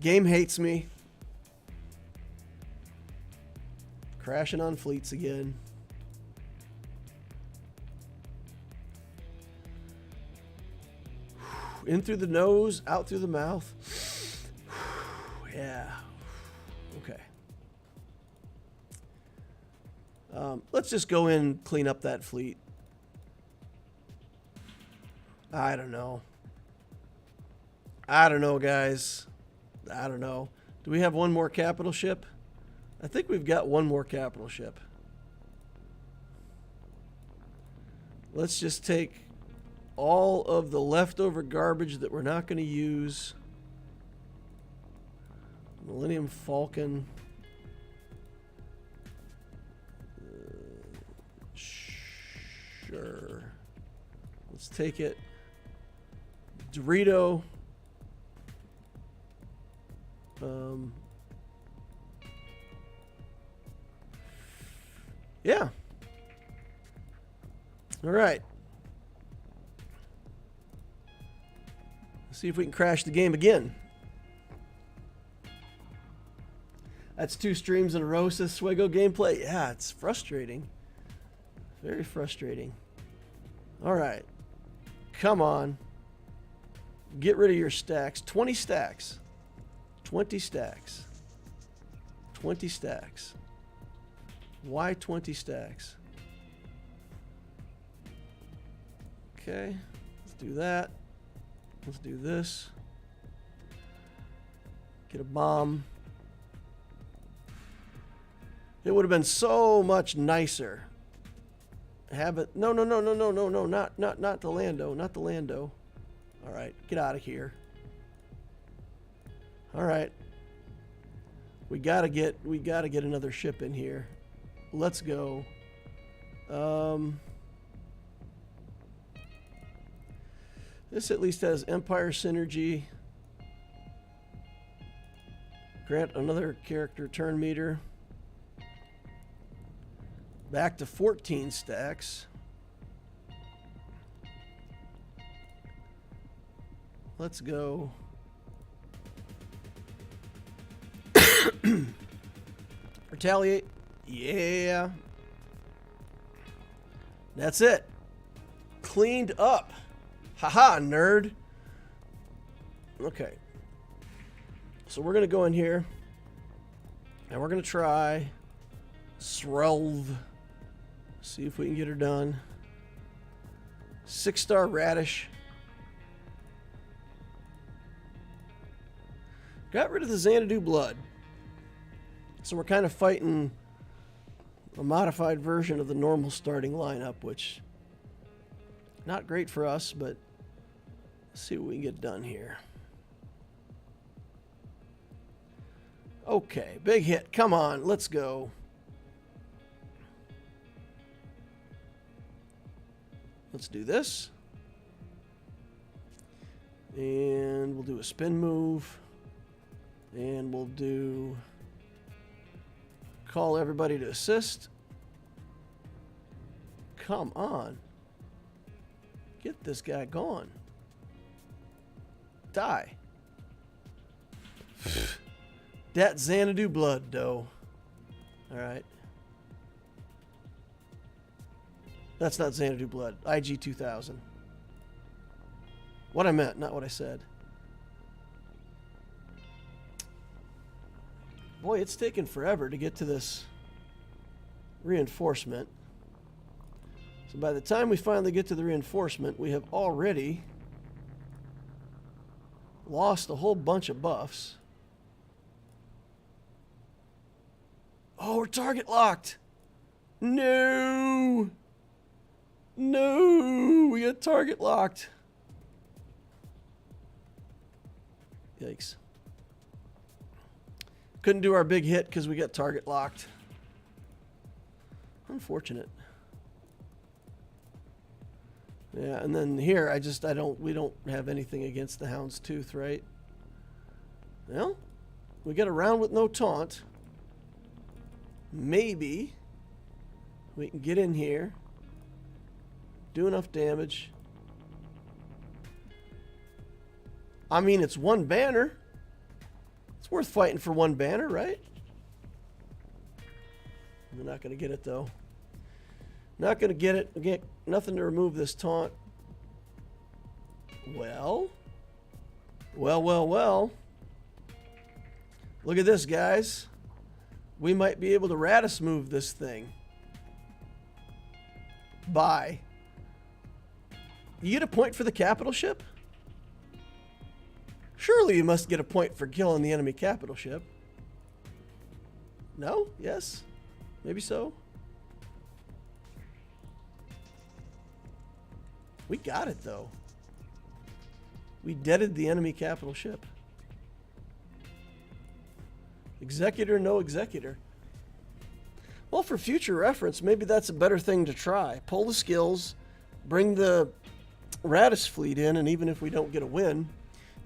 Game hates me. Crashing on fleets again. In through the nose, out through the mouth. Yeah. Okay. Let's just go in and clean up that fleet. I don't know. I don't know, guys. I don't know. Do we have one more capital ship? I think we've got one more capital ship. Let's just take all of the leftover garbage that we're not going to use. Millennium Falcon. Sure. Let's take it. Dorito. Yeah. All right. Let's see if we can crash the game again. That's 2 streams in a row, says Swgoh gameplay. Yeah, it's frustrating. Very frustrating. All right. Come on. Get rid of your stacks. 20 stacks. 20 stacks. 20 stacks. Why 20 stacks? Okay. Let's do that. Let's do this. Get a bomb. It would have been so much nicer. Have it. No, not the Lando. Not the Lando. All right, get out of here. All right. We gotta get another ship in here. Let's go. This at least has Empire synergy. Grant another character turn meter. Back to 14 stacks. Let's go. Retaliate. Yeah. That's it. Cleaned up. Haha, nerd. Okay. So we're going to go in here. And we're going to try Srelv. See if we can get her done. 6-star Radish. Got rid of the Xanadu blood. So we're kind of fighting a modified version of the normal starting lineup, which not great for us, but let's see what we can get done here. Okay, big hit. Come on, let's go. Let's do this. And we'll do a spin move. And we'll do call everybody to assist. Come on. Get this guy gone. Die. That Xanadu blood, though. Alright. That's not Xanadu blood. IG 2000. What I meant, not what I said. Boy, it's taken forever to get to this reinforcement. So by the time we finally get to the reinforcement, we have already lost a whole bunch of buffs. Oh, we're target locked. No. No, we got target locked. Yikes. Couldn't do our big hit because we got target locked. Unfortunate. Yeah, and then here we don't have anything against the Hound's Tooth, right? Well, we get a round with no taunt. Maybe we can get in here, do enough damage. I mean, it's one banner. It's worth fighting for one banner, right? We're not going to get it, though. Not going to get it. Again, nothing to remove this taunt. Well. Look at this, guys. We might be able to Radis move this thing. Bye. You get a point for the capital ship? Surely you must get a point for killing the enemy capital ship. No? Yes? Maybe so? We got it, though. We deaded the enemy capital ship. Executor, no executor. Well, for future reference, maybe that's a better thing to try. Pull the skills, bring the Radis fleet in, and even if we don't get a win,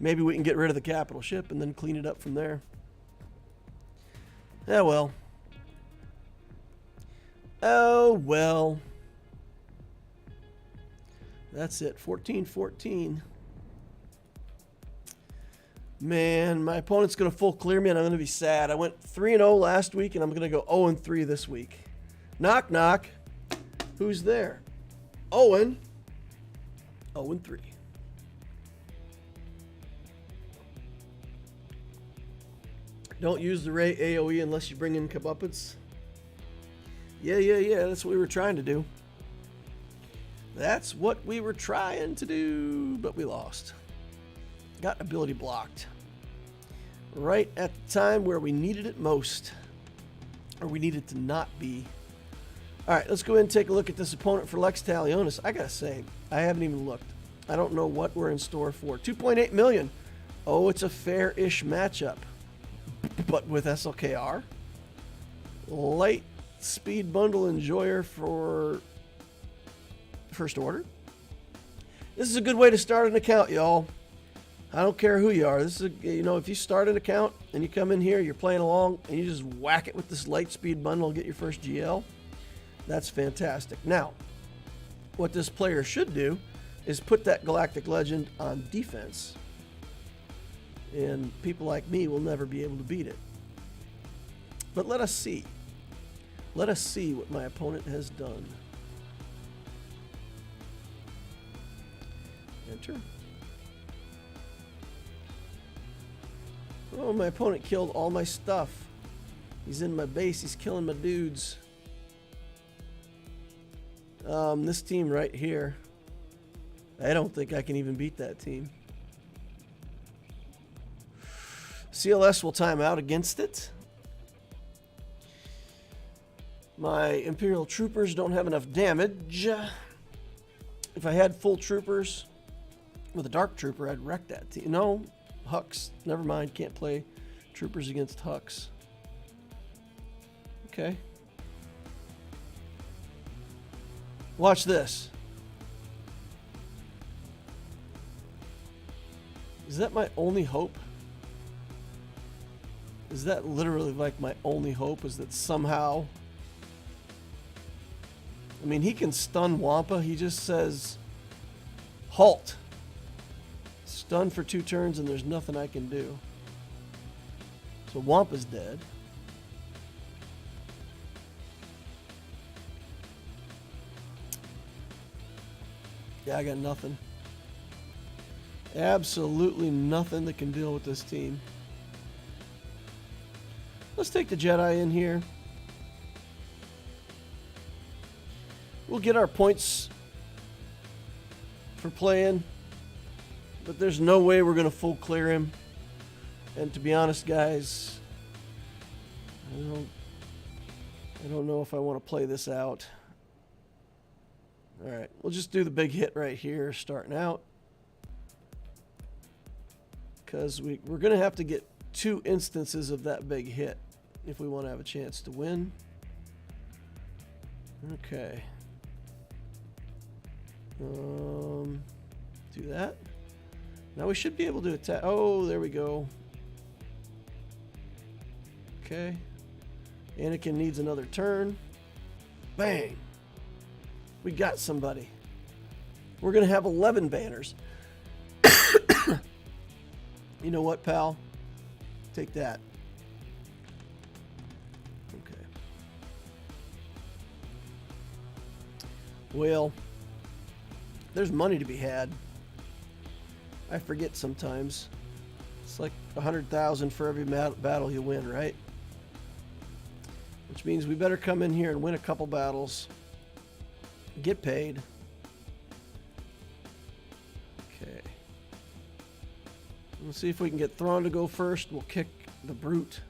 maybe we can get rid of the capital ship and then clean it up from there. Yeah, well. Oh, well. That's it. 14-14. Man, my opponent's going to full clear me, and I'm going to be sad. I went 3-0 last week, and I'm going to go 0-3 this week. Knock, knock. Who's there? Owen. 0-3. Don't use the Ray AoE unless you bring in comeuppance. Yeah. That's what we were trying to do. That's what we were trying to do, but we lost. Got ability blocked. Right at the time where we needed it most. Or we needed to not be. Alright, let's go ahead and take a look at this opponent for Lex Talionis. I gotta say, I haven't even looked. I don't know what we're in store for. 2.8 million. Oh, it's a fair-ish matchup. But with SLKR. Light speed bundle enjoyer for First Order. This is a good way to start an account, y'all. I don't care who you are. This is, if you start an account and you come in here, you're playing along, and you just whack it with this light speed bundle and get your first GL. That's fantastic. Now, what this player should do is put that Galactic Legend on defense. And people like me will never be able to beat it. But let us see. Let us see what my opponent has done. Enter. Oh, my opponent killed all my stuff. He's in my base. He's killing my dudes. This team right here. I don't think I can even beat that team. CLS will time out against it. My Imperial Troopers don't have enough damage. If I had full troopers with a Dark Trooper, I'd wreck that team. No, Hux. Never mind. Can't play troopers against Hux. Okay. Watch this. Is that my only hope? Is that literally like my only hope? Is that somehow... I mean, he can stun Wampa. He just says, halt. Stun for 2 turns and there's nothing I can do. So Wampa's dead. Yeah, I got nothing. Absolutely nothing that can deal with this team. Let's take the Jedi in here. We'll get our points for playing, but there's no way we're going to full clear him. And to be honest, guys, I don't know if I want to play this out. All right, we'll just do the big hit right here starting out, because we're going to have to get 2 instances of that big hit if we want to have a chance to win. Okay. Do that. Now we should be able to attack. Oh, there we go. Okay. Anakin needs another turn. Bang. We got somebody. We're going to have 11 banners. You know what, pal? Take that. Okay. Well, there's money to be had. I forget sometimes. It's like 100,000 for every battle you win, right? Which means we better come in here and win a couple battles. Get paid. Okay. Let's see if we can get Thrawn to go first. We'll kick the Brute.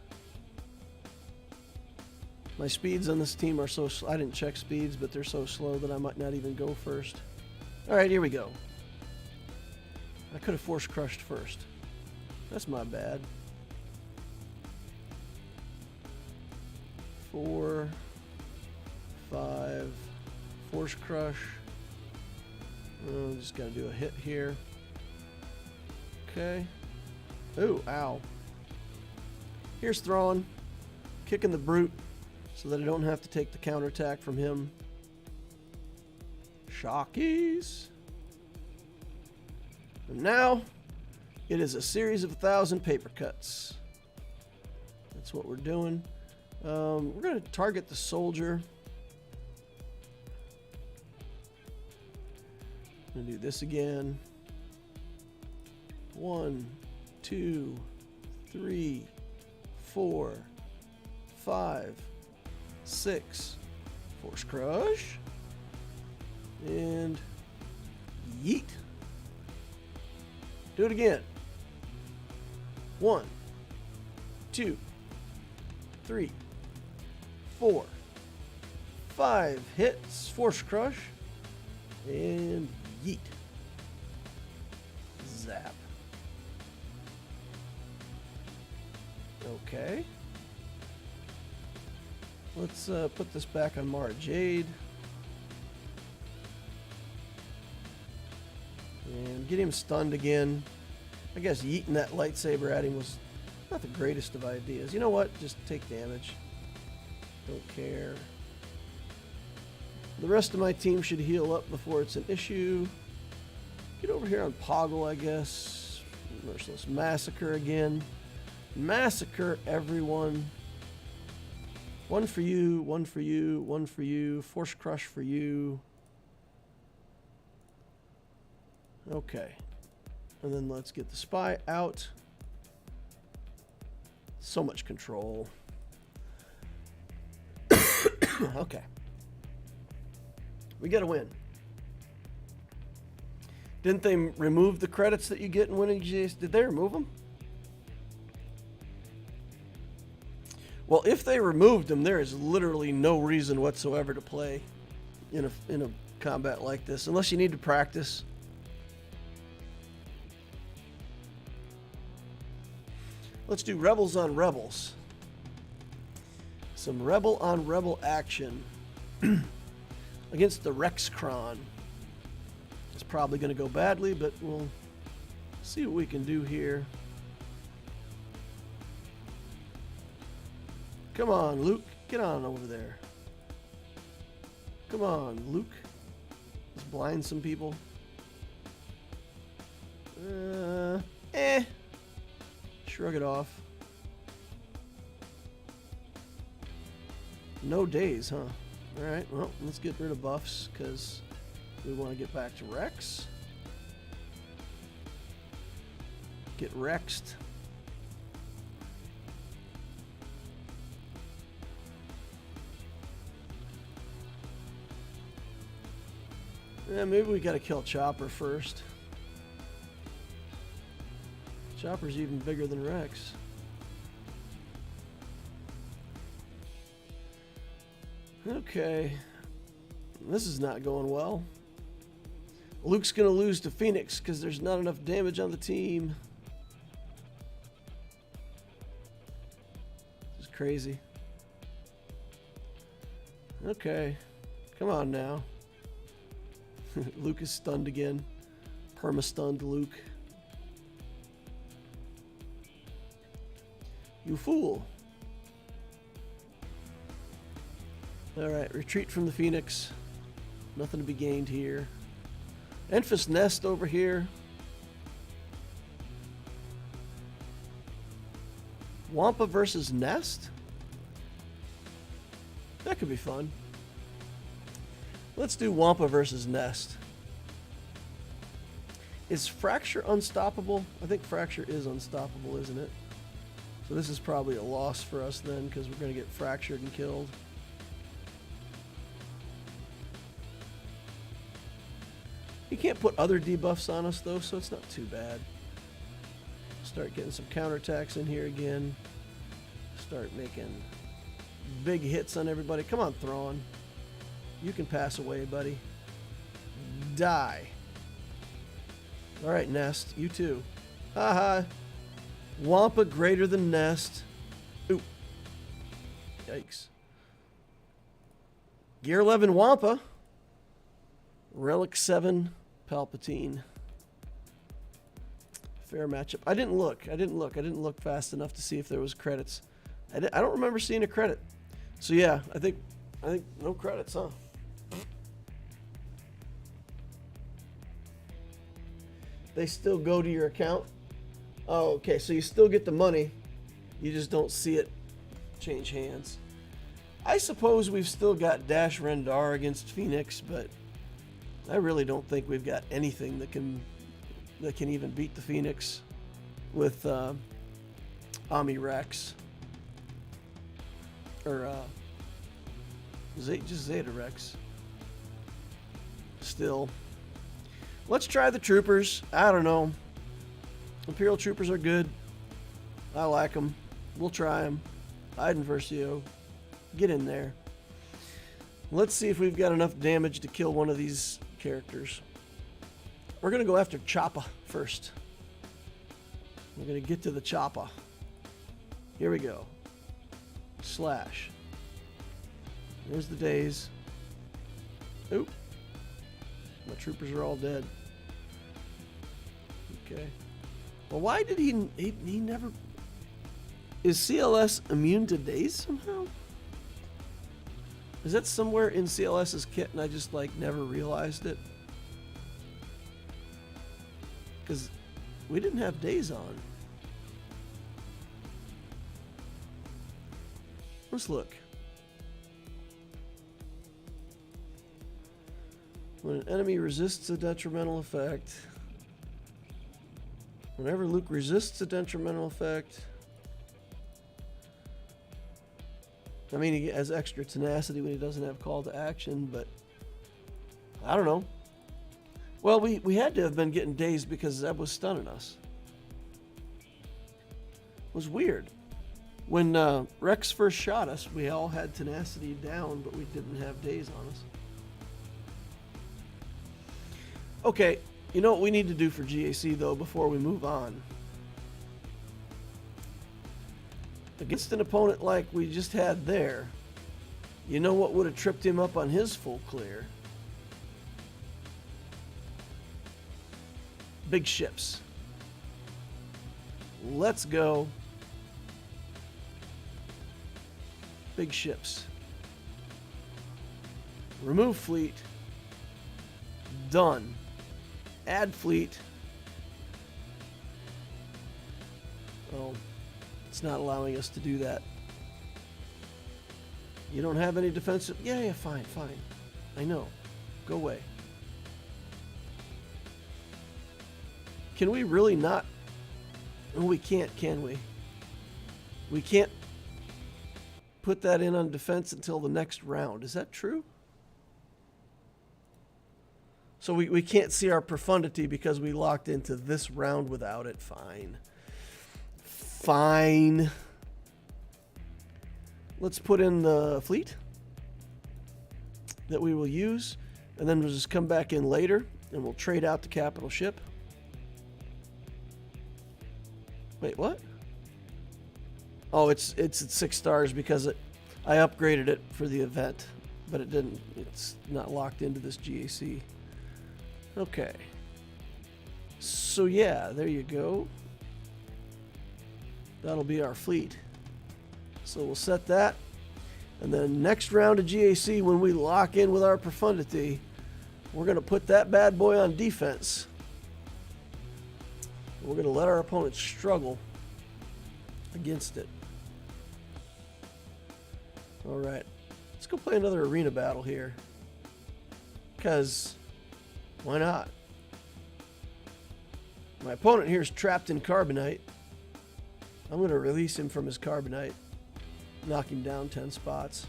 My speeds on this team are so slow. I didn't check speeds, but they're so slow that I might not even go first. Alright, here we go. I could have force crushed first. That's my bad. 4, 5, force crush. Oh, just gotta do a hit here. Okay. Ooh, ow. Here's Thrawn, kicking the brute so that I don't have to take the counterattack from him. Shockies. And now, it is a series of 1,000 paper cuts. That's what we're doing. We're going to target the soldier. I'm going to do this again. 1, 2, 3, 4, 5, 6. Force crush. And yeet. Do it again. 1, 2, 3, 4, 5 hits. Force crush. And yeet. Zap. Okay. Let's put this back on Mara Jade. And get him stunned again. I guess yeeting that lightsaber at him was not the greatest of ideas. You know what? Just take damage. Don't care. The rest of my team should heal up before it's an issue. Get over here on Poggle, I guess. Merciless Massacre again. Massacre everyone. One for you, one for you, one for you. Force Crush for you. Okay. And then let's get the spy out. So much control. Okay. We got to win. Didn't they remove the credits that you get in winning GAC? Did they remove them? Well, if they removed them, there is literally no reason whatsoever to play in a combat like this, unless you need to practice. Let's do Rebels on Rebels. Some Rebel on Rebel action against the Rexcron. It's probably going to go badly, but we'll see what we can do here. Come on, Luke. Get on over there. Come on, Luke. Let's blind some people. Shrug it off. No days, huh? Alright, well, let's get rid of buffs, because we want to get back to Rex. Get Rexed. Yeah, maybe we gotta kill Chopper first. Chopper's even bigger than Rex. Okay. This is not going well. Luke's gonna lose to Phoenix because there's not enough damage on the team. This is crazy. Okay. Come on now. Luke is stunned again. Perma-stunned Luke. You fool. Alright, retreat from the Phoenix. Nothing to be gained here. Enfys Nest over here. Wampa versus Nest? That could be fun. Let's do Wampa versus Nest. Is Fracture unstoppable? I think Fracture is unstoppable, isn't it? So this is probably a loss for us then, because we're going to get fractured and killed. You can't put other debuffs on us though, so it's not too bad. Start getting some counterattacks in here again. Start making big hits on everybody. Come on, Thrawn. You can pass away, buddy. Die. All right, Nest. You too. Haha. Wampa greater than Nest. Ooh. Yikes. Gear 11 Wampa. Relic 7 Palpatine. Fair matchup. I didn't look. I didn't look fast enough to see if there was credits. I don't remember seeing a credit. So yeah, I think no credits, huh? They still go to your account. Oh, okay. So you still get the money. You just don't see it change hands. I suppose we've still got Dash Rendar against Phoenix, but I really don't think we've got anything that can even beat the Phoenix with Ami Rex or just Zeta Rex. Still, let's try the troopers. I don't know. Imperial troopers are good. I like them. We'll try them. Iden Versio. Get in there. Let's see if we've got enough damage to kill one of these characters. We're going to go after Choppa first. We're going to get to the Choppa. Here we go. Slash. There's the days. Oop. My troopers are all dead. Okay. Well, why did he never... Is CLS immune to days somehow? Is that somewhere in CLS's kit and I just like never realized it? Because we didn't have days on. Let's look. When an enemy resists a detrimental effect. Whenever Luke resists a detrimental effect. I mean, he has extra tenacity when he doesn't have call to action, but I don't know. Well, we had to have been getting dazed because Zeb was stunning us. It was weird. When Rex first shot us, we all had tenacity down, but we didn't have daze on us. Okay, you know what we need to do for GAC, though, before we move on? Against an opponent like we just had there, you know what would have tripped him up on his full clear? Big ships. Let's go. Big ships. Remove fleet. Done. Add fleet. Oh. It's not allowing us to do that. You don't have any defensive... Yeah, fine. I know. Go away. Can we really not... Oh, we can't, can we? We can't put that in on defense until the next round. Is that true? So we can't see our profundity because we locked into this round without it. Fine. Let's put in the fleet that we will use, and then we'll just come back in later and we'll trade out the capital ship. Wait, what? Oh, it's at 6 stars because I upgraded it for the event, but it didn't. It's not locked into this GAC. Okay. So yeah, there you go. That'll be our fleet. So we'll set that. And then next round of GAC, when we lock in with our profundity, we're going to put that bad boy on defense. We're going to let our opponents struggle against it. All right. Let's go play another arena battle here. Because why not? My opponent here is trapped in carbonite. I'm going to release him from his carbonite. Knock him down 10 spots.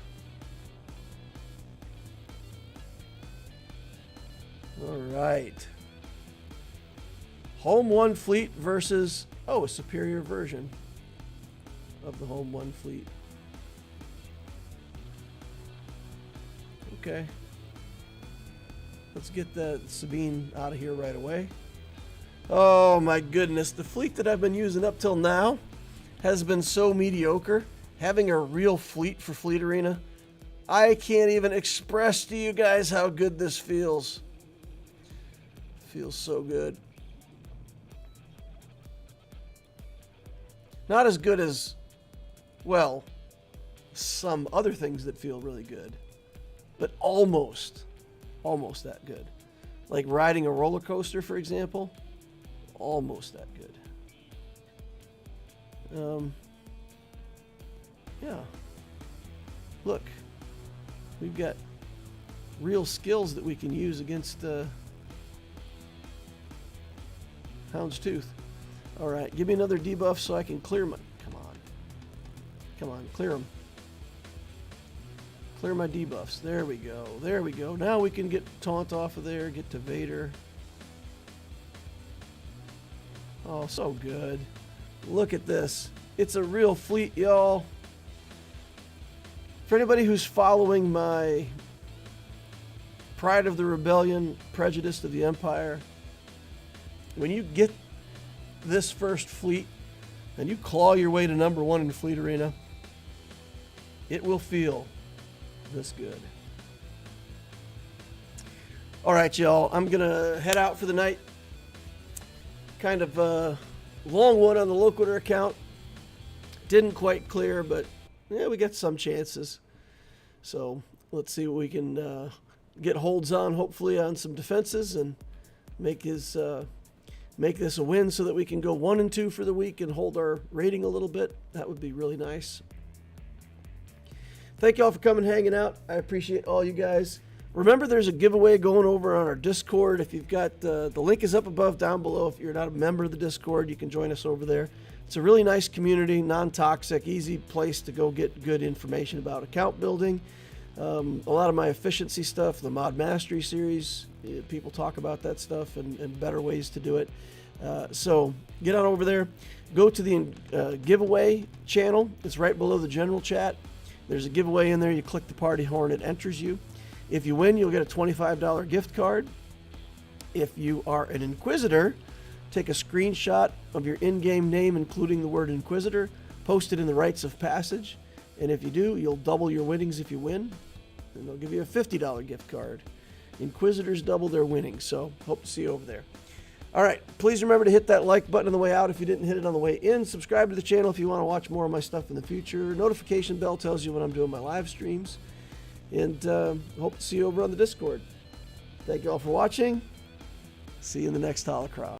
All right. Home 1 fleet versus, a superior version of the Home 1 fleet. Okay. Let's get the Sabine out of here right away. Oh my goodness, the fleet that I've been using up till now has been so mediocre. Having a real fleet for Fleet Arena, I can't even express to you guys how good this feels. Feels so good. Not as good as, well, some other things that feel really good, but almost that good. Like riding a roller coaster, for example, almost that good. Yeah. Look, we've got real skills that we can use against Houndstooth. All right, give me another debuff so I can clear my... Come on, clear them. Clear my debuffs. There we go. There we go. Now we can get Taunt off of there, get to Vader. Oh, so good. Look at this. It's a real fleet, y'all. For anybody who's following my Pride of the Rebellion, Prejudice of the Empire, when you get this first fleet and you claw your way to #1 in the Fleet Arena, it will feel this good. All right, y'all. I'm going to head out for the night. Kind of a long one on the Loquitur account. Didn't quite clear, but yeah, we got some chances. So let's see what we can get holds on, hopefully, on some defenses and make this a win so that we can go 1-2 for the week and hold our rating a little bit. That would be really nice. Thank you all for coming and hanging out. I appreciate all you guys. Remember, there's a giveaway going over on our Discord. If you've got the link is up above down below. If you're not a member of the Discord, you can join us over there. It's a really nice community, non-toxic, easy place to go get good information about account building. A lot of my efficiency stuff, the Mod Mastery series, people talk about that stuff and better ways to do it. So get on over there. Go to the giveaway channel. It's right below the general chat. There's a giveaway in there. You click the party horn, it enters you. If you win, you'll get a $25 gift card. If you are an Inquisitor, take a screenshot of your in-game name, including the word Inquisitor, post it in the Rites of Passage, and if you do, you'll double your winnings if you win, and they'll give you a $50 gift card. Inquisitors double their winnings, so hope to see you over there. All right, please remember to hit that like button on the way out if you didn't hit it on the way in. Subscribe to the channel if you want to watch more of my stuff in the future. Notification bell tells you when I'm doing my live streams. And hope to see you over on the Discord. Thank you all for watching. See you in the next Holocron.